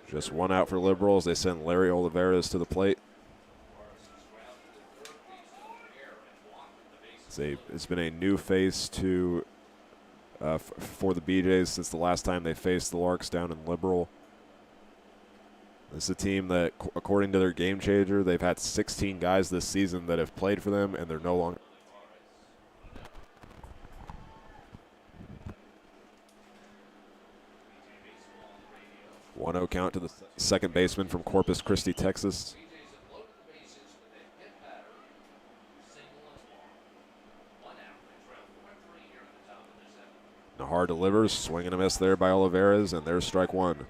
S1: Just one out for Liberals. They send Larry Olivares to the plate. It's been a new face to for the BJs since the last time they faced the Larks down in Liberal. This is a team that, according to their game changer, they've had 16 guys this season that have played for them, and they're no longer. One 1-0 count to the second baseman from Corpus Christi, Texas. Nahar delivers, swing and a miss there by Olivares, and there's strike one.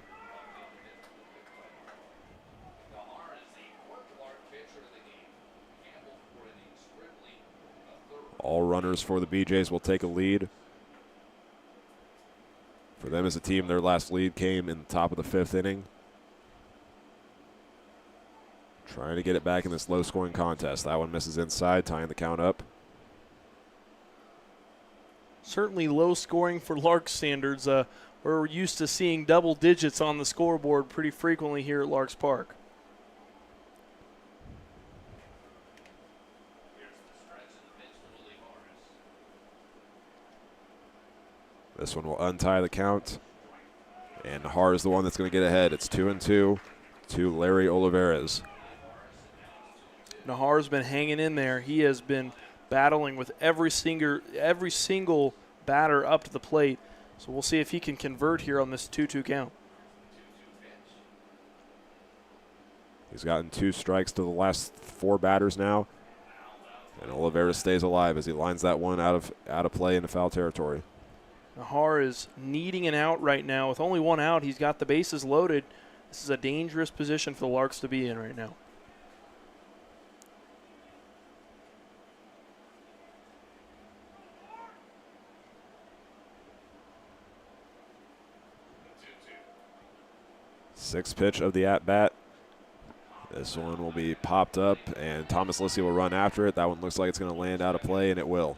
S1: runners for the BJs will take a lead. For them as a team, their last lead came in the top of the 5th inning. Trying to get it back in this low-scoring contest. That one misses inside, tying the count up.
S2: Certainly low scoring for Larks standards. We're used to seeing double digits on the scoreboard pretty frequently here at Larks Park.
S1: This one will untie the count. And Nahar is the one that's going to get ahead. It's 2-2 to Larry Olivares.
S2: Nahar's been hanging in there. He has been battling with every single batter up to the plate. So we'll see if he can convert here on this 2-2 count.
S1: He's gotten 2 strikes to the last 4 batters now. And Olivares stays alive as he lines that one out of play into foul territory.
S2: Nahar is needing an out right now. With only 1 out, he's got the bases loaded. This is a dangerous position for the Larks to be in right now.
S1: Sixth pitch of the at-bat. This one will be popped up, and Thomas Lissy will run after it. That one looks like it's going to land out of play, and it will.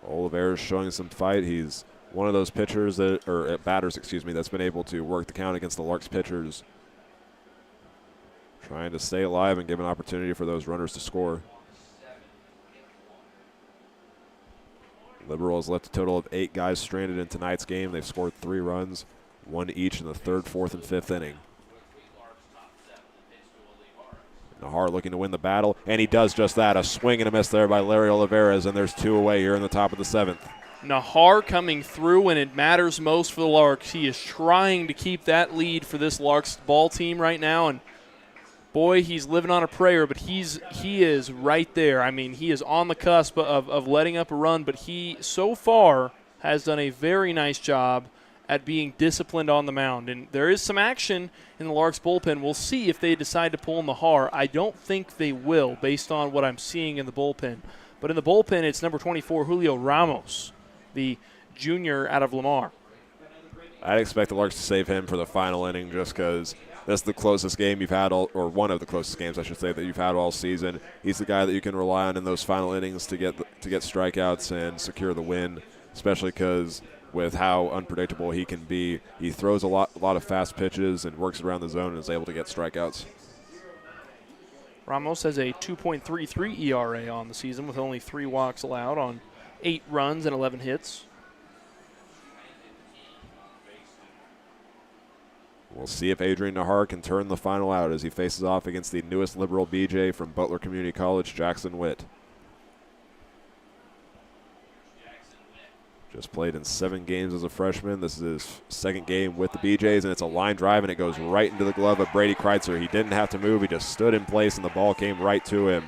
S1: Olivares showing some fight. He's one of those pitchers batters, that's been able to work the count against the Larks pitchers. Trying to stay alive and give an opportunity for those runners to score. Liberal has left a total of 8 guys stranded in tonight's game. They've scored 3 runs, 1 each in the 3rd, 4th, and 5th inning. Nahar looking to win the battle, and he does just that. A swing and a miss there by Larry Olivares, and there's 2 away here in the top of the 7th.
S2: Nahar coming through when it matters most for the Larks. He is trying to keep that lead for this Larks ball team right now, and boy, he's living on a prayer, but he is right there. I mean, he is on the cusp of letting up a run, but he so far has done a very nice job at being disciplined on the mound. And there is some action in the Larks bullpen. We'll see if they decide to pull Nahar. I don't think they will based on what I'm seeing in the bullpen. But in the bullpen, it's number 24, Julio Ramos, the junior out of Lamar.
S1: I'd expect the Larks to save him for the final inning just because that's the closest game you've had, or one of the closest games, I should say, that you've had all season. He's the guy that you can rely on in those final innings to get strikeouts and secure the win, especially because with how unpredictable he can be, he throws a lot of fast pitches and works around the zone and is able to get strikeouts.
S2: Ramos has a 2.33 ERA on the season with only 3 walks allowed on 8 runs and 11 hits.
S1: We'll see if Adrian Nahar can turn the final out as he faces off against the newest Liberal BJ from Butler Community College, Jackson Witt. Just played in 7 games as a freshman. This is his 2nd game with the BJs, and it's a line drive, and it goes right into the glove of Brady Kreitzer. He didn't have to move. He just stood in place, and the ball came right to him.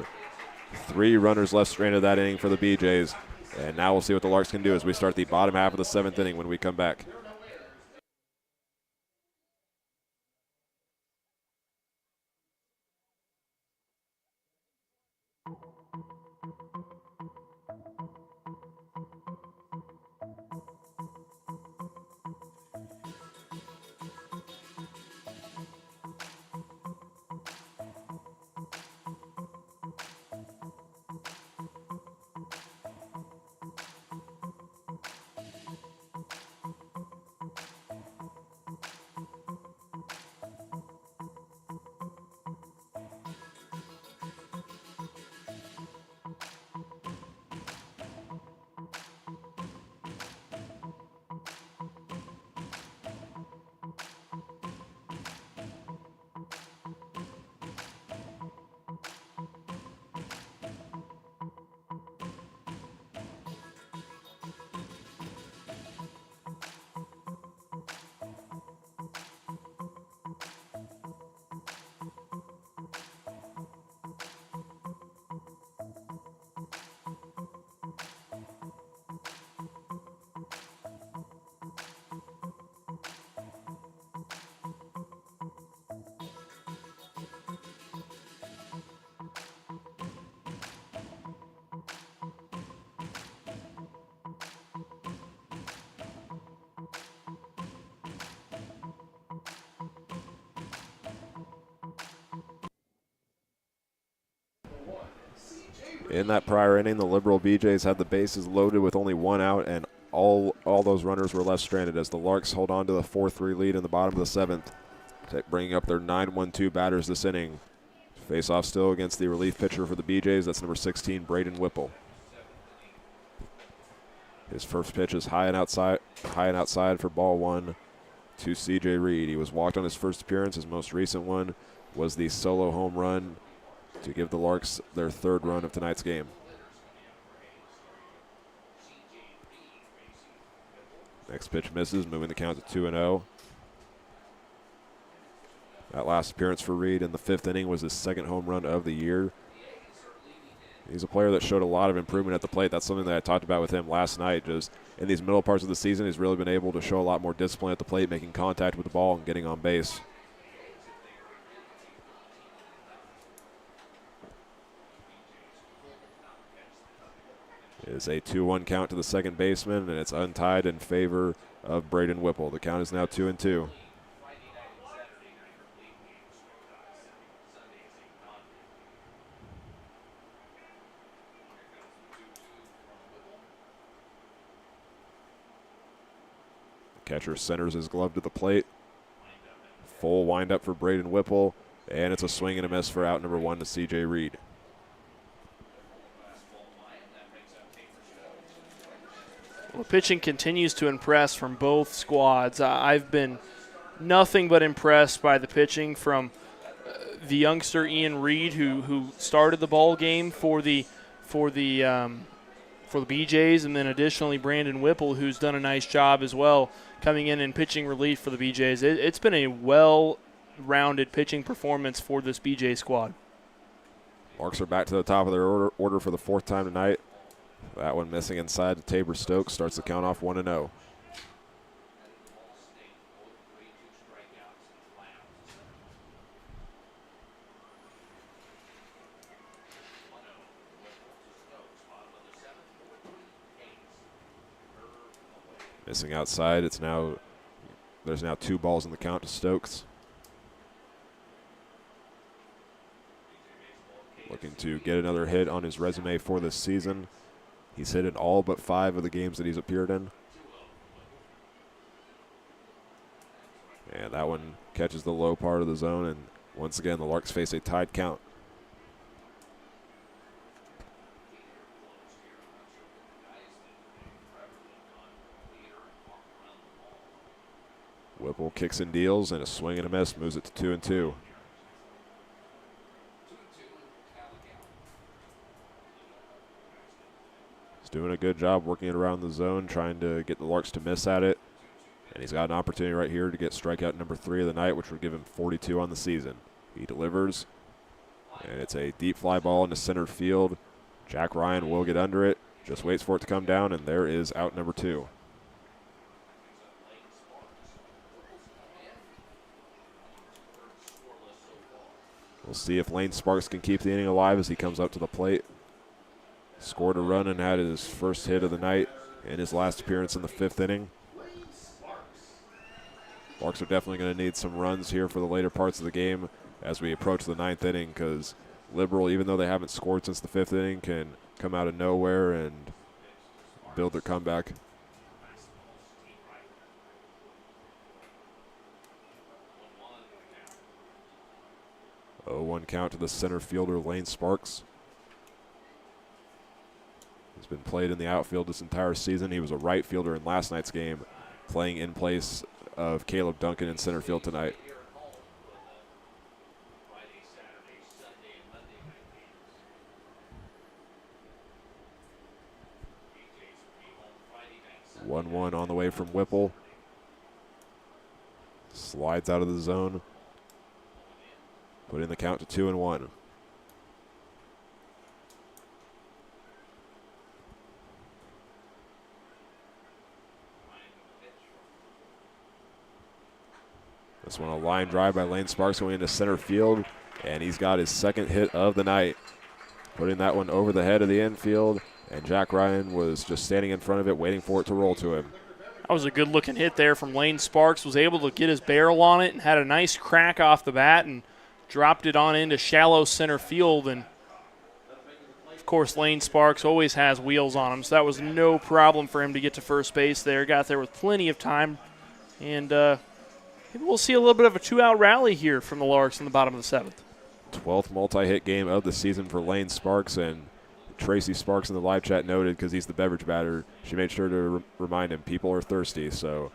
S1: 3 runners left stranded that inning for the BJs, and now we'll see what the Larks can do as we start the bottom half of the 7th inning when we come back. In that prior inning, the Liberal BJs had the bases loaded with only one out, and all those runners were left stranded as the Larks hold on to the 4-3 lead in the bottom of the seventh, bringing up their 9-1-2 batters this inning. Face off still against the relief pitcher for the BJs. That's number 16, Braden Whipple. His first pitch is high and outside for ball one to C.J. Reed. He was walked on his first appearance. His most recent one was the solo home run to give the Larks their third run of tonight's game. Next pitch misses, moving the count to 2-0. That last appearance for Reed in the fifth inning was his second home run of the year. He's a player that showed a lot of improvement at the plate. That's something that I talked about with him last night. Just in these middle parts of the season, he's really been able to show a lot more discipline at the plate, making contact with the ball and getting on base. It is a 2-1 count to the second baseman, and it's untied in favor of Braden Whipple. The count is now 2-2. Catcher centers his glove to the plate. Full windup for Braden Whipple, and it's a swing and a miss for out number one to C.J. Reed.
S2: Well, pitching continues to impress from both squads. I've been nothing but impressed by the pitching from the youngster Ian Reed, who started the ball game for the BJs, and then additionally Brandon Whipple, who's done a nice job as well, coming in and pitching relief for the BJs. It's been a well-rounded pitching performance for this BJ squad.
S1: Larks are back to the top of their order for the fourth time tonight. That one missing inside to Tabor Stokes starts the count off 1-0. Missing outside. There's now 2 balls in the count to Stokes. Looking to get another hit on his resume for this season. He's hit in all but 5 of the games that he's appeared in. And that one catches the low part of the zone, and once again the Larks face a tied count. Whipple kicks and deals, and a swing and a miss moves it to 2-2. He's doing a good job working it around the zone, trying to get the Larks to miss at it. And he's got an opportunity right here to get strikeout number 3 of the night, which would give him 42 on the season. He delivers, and it's a deep fly ball into center field. Jack Ryan will get under it, just waits for it to come down, and there is out number 2. We'll see if Lane Sparks can keep the inning alive as he comes up to the plate. Scored a run and had his first hit of the night in his last appearance in the 5th inning. Larks are definitely going to need some runs here for the later parts of the game as we approach the 9th inning, because Liberal, even though they haven't scored since the 5th inning, can come out of nowhere and build their comeback. Oh, 1 count to the center fielder, Lane Sparks. He's been played in the outfield this entire season. He was a right fielder in last night's game, playing in place of Caleb Duncan in center field tonight. One on the way from Whipple. Slides out of the zone, putting the count to 2-1. This one a line drive by Lane Sparks going into center field, and he's got his second hit of the night, putting that one over the head of the infield, and Jack Ryan was just standing in front of it waiting for it to roll to him.
S2: That was a good looking hit there from Lane Sparks. Was able to get his barrel on it and had a nice crack off the bat and dropped it on into shallow center field. And Of course, Lane Sparks always has wheels on him, so that was no problem for him to get to first base there. Got there with plenty of time, and maybe we'll see a little bit of a two-out rally here from the Larks in the bottom of the 7th.
S1: 12th multi-hit game of the season for Lane Sparks, and Tracy Sparks in the live chat noted, because he's the beverage batter, she made sure to remind him people are thirsty. So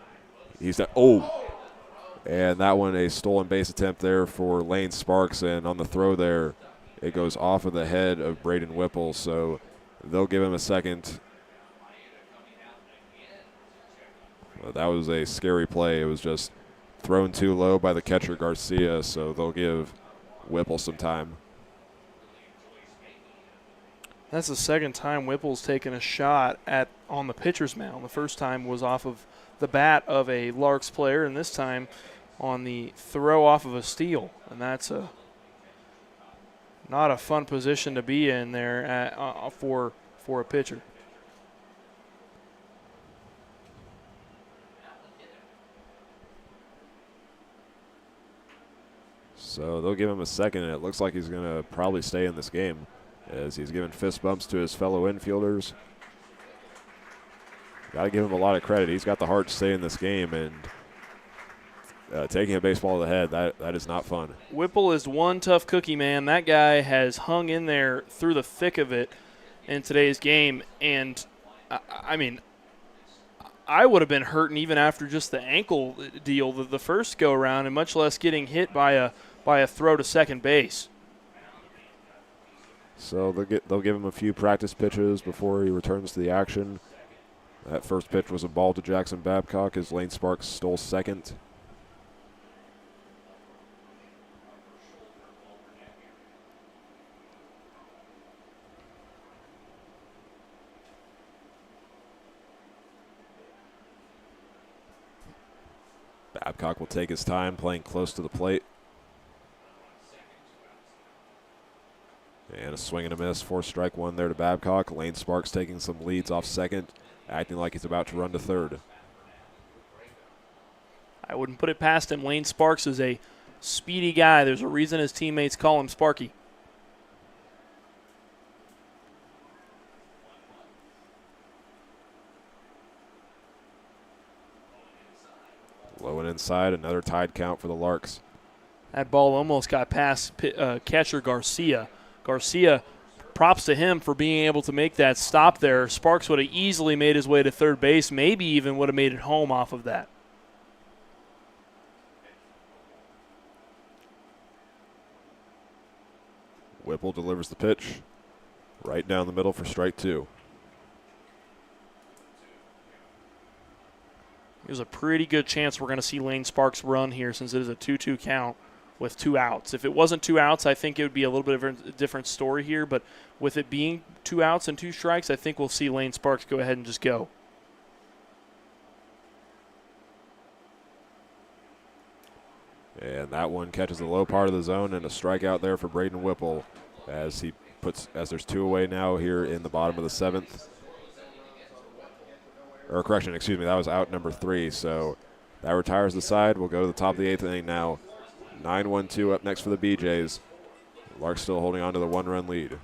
S1: he's at, and that one a stolen base attempt there for Lane Sparks, and on the throw there, it goes off of the head of Braden Whipple, so they'll give him a second. Well, that was a scary play. It was just thrown too low by the catcher Garcia, so they'll give Whipple some time.
S2: That's the second time Whipple's taken a shot on the pitcher's mound. The first time was off of the bat of a Larks player, and this time on the throw off of a steal. And that's not a fun position to be in there for a pitcher.
S1: So they'll give him a second, and it looks like he's going to probably stay in this game, as he's giving fist bumps to his fellow infielders. Got to give him a lot of credit. He's got the heart to stay in this game, and taking a baseball to the head, that is not fun.
S2: Whipple is one tough cookie, man. That guy has hung in there through the thick of it in today's game, and I mean, I would have been hurting even after just the ankle deal the first go around, and much less getting hit by a throw to second base.
S1: So they'll give him a few practice pitches before he returns to the action. That first pitch was a ball to Jackson Babcock as Lane Sparks stole second. Babcock will take his time, playing close to the plate. And a swing and a miss for strike one there to Babcock. Lane Sparks taking some leads off second, acting like he's about to run to third.
S2: I wouldn't put it past him. Lane Sparks is a speedy guy. There's a reason his teammates call him Sparky.
S1: Low and inside, another tied count for the Larks.
S2: That ball almost got past catcher Garcia. Garcia, props to him for being able to make that stop there. Sparks would have easily made his way to third base, maybe even would have made it home off of that.
S1: Whipple delivers the pitch right down the middle for strike two.
S2: There's a pretty good chance we're going to see Lane Sparks run here, since it is a 2-2 count with 2 outs. If it wasn't 2 outs, I think it would be a little bit of a different story here. But with it being 2 outs and 2 strikes, I think we'll see Lane Sparks go ahead and just go.
S1: And that one catches the low part of the zone, and a strikeout there for Braden Whipple as there's 2 away now here in the bottom of the 7th. Or correction, excuse me, that was out number 3. So that retires the side. We'll go to the top of the 8th inning now. 9-1-2 up next for the BJs. Larks still holding on to the 1-run lead.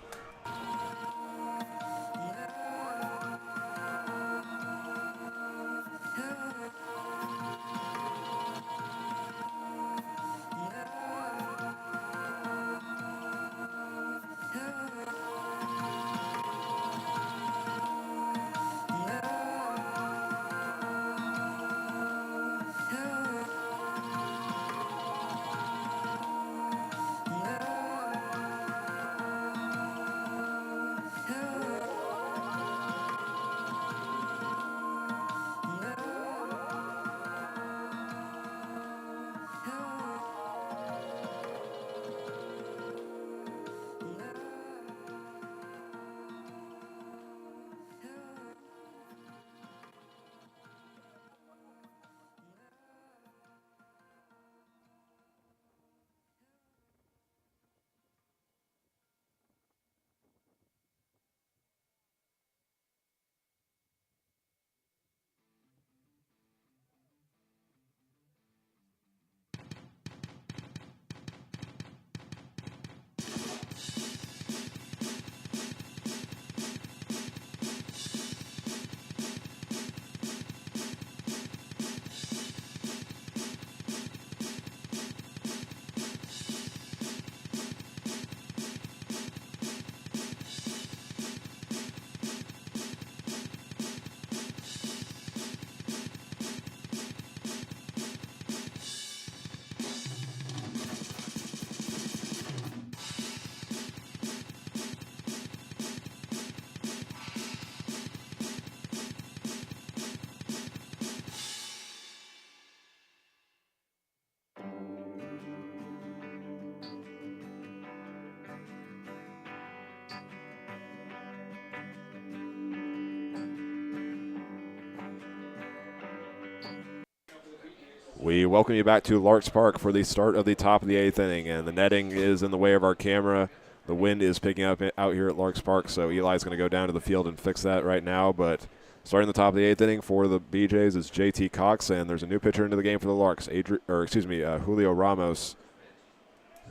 S1: We welcome you back to Larks Park for the start of the top of the 8th inning, and the netting is in the way of our camera. The wind is picking up out here at Larks Park, so Eli's going to go down to the field and fix that right now. But starting the top of the 8th inning for the BJs is JT Cox, and there's a new pitcher into the game for the Larks. Julio Ramos,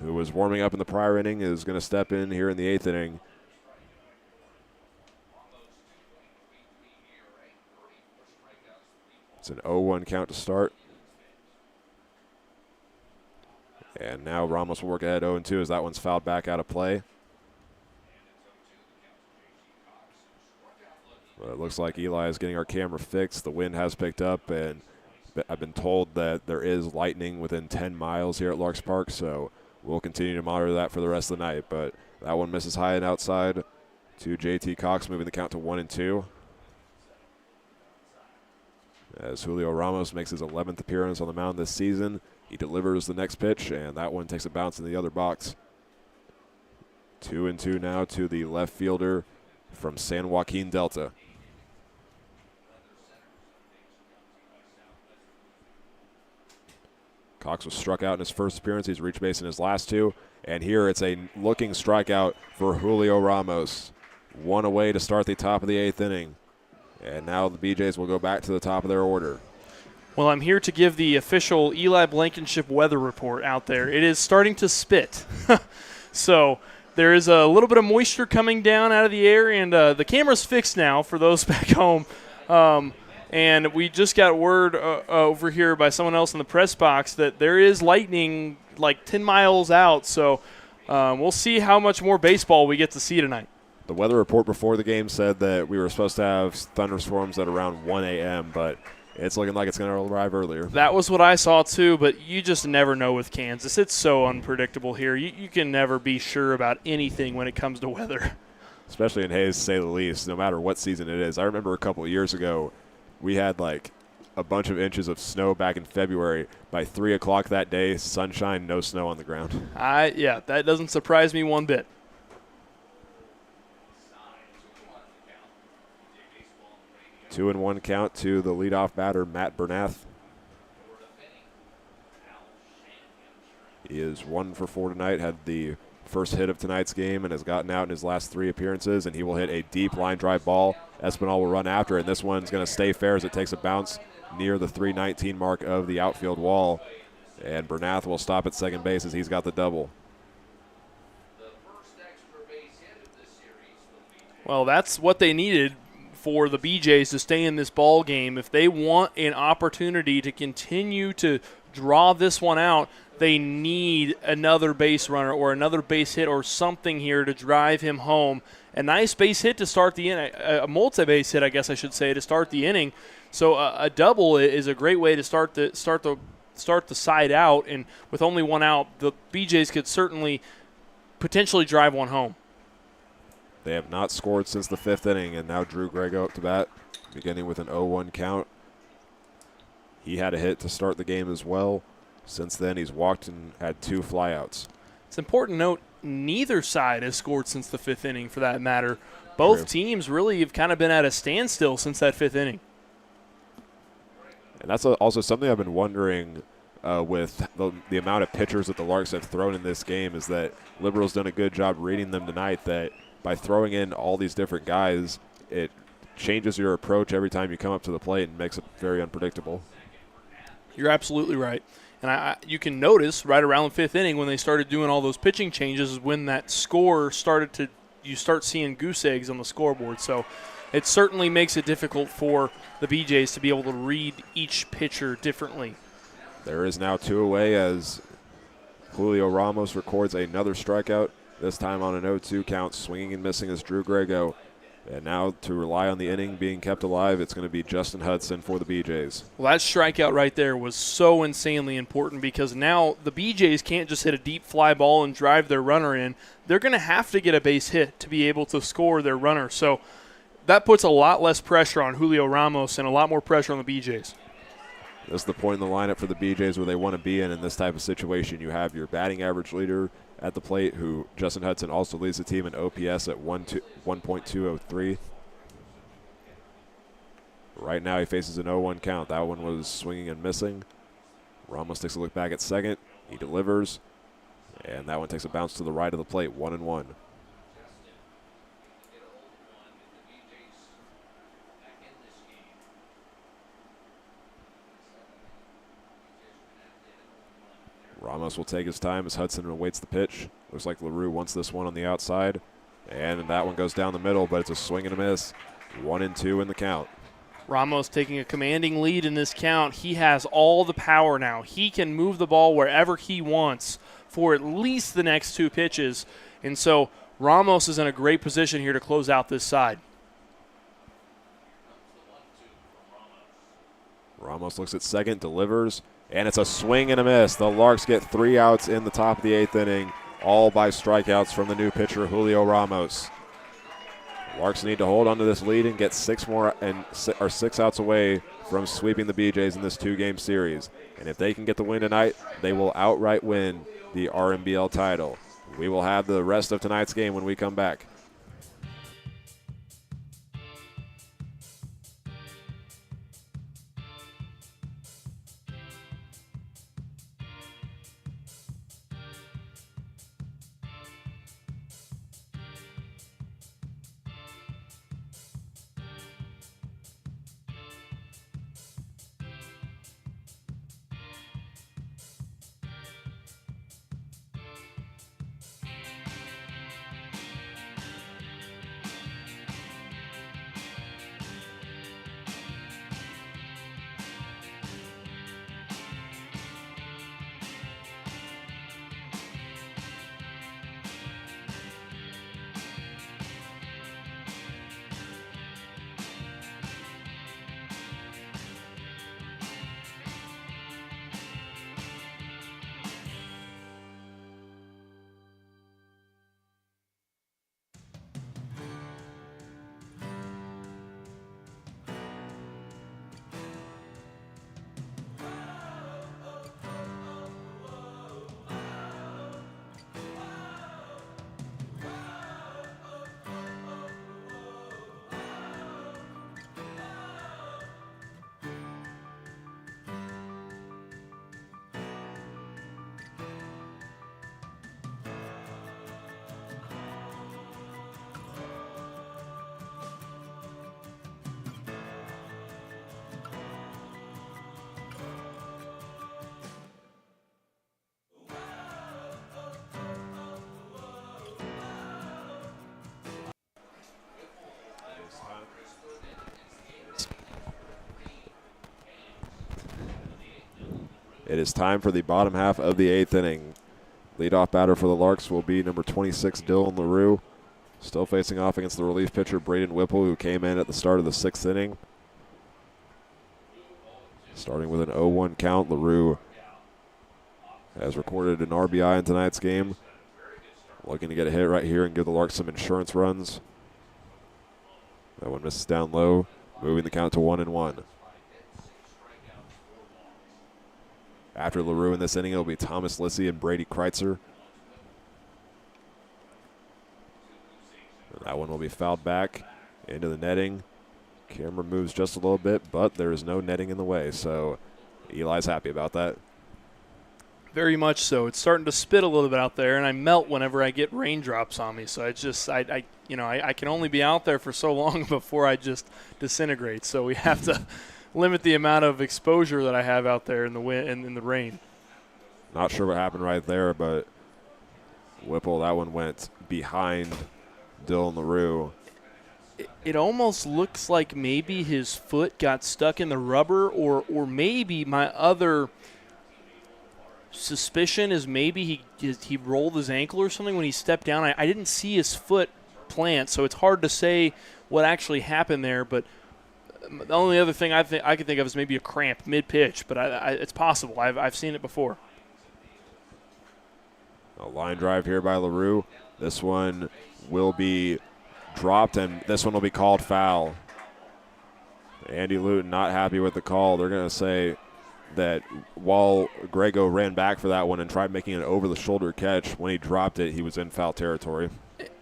S1: who was warming up in the prior inning, is going to step in here in the 8th inning. It's an 0-1 count to start. And now Ramos will work ahead 0-2 as that one's fouled back out of play. But it looks like Eli is getting our camera fixed. The wind has picked up, and I've been told that there is lightning within 10 miles here at Larks Park, so we'll continue to monitor that for the rest of the night. But that one misses high and outside to JT Cox, moving the count to 1-2. As Julio Ramos makes his 11th appearance on the mound this season, he delivers the next pitch, and that one takes a bounce in the other box. 2-2 now to the left fielder from San Joaquin Delta. Cox was struck out in his first appearance. He's reached base in his last two. And here it's a looking strikeout for Julio Ramos. One away to start the top of the 8th inning. And now the BJs will go back to the top of their order.
S2: Well, I'm here to give the official Eli Blankenship weather report out there. It is starting to spit. So there is a little bit of moisture coming down out of the air, and the camera's fixed now for those back home. And we just got word over here by someone else in the press box that there is lightning like 10 miles out. So we'll see how much more baseball we get to see tonight.
S1: The weather report before the game said that we were supposed to have thunderstorms at around 1 a.m., but it's looking like it's going to arrive earlier.
S2: That was what I saw too, but you just never know with Kansas. It's so unpredictable here. You can never be sure about anything when it comes to weather.
S1: Especially in Hayes, to say the least, no matter what season it is. I remember a couple of years ago, we had like a bunch of inches of snow back in February. By 3 o'clock that day, sunshine, no snow on the ground.
S2: Yeah, that doesn't surprise me one bit.
S1: 2-1 count to the leadoff batter, Matt Bernath. He is 1 for 4 tonight, had the first hit of tonight's game, and has gotten out in his last 3 appearances, and he will hit a deep line drive ball. Espinal will run after, and this one's going to stay fair as it takes a bounce near the 319 mark of the outfield wall. And Bernath will stop at second base as he's got the double.
S2: Well, that's what they needed for the BJs to stay in this ball game. If they want an opportunity to continue to draw this one out, they need another base runner or another base hit or something here to drive him home. A nice base hit to start the inning, a multi-base hit, I guess I should say, to start the inning. So a double is a great way to start the side out, and with only one out, the BJs could certainly potentially drive one home.
S1: They have not scored since the 5th inning, and now Drew Grego up to bat, beginning with an 0-1 count. He had a hit to start the game as well. Since then, he's walked and had 2 flyouts.
S2: It's important to note neither side has scored since the 5th inning, for that matter. Both teams really have kind of been at a standstill since that 5th inning.
S1: And that's also something I've been wondering with the amount of pitchers that the Larks have thrown in this game, is that Liberal's done a good job reading them tonight, that by throwing in all these different guys, it changes your approach every time you come up to the plate and makes it very unpredictable.
S2: You're absolutely right. And you can notice right around the 5th inning when they started doing all those pitching changes is when that score you start seeing goose eggs on the scoreboard. So it certainly makes it difficult for the BJs to be able to read each pitcher differently.
S1: There is now 2 away as Julio Ramos records another strikeout, this time on an 0-2 count. Swinging and missing is Drew Grego. And now to rely on the inning being kept alive, it's going to be Justin Hudson for the BJs.
S2: Well, that strikeout right there was so insanely important because now the BJs can't just hit a deep fly ball and drive their runner in. They're going to have to get a base hit to be able to score their runner. So that puts a lot less pressure on Julio Ramos and a lot more pressure on the BJs.
S1: This is the point in the lineup for the BJs where they want to be in this type of situation. You have your batting average leader at the plate, who Justin Hudson also leads the team in OPS at 1.203. Right now he faces an 0-1 count. That one was swinging and missing. Ramos takes a look back at second. He delivers. And that one takes a bounce to the right of the plate, 1-1. Ramos will take his time as Hudson awaits the pitch. Looks like LaRue wants this one on the outside. And that one goes down the middle, but it's a swing and a miss. 1-2 in the count.
S2: Ramos taking a commanding lead in this count. He has all the power now. He can move the ball wherever he wants for at least the next 2 pitches. And so Ramos is in a great position here to close out this side.
S1: Ramos looks at second, delivers, and it's a swing and a miss. The Larks get 3 outs in the top of the 8th inning, all by strikeouts from the new pitcher, Julio Ramos. The Larks need to hold on to this lead and get 6 outs away from sweeping the BJs in this 2-game series. And if they can get the win tonight, they will outright win the RMBL title. We will have the rest of tonight's game when we come back. It is time for the bottom half of the 8th inning. Leadoff batter for the Larks will be number 26, Dylan LaRue. Still facing off against the relief pitcher, Braden Whipple, who came in at the start of the 6th inning. Starting with an 0-1 count, LaRue has recorded an RBI in tonight's game. Looking to get a hit right here and give the Larks some insurance runs. That one misses down low, moving the count to 1-1. After LaRue in this inning, it'll be Thomas Lissy and Brady Kreitzer. And that one will be fouled back into the netting. Camera moves just a little bit, but there is no netting in the way, so Eli's happy about that.
S2: Very much so. It's starting to spit a little bit out there, and I melt whenever I get raindrops on me. So it's just, I can only be out there for so long before I just disintegrate. So we have to limit the amount of exposure that I have out there in the wind and in the rain.
S1: Not sure what happened right there, but Whipple, that one went behind Dylan LaRue.
S2: It almost looks like maybe his foot got stuck in the rubber, or maybe my other suspicion is maybe he rolled his ankle or something when he stepped down. I didn't see his foot plant, so it's hard to say what actually happened there, but the only other thing I can think of is maybe a cramp mid-pitch, but it's possible. I've seen it before.
S1: A line drive here by LaRue. This one will be dropped, and this one will be called foul. Andy Luton not happy with the call. They're going to say that while Grego ran back for that one and tried making an over-the-shoulder catch, when he dropped it, he was in foul territory.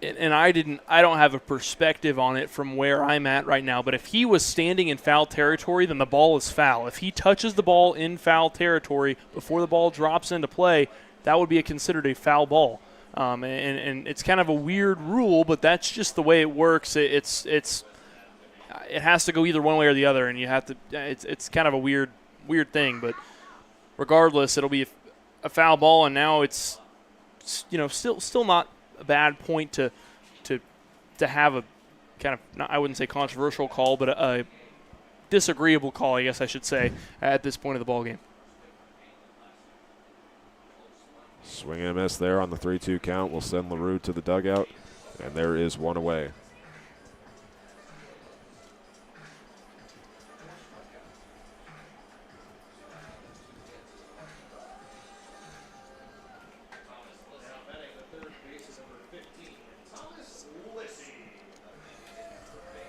S2: and I don't have a perspective on it from where I'm at right now, but if he was standing in foul territory, then the ball is foul. If he touches the ball in foul territory before the ball drops into play, that would be considered a foul ball. And it's kind of a weird rule, but that's just the way it works. It has to go either one way or the other, and you have to. It's kind of a weird thing, but regardless, it'll be a foul ball, and now it's still not a bad point to have a kind of, I wouldn't say controversial call, but a disagreeable call, I guess I should say, at this point of the ball game.
S1: Swing and a miss there on the 3-2 count will send LaRue to the dugout, and there is one away.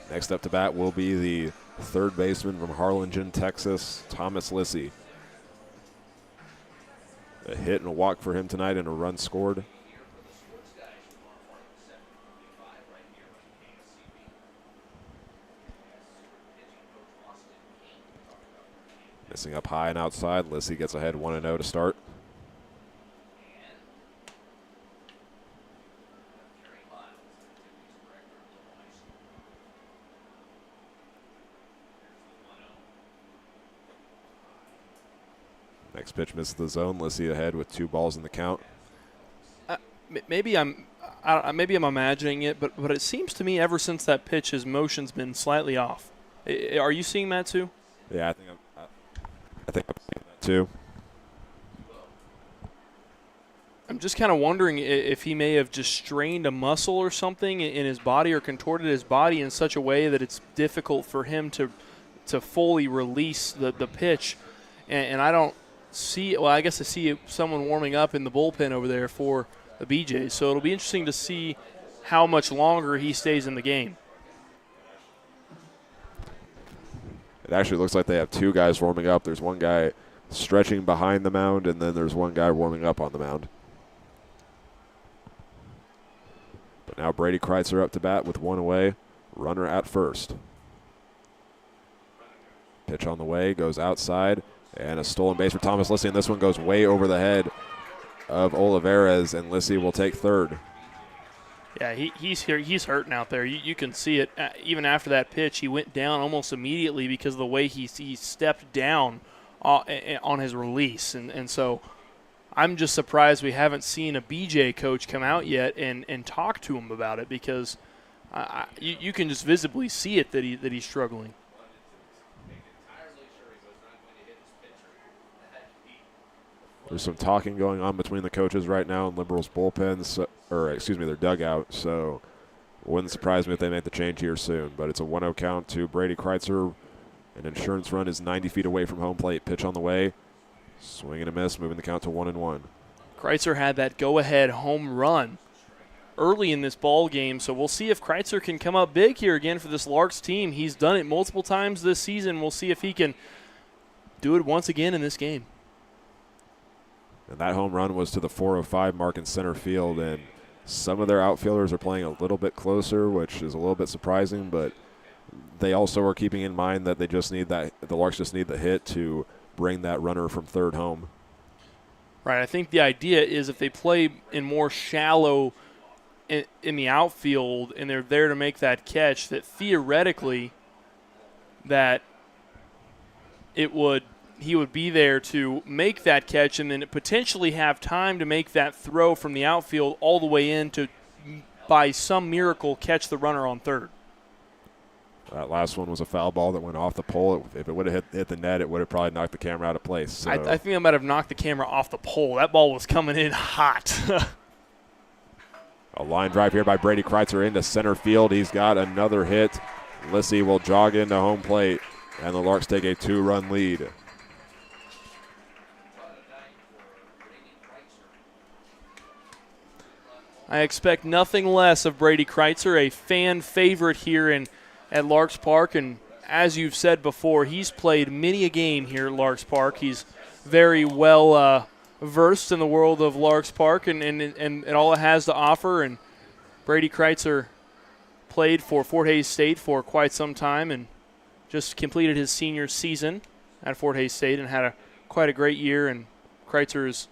S1: Next up to bat will be the third baseman from Harlingen, Texas, Thomas Lissy. A hit and a walk for him tonight and a run scored. Missing up high and outside. Lissy gets ahead 1-0 to start. Next pitch misses the zone. Lissy ahead with 2 balls in the count.
S2: Maybe I'm imagining it, but it seems to me ever since that pitch, his motion's been slightly off. Are you seeing that too?
S1: Yeah, I think I'm seeing that too.
S2: I'm just kind of wondering if he may have just strained a muscle or something in his body, or contorted his body in such a way that it's difficult for him to fully release the pitch. And I don't see – well, I guess I see someone warming up in the bullpen over there for the BJs. So it'll be interesting to see how much longer he stays in the game.
S1: It actually looks like they have 2 guys warming up. There's one guy stretching behind the mound, and then there's one guy warming up on the mound. But now Brady Kreitzer up to bat with 1 away. Runner at first. Pitch on the way, goes outside, and a stolen base for Thomas Lissy, and this one goes way over the head of Olivares, and Lissy will take third.
S2: Yeah, he's here. He's hurting out there. You can see it. Even after that pitch, he went down almost immediately because of the way he stepped down on his release. And so I'm just surprised we haven't seen a BJ coach come out yet and talk to him about it, because you can just visibly see it that he's struggling.
S1: There's some talking going on between the coaches right now in Liberals' bullpens, their dugout. So it wouldn't surprise me if they make the change here soon. But it's a 1-0 count to Brady Kreitzer. An insurance run is 90 feet away from home plate. Pitch on the way. Swing and a miss, moving the count to 1-1.
S2: Kreitzer had that go-ahead home run early in this ball game, so we'll see if Kreitzer can come up big here again for this Larks team. He's done it multiple times this season. We'll see if he can do it once again in this game.
S1: And that home run was to the 405 mark in center field, and some of their outfielders are playing a little bit closer, which is a little bit surprising, but they also are keeping in mind that the Larks just need the hit to bring that runner from third home.
S2: Right, I think the idea is if they play in more shallow in the outfield and they're there to make that catch, that theoretically that he would be there to make that catch and then potentially have time to make that throw from the outfield all the way in to, by some miracle, catch the runner on third.
S1: That last one was a foul ball that went off the pole. If it would have hit the net, it would have probably knocked the camera out of place. So.
S2: I think I might have knocked the camera off the pole. That ball was coming in hot.
S1: A line drive here by Brady Kreitzer into center field. He's got another hit. Lissy will jog into home plate, and the Larks take a 2-run lead.
S2: I expect nothing less of Brady Kreitzer, a fan favorite here at Larks Park. And as you've said before, he's played many a game here at Larks Park. He's very well versed in the world of Larks Park and all it has to offer. And Brady Kreitzer played for Fort Hays State for quite some time and just completed his senior season at Fort Hays State and had quite a great year. And Kreitzer has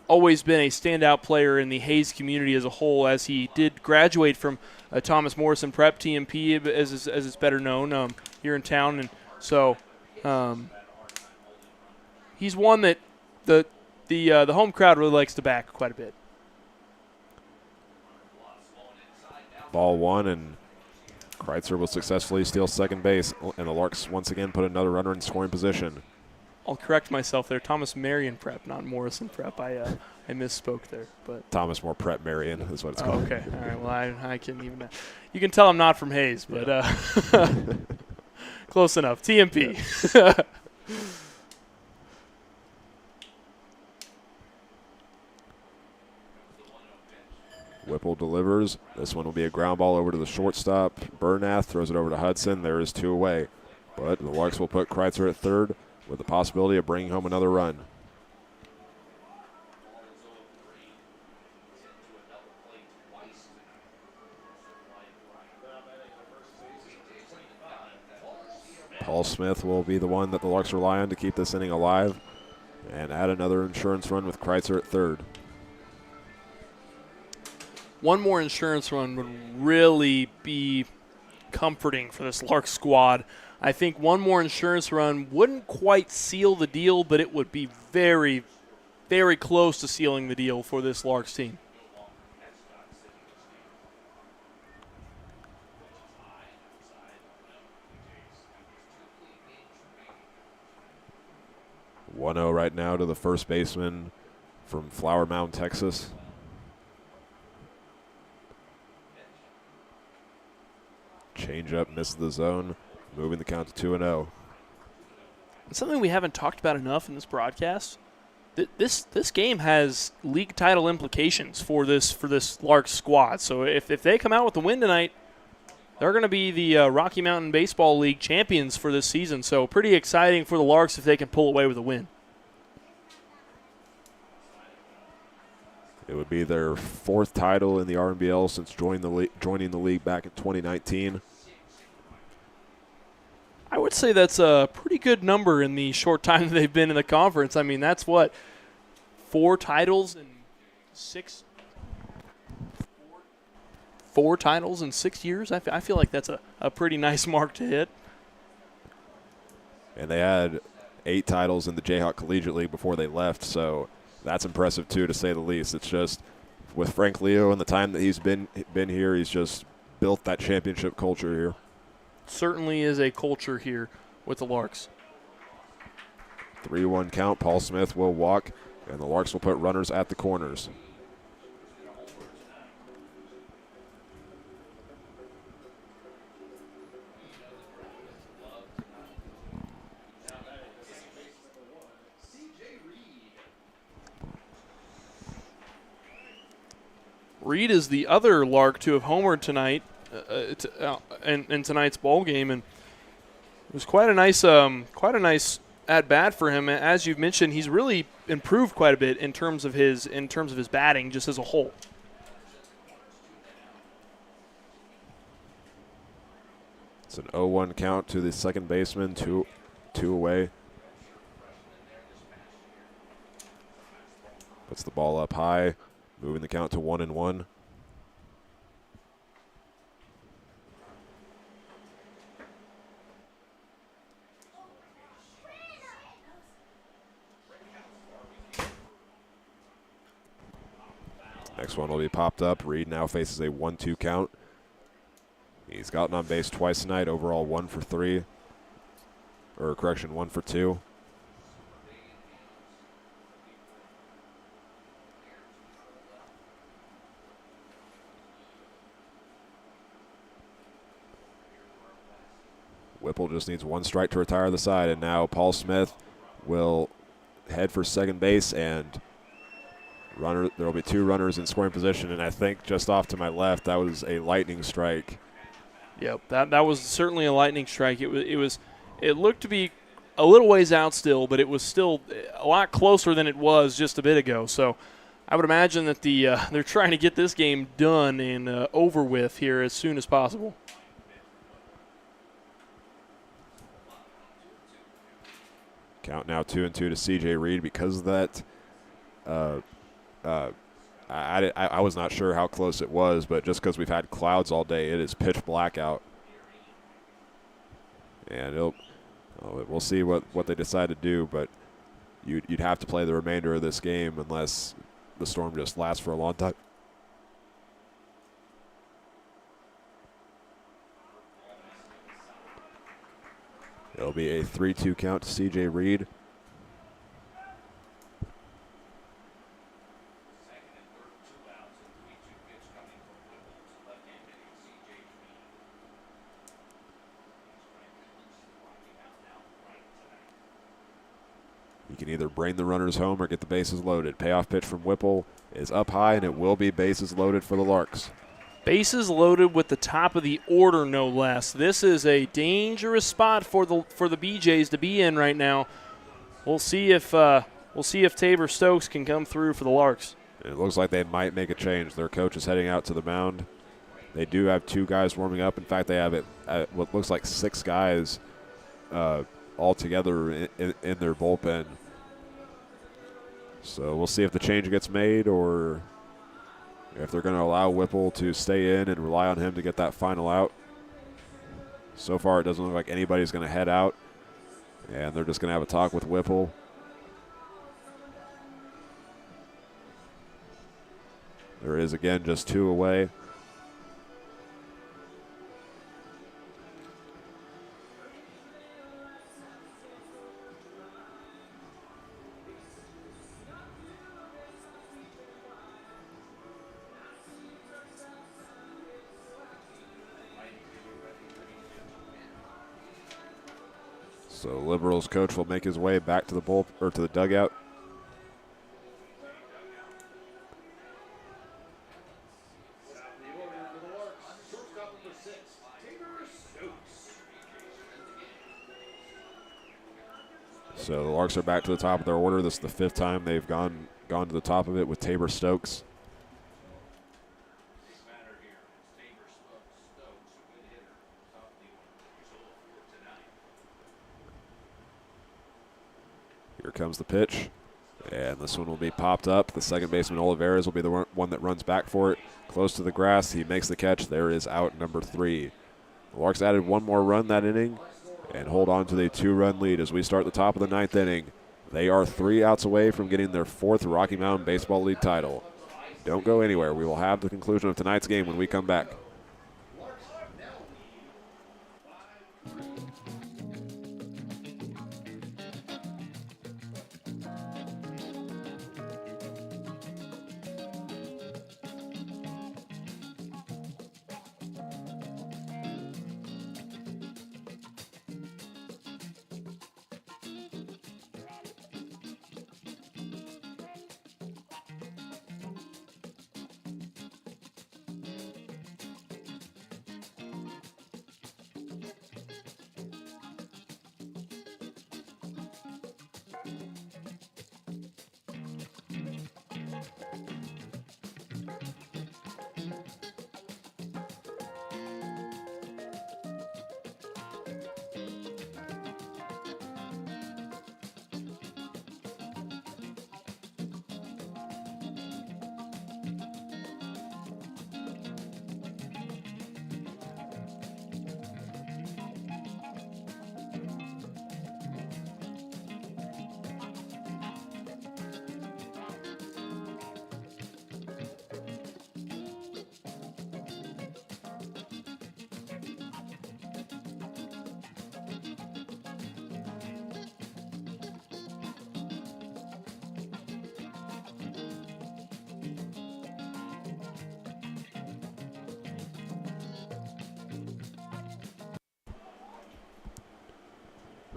S2: always been a standout player in the Hays community as a whole, as he did graduate from Thomas Morrison Prep, TMP, as it's better known here in town. And so he's one that the home crowd really likes to back quite a bit.
S1: Ball one, and Kreitzer will successfully steal second base, and the Larks once again put another runner in scoring position.
S2: I'll correct myself there. Thomas Marion Prep, not Morrison Prep. I misspoke there. But
S1: Thomas More Prep Marion is what it's called.
S2: Okay. All right. Well, I can even. You can tell I'm not from Hays, but close enough. TMP. Yeah.
S1: Whipple delivers. This one will be a ground ball over to the shortstop. Bernath throws it over to Hudson. There is 2 away. But the Larks will put Kreitzer at third with the possibility of bringing home another run. Paul Smith will be the one that the Larks rely on to keep this inning alive and add another insurance run with Kreitzer at third.
S2: One more insurance run would really be comforting for this Larks squad. I think one more insurance run wouldn't quite seal the deal, but it would be very, very close to sealing the deal for this Larks team.
S1: One-0 right now to the first baseman from Flower Mound, Texas. Change-up misses the zone, moving the count to 2-0.
S2: Something we haven't talked about enough in this broadcast. This game has league title implications for this Larks squad. So if they come out with the win tonight, they're going to be the Rocky Mountain Baseball League champions for this season. So pretty exciting for the Larks if they can pull away with a win.
S1: It would be their 4th title in the RMBL since joining the league back in 2019.
S2: I would say that's a pretty good number in the short time that they've been in the conference. I mean, that's what, 4 titles in 6 4 titles in 6 years? I feel like that's a pretty nice mark to hit.
S1: And they had 8 titles in the Jayhawk Collegiate League before they left, so that's impressive, too, to say the least. It's just with Frank Leo and the time that he's been here, he's just built that championship culture here.
S2: Certainly is a culture here with the Larks.
S1: 3-1 count. Paul Smith will walk, and the Larks will put runners at the corners.
S2: Reed is the other Lark to have homered tonight in tonight's ball game, and it was quite a nice at bat for him. As you've mentioned, he's really improved quite a bit in terms of his batting just as a whole.
S1: It's an 0-1 count to the second baseman, two away. Puts the ball up high, moving the count to 1-1. Next one will be popped up. Reed now faces a 1-2 count. He's gotten on base twice tonight. Overall 1 for 3. Or correction, 1 for 2. Whipple just needs 1 strike to retire the side, and now Paul Smith will head for second base, and there will be 2 runners in scoring position, and I think just off to my left, that was a lightning strike.
S2: Yep, that was certainly a lightning strike. It looked to be a little ways out still, but it was still a lot closer than it was just a bit ago. So I would imagine that they're trying to get this game done and over with here as soon as possible.
S1: Count now 2-2 to C.J. Reed. Because of that, I was not sure how close it was, but just because we've had clouds all day, it is pitch black out. And we'll see what they decide to do, but you'd have to play the remainder of this game unless the storm just lasts for a long time. It'll be a 3-2 count to C.J. Reed. You can either bring the runners home or get the bases loaded. Payoff pitch from Whipple is up high, and it will be bases loaded for the Larks.
S2: Bases loaded with the top of the order, no less. This is a dangerous spot for the BJs to be in right now. We'll see if Tabor Stokes can come through for the Larks.
S1: It looks like they might make a change. Their coach is heading out to the mound. They do have 2 guys warming up. In fact, they have what looks like 6 guys all together in their bullpen. So we'll see if the change gets made or if they're going to allow Whipple to stay in and rely on him to get that final out. So far, it doesn't look like anybody's going to head out, and they're just going to have a talk with Whipple. There is, again, just 2 away. So Liberals coach will make his way back to the dugout. So the Larks are back to the top of their order. This is the 5th time they've gone to the top of it with Tabor Stokes. Here comes the pitch, and this one will be popped up. The second baseman, Olivares, will be the one that runs back for it. Close to the grass, he makes the catch. There is out number 3. The Larks added 1 more run that inning and hold on to the 2-run lead as we start the top of the 9th inning. They are 3 outs away from getting their 4th Rocky Mountain Baseball League title. Don't go anywhere. We will have the conclusion of tonight's game when we come back.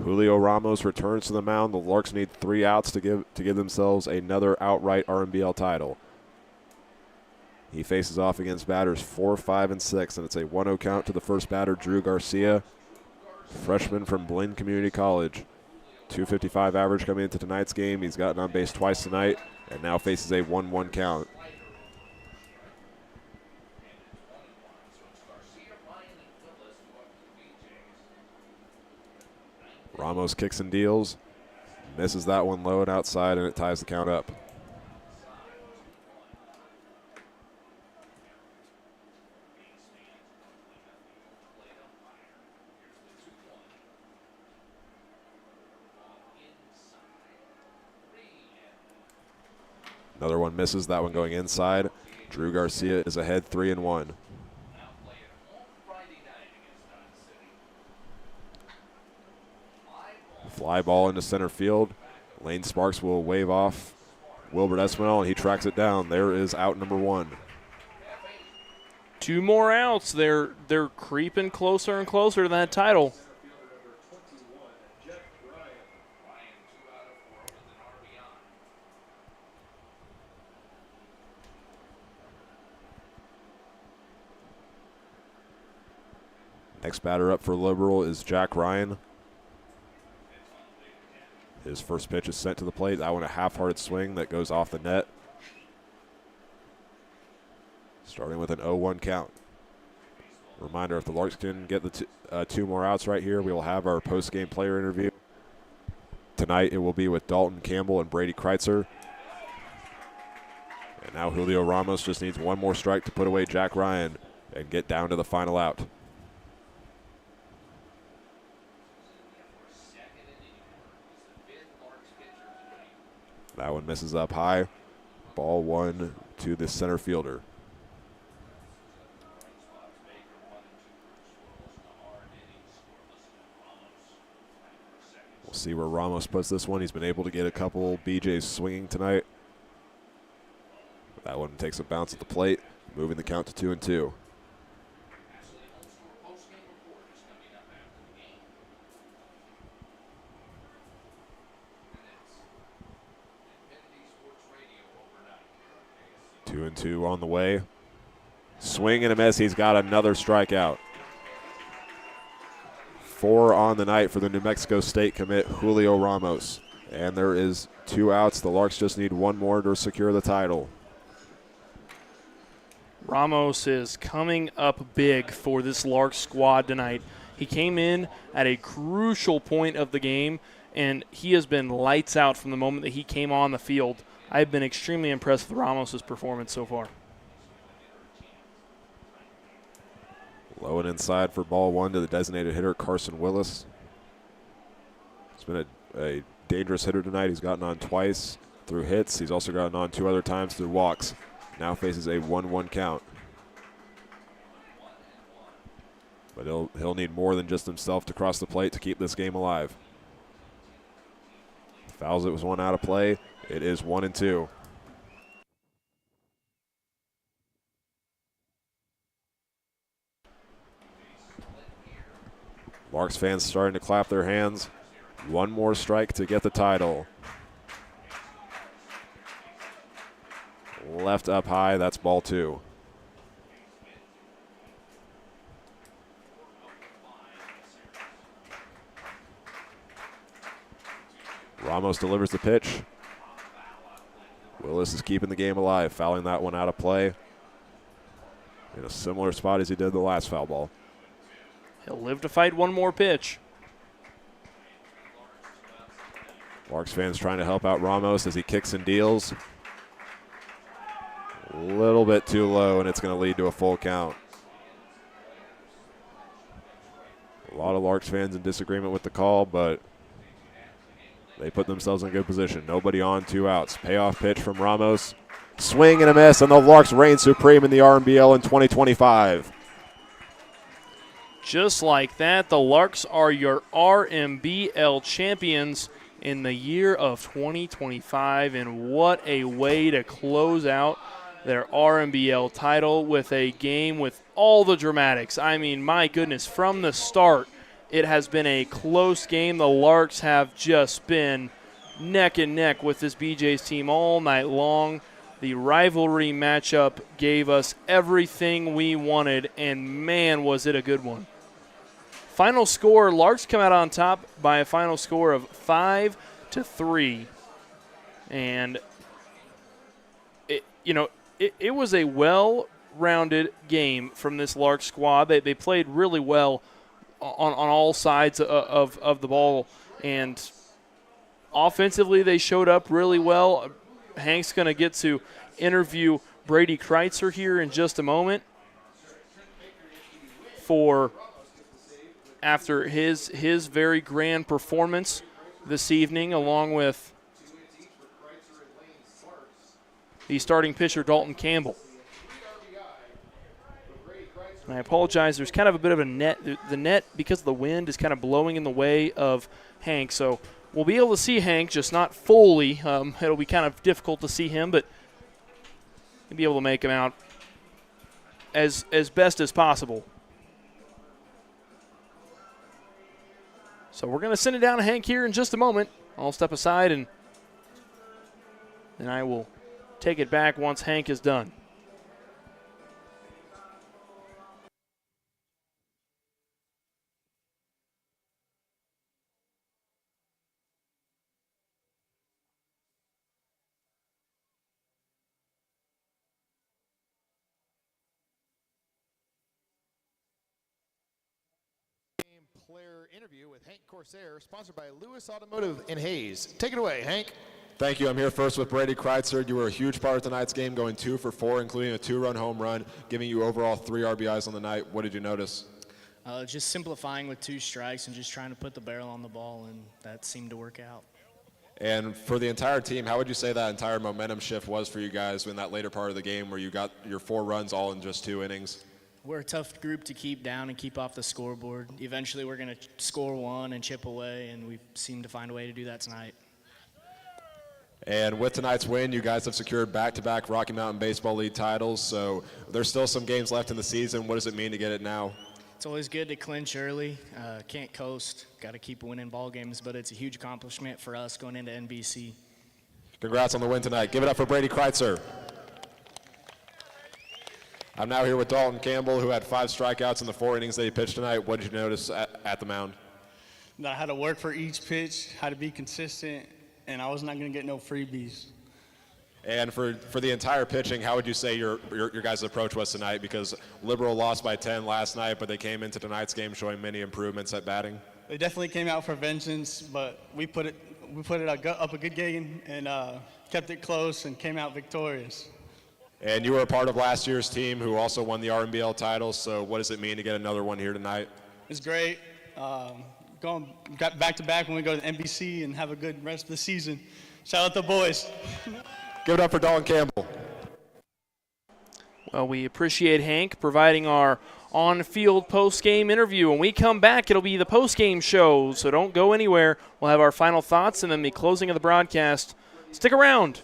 S1: Julio Ramos returns to the mound. The Larks need 3 outs to give themselves another outright RMBL title. He faces off against batters 4, 5, and 6, and it's a 1-0 count to the first batter, Drew Garcia, freshman from Blaine Community College. .255 average coming into tonight's game. He's gotten on base twice tonight and now faces a 1-1 count. Ramos kicks and deals. Misses that one low and outside, and it ties the count up. Another one misses, that one going inside. Drew Garcia is ahead 3-1. Fly ball into center field. Lane Sparks will wave off Wilbert Espinal, and he tracks it down. There is out number 1.
S2: 2 more outs. They're creeping closer and closer to that title.
S1: Next batter up for Liberal is Jack Ryan. His first pitch is sent to the plate. That one a half-hearted swing that goes off the net. Starting with an 0-1 count. Reminder, if the Larks can get the 2 more outs right here, we will have our post-game player interview. Tonight it will be with Dalton Campbell and Brady Kreitzer. And now Julio Ramos just needs 1 more strike to put away Jack Ryan and get down to the final out. That one misses up high. Ball 1 to the center fielder. We'll see where Ramos puts this one. He's been able to get a couple BJs swinging tonight. That one takes a bounce at the plate, moving the count to 2-2. Two and two on the way. Swing and a miss. He's got another strikeout. 4 on the night for the New Mexico State commit, Julio Ramos. And there is 2 outs. The Larks just need 1 more to secure the title.
S2: Ramos is coming up big for this Larks squad tonight. He came in at a crucial point of the game, and he has been lights out from the moment that he came on the field. I've been extremely impressed with Ramos' performance so far.
S1: Low and inside for ball 1 to the designated hitter, Carson Willis. He's been a dangerous hitter tonight. He's gotten on twice through hits. He's also gotten on 2 other times through walks. Now faces a 1-1 count. But he'll need more than just himself to cross the plate to keep this game alive. Fouls it, was 1 out of play. It is 1-2. Larks fans starting to clap their hands. 1 more strike to get the title. Left up high, that's ball 2. Ramos delivers the pitch. Willis is keeping the game alive, fouling that one out of play in a similar spot as he did the last foul ball.
S2: He'll live to fight 1 more pitch.
S1: Larks fans trying to help out Ramos as he kicks and deals. A little bit too low, and it's going to lead to a full count. A lot of Larks fans in disagreement with the call, but they put themselves in a good position. Nobody on, 2 outs. Payoff pitch from Ramos. Swing and a miss, and the Larks reign supreme in the RMBL in 2025.
S2: Just like that, the Larks are your RMBL champions in the year of 2025, and what a way to close out their RMBL title with a game with all the dramatics. I mean, my goodness, from the start, it has been a close game. The Larks have just been neck and neck with this BJ's team all night long. The rivalry matchup gave us everything we wanted, and man, was it a good one. Final score, Larks come out on top by a final score of 5-3. And, it was a well-rounded game from this Larks squad. They played really well on all sides of the ball. And offensively, they showed up really well. Hank's going to get to interview Brady Kreitzer here in just a moment after his very grand performance this evening, along with the starting pitcher Dalton Campbell. And I apologize, there's kind of a bit of a net. The net, because of the wind, is kind of blowing in the way of Hank. So we'll be able to see Hank, just not fully. It'll be kind of difficult to see him, but we'll be able to make him out as best as possible. So we're going to send it down to Hank here in just a moment. I'll step aside, and I will take it back once Hank is done.
S3: Player interview with Hank Corsair, sponsored by Lewis Automotive in Hayes. Take it away, Hank.
S1: Thank you. I'm here first with Brady Kreitzer. You were a huge part of tonight's game, going 2 for 4, including a 2-run home run, giving you overall 3 RBIs on the night. What did you notice?
S4: Just simplifying with 2 strikes and just trying to put the barrel on the ball, and that seemed to work out.
S1: And for the entire team, how would you say that entire momentum shift was for you guys in that later part of the game where you got your 4 runs all in just 2 innings?
S4: We're a tough group to keep down and keep off the scoreboard. Eventually we're going to score 1 and chip away, and we seem to find a way to do that tonight.
S1: And with tonight's win, you guys have secured back-to-back Rocky Mountain Baseball League titles, so there's still some games left in the season. What does it mean to get it now?
S4: It's always good to clinch early. Can't coast. Got to keep winning ball games, but it's a huge accomplishment for us going into NBC.
S1: Congrats on the win tonight. Give it up for Brady Kreitzer. I'm now here with Dalton Campbell, who had 5 strikeouts in the 4 innings that he pitched tonight. What did you notice at the mound?
S5: That I had to work for each pitch, had to be consistent, and I was not going to get no freebies.
S1: And for the entire pitching, how would you say your guys' approach was tonight? Because Liberal lost by 10 last night, but they came into tonight's game showing many improvements at batting.
S5: They definitely came out for vengeance, but we put it up a good game and kept it close and came out victorious.
S1: And you were a part of last year's team who also won the RMBL title, so what does it mean to get another one here tonight?
S5: It's great. Got back-to-back when we go to NBC and have a good rest of the season. Shout out the boys.
S1: Give it up for Dalton Campbell.
S2: Well, we appreciate Hank providing our on-field post-game interview. When we come back, it'll be the post-game show, so don't go anywhere. We'll have our final thoughts and then the closing of the broadcast. Stick around.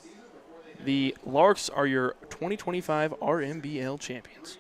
S2: The Larks are your 2025 RMBL champions.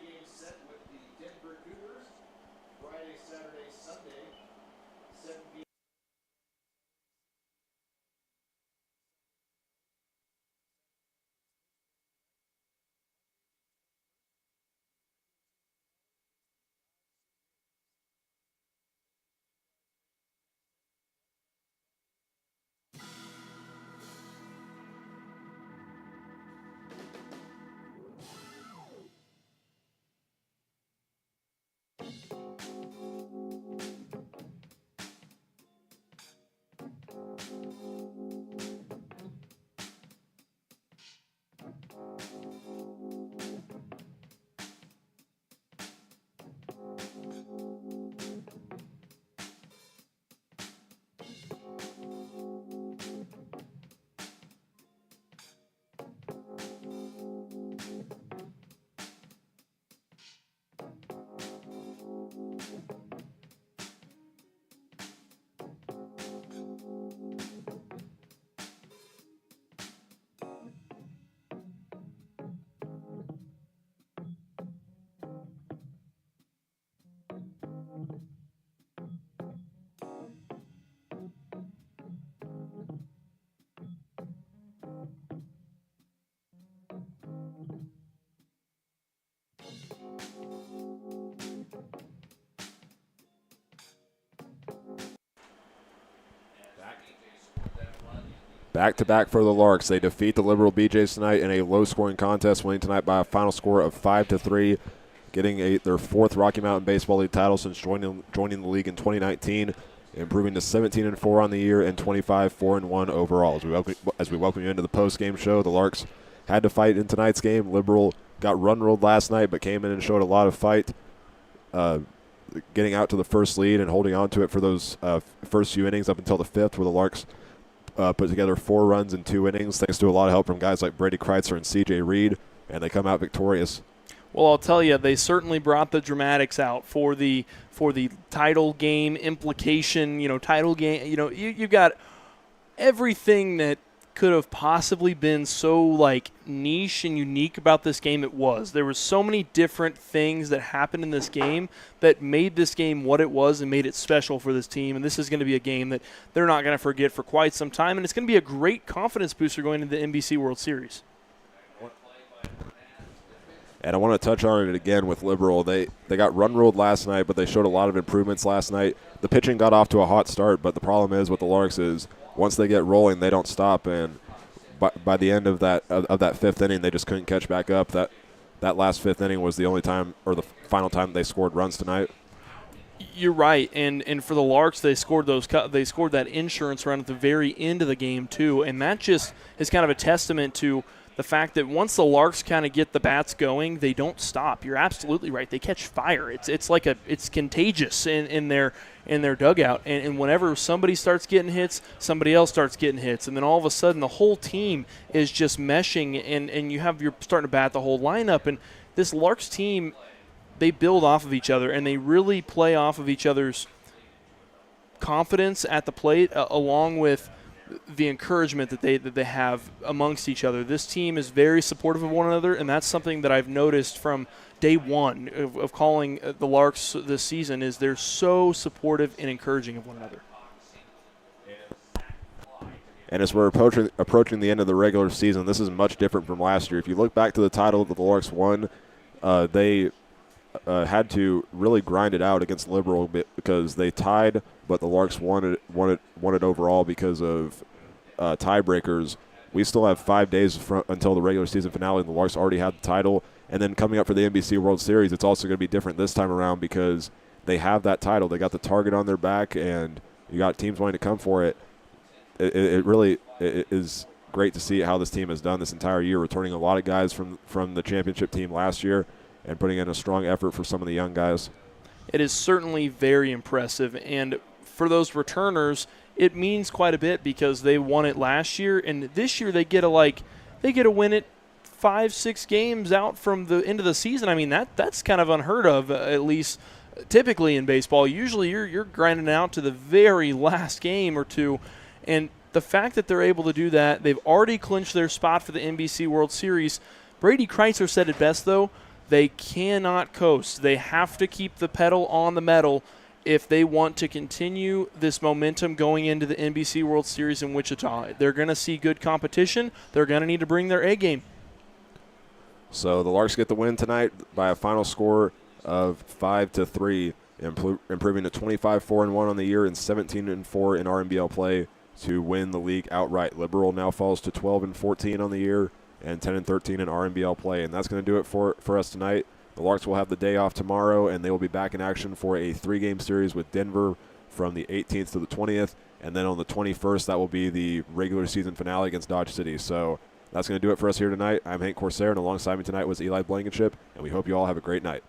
S1: Back-to-back for the Larks. They defeat the Liberal BJs tonight in a low-scoring contest, winning tonight by a final score of 5-3, getting their 4th Rocky Mountain Baseball League title since joining the league in 2019, improving to 17-4 on the year and 25-4-1 overall. As we welcome you into the post-game show, the Larks had to fight in tonight's game. Liberal got run-rolled last night, but came in and showed a lot of fight, getting out to the first lead and holding on to it for those first few innings up until the 5th, where the Larks put together 4 runs in 2 innings, thanks to a lot of help from guys like Brady Kreitzer and C.J. Reed, and they come out victorious.
S2: Well, I'll tell you, they certainly brought the dramatics out for the title game implication. Title game. You got everything that could have possibly been so niche and unique about this game. It was. There were so many different things that happened in this game that made this game what it was and made it special for this team. And this is going to be a game that they're not going to forget for quite some time. And it's going to be a great confidence booster going into the NBC World Series.
S1: And I want to touch on it again with Liberal. They got run-rolled last night, but they showed a lot of improvements last night. The pitching got off to a hot start, but the problem is with the Larks is once they get rolling, they don't stop. And by the end of that 5th inning, they just couldn't catch back up. That last 5th inning was the only time, or the final time, they scored runs tonight.
S2: You're right, and for the Larks, they scored that insurance run at the very end of the game too, and that just is kind of a testament to the fact that once the Larks kind of get the bats going, they don't stop. You're absolutely right. They catch fire. It's contagious in their dugout. And whenever somebody starts getting hits, somebody else starts getting hits. And then all of a sudden the whole team is just meshing and you're starting to bat the whole lineup. And this Larks team, they build off of each other and they really play off of each other's confidence at the plate along with the encouragement that they have amongst each other. This team is very supportive of one another, and that's something that I've noticed from day one of calling the Larks this season is they're so supportive and encouraging of one another.
S1: And as we're approaching the end of the regular season, this is much different from last year. If you look back to the title that the Larks won, they had to really grind it out against Liberal because they tied, but the Larks won it overall because of tiebreakers. We still have 5 days until the regular season finale, and the Larks already had the title. And then coming up for the NBC World Series, it's also going to be different this time around because they have that title. They got the target on their back, and you got teams wanting to come for it. It really is great to see how this team has done this entire year, returning a lot of guys from the championship team last year and putting in a strong effort for some of the young guys.
S2: It is certainly very impressive, and for those returners, it means quite a bit because they won it last year, and this year they get to win it 5-6 games out from the end of the season. I mean that's kind of unheard of, at least typically in baseball. Usually you're grinding out to the very last game or two, and the fact that they're able to do that, they've already clinched their spot for the NBC World Series. Brady Kreitzer said it best though. They cannot coast. They have to keep the pedal on the metal if they want to continue this momentum going into the NBC World Series in Wichita. They're going to see good competition. They're going to need to bring their A game.
S1: So the Larks get the win tonight by a final score of 5-3, improving to 25-4-1 on the year and 17-4 in RMBL play to win the league outright. Liberal now falls to 12-14 on the year and 10-13 in RMBL play. And that's going to do it for us tonight. The Larks will have the day off tomorrow, and they will be back in action for a 3-game series with Denver from the 18th to the 20th. And then on the 21st, that will be the regular season finale against Dodge City. So that's going to do it for us here tonight. I'm Hank Corsair, and alongside me tonight was Eli Blankenship, and we hope you all have a great night.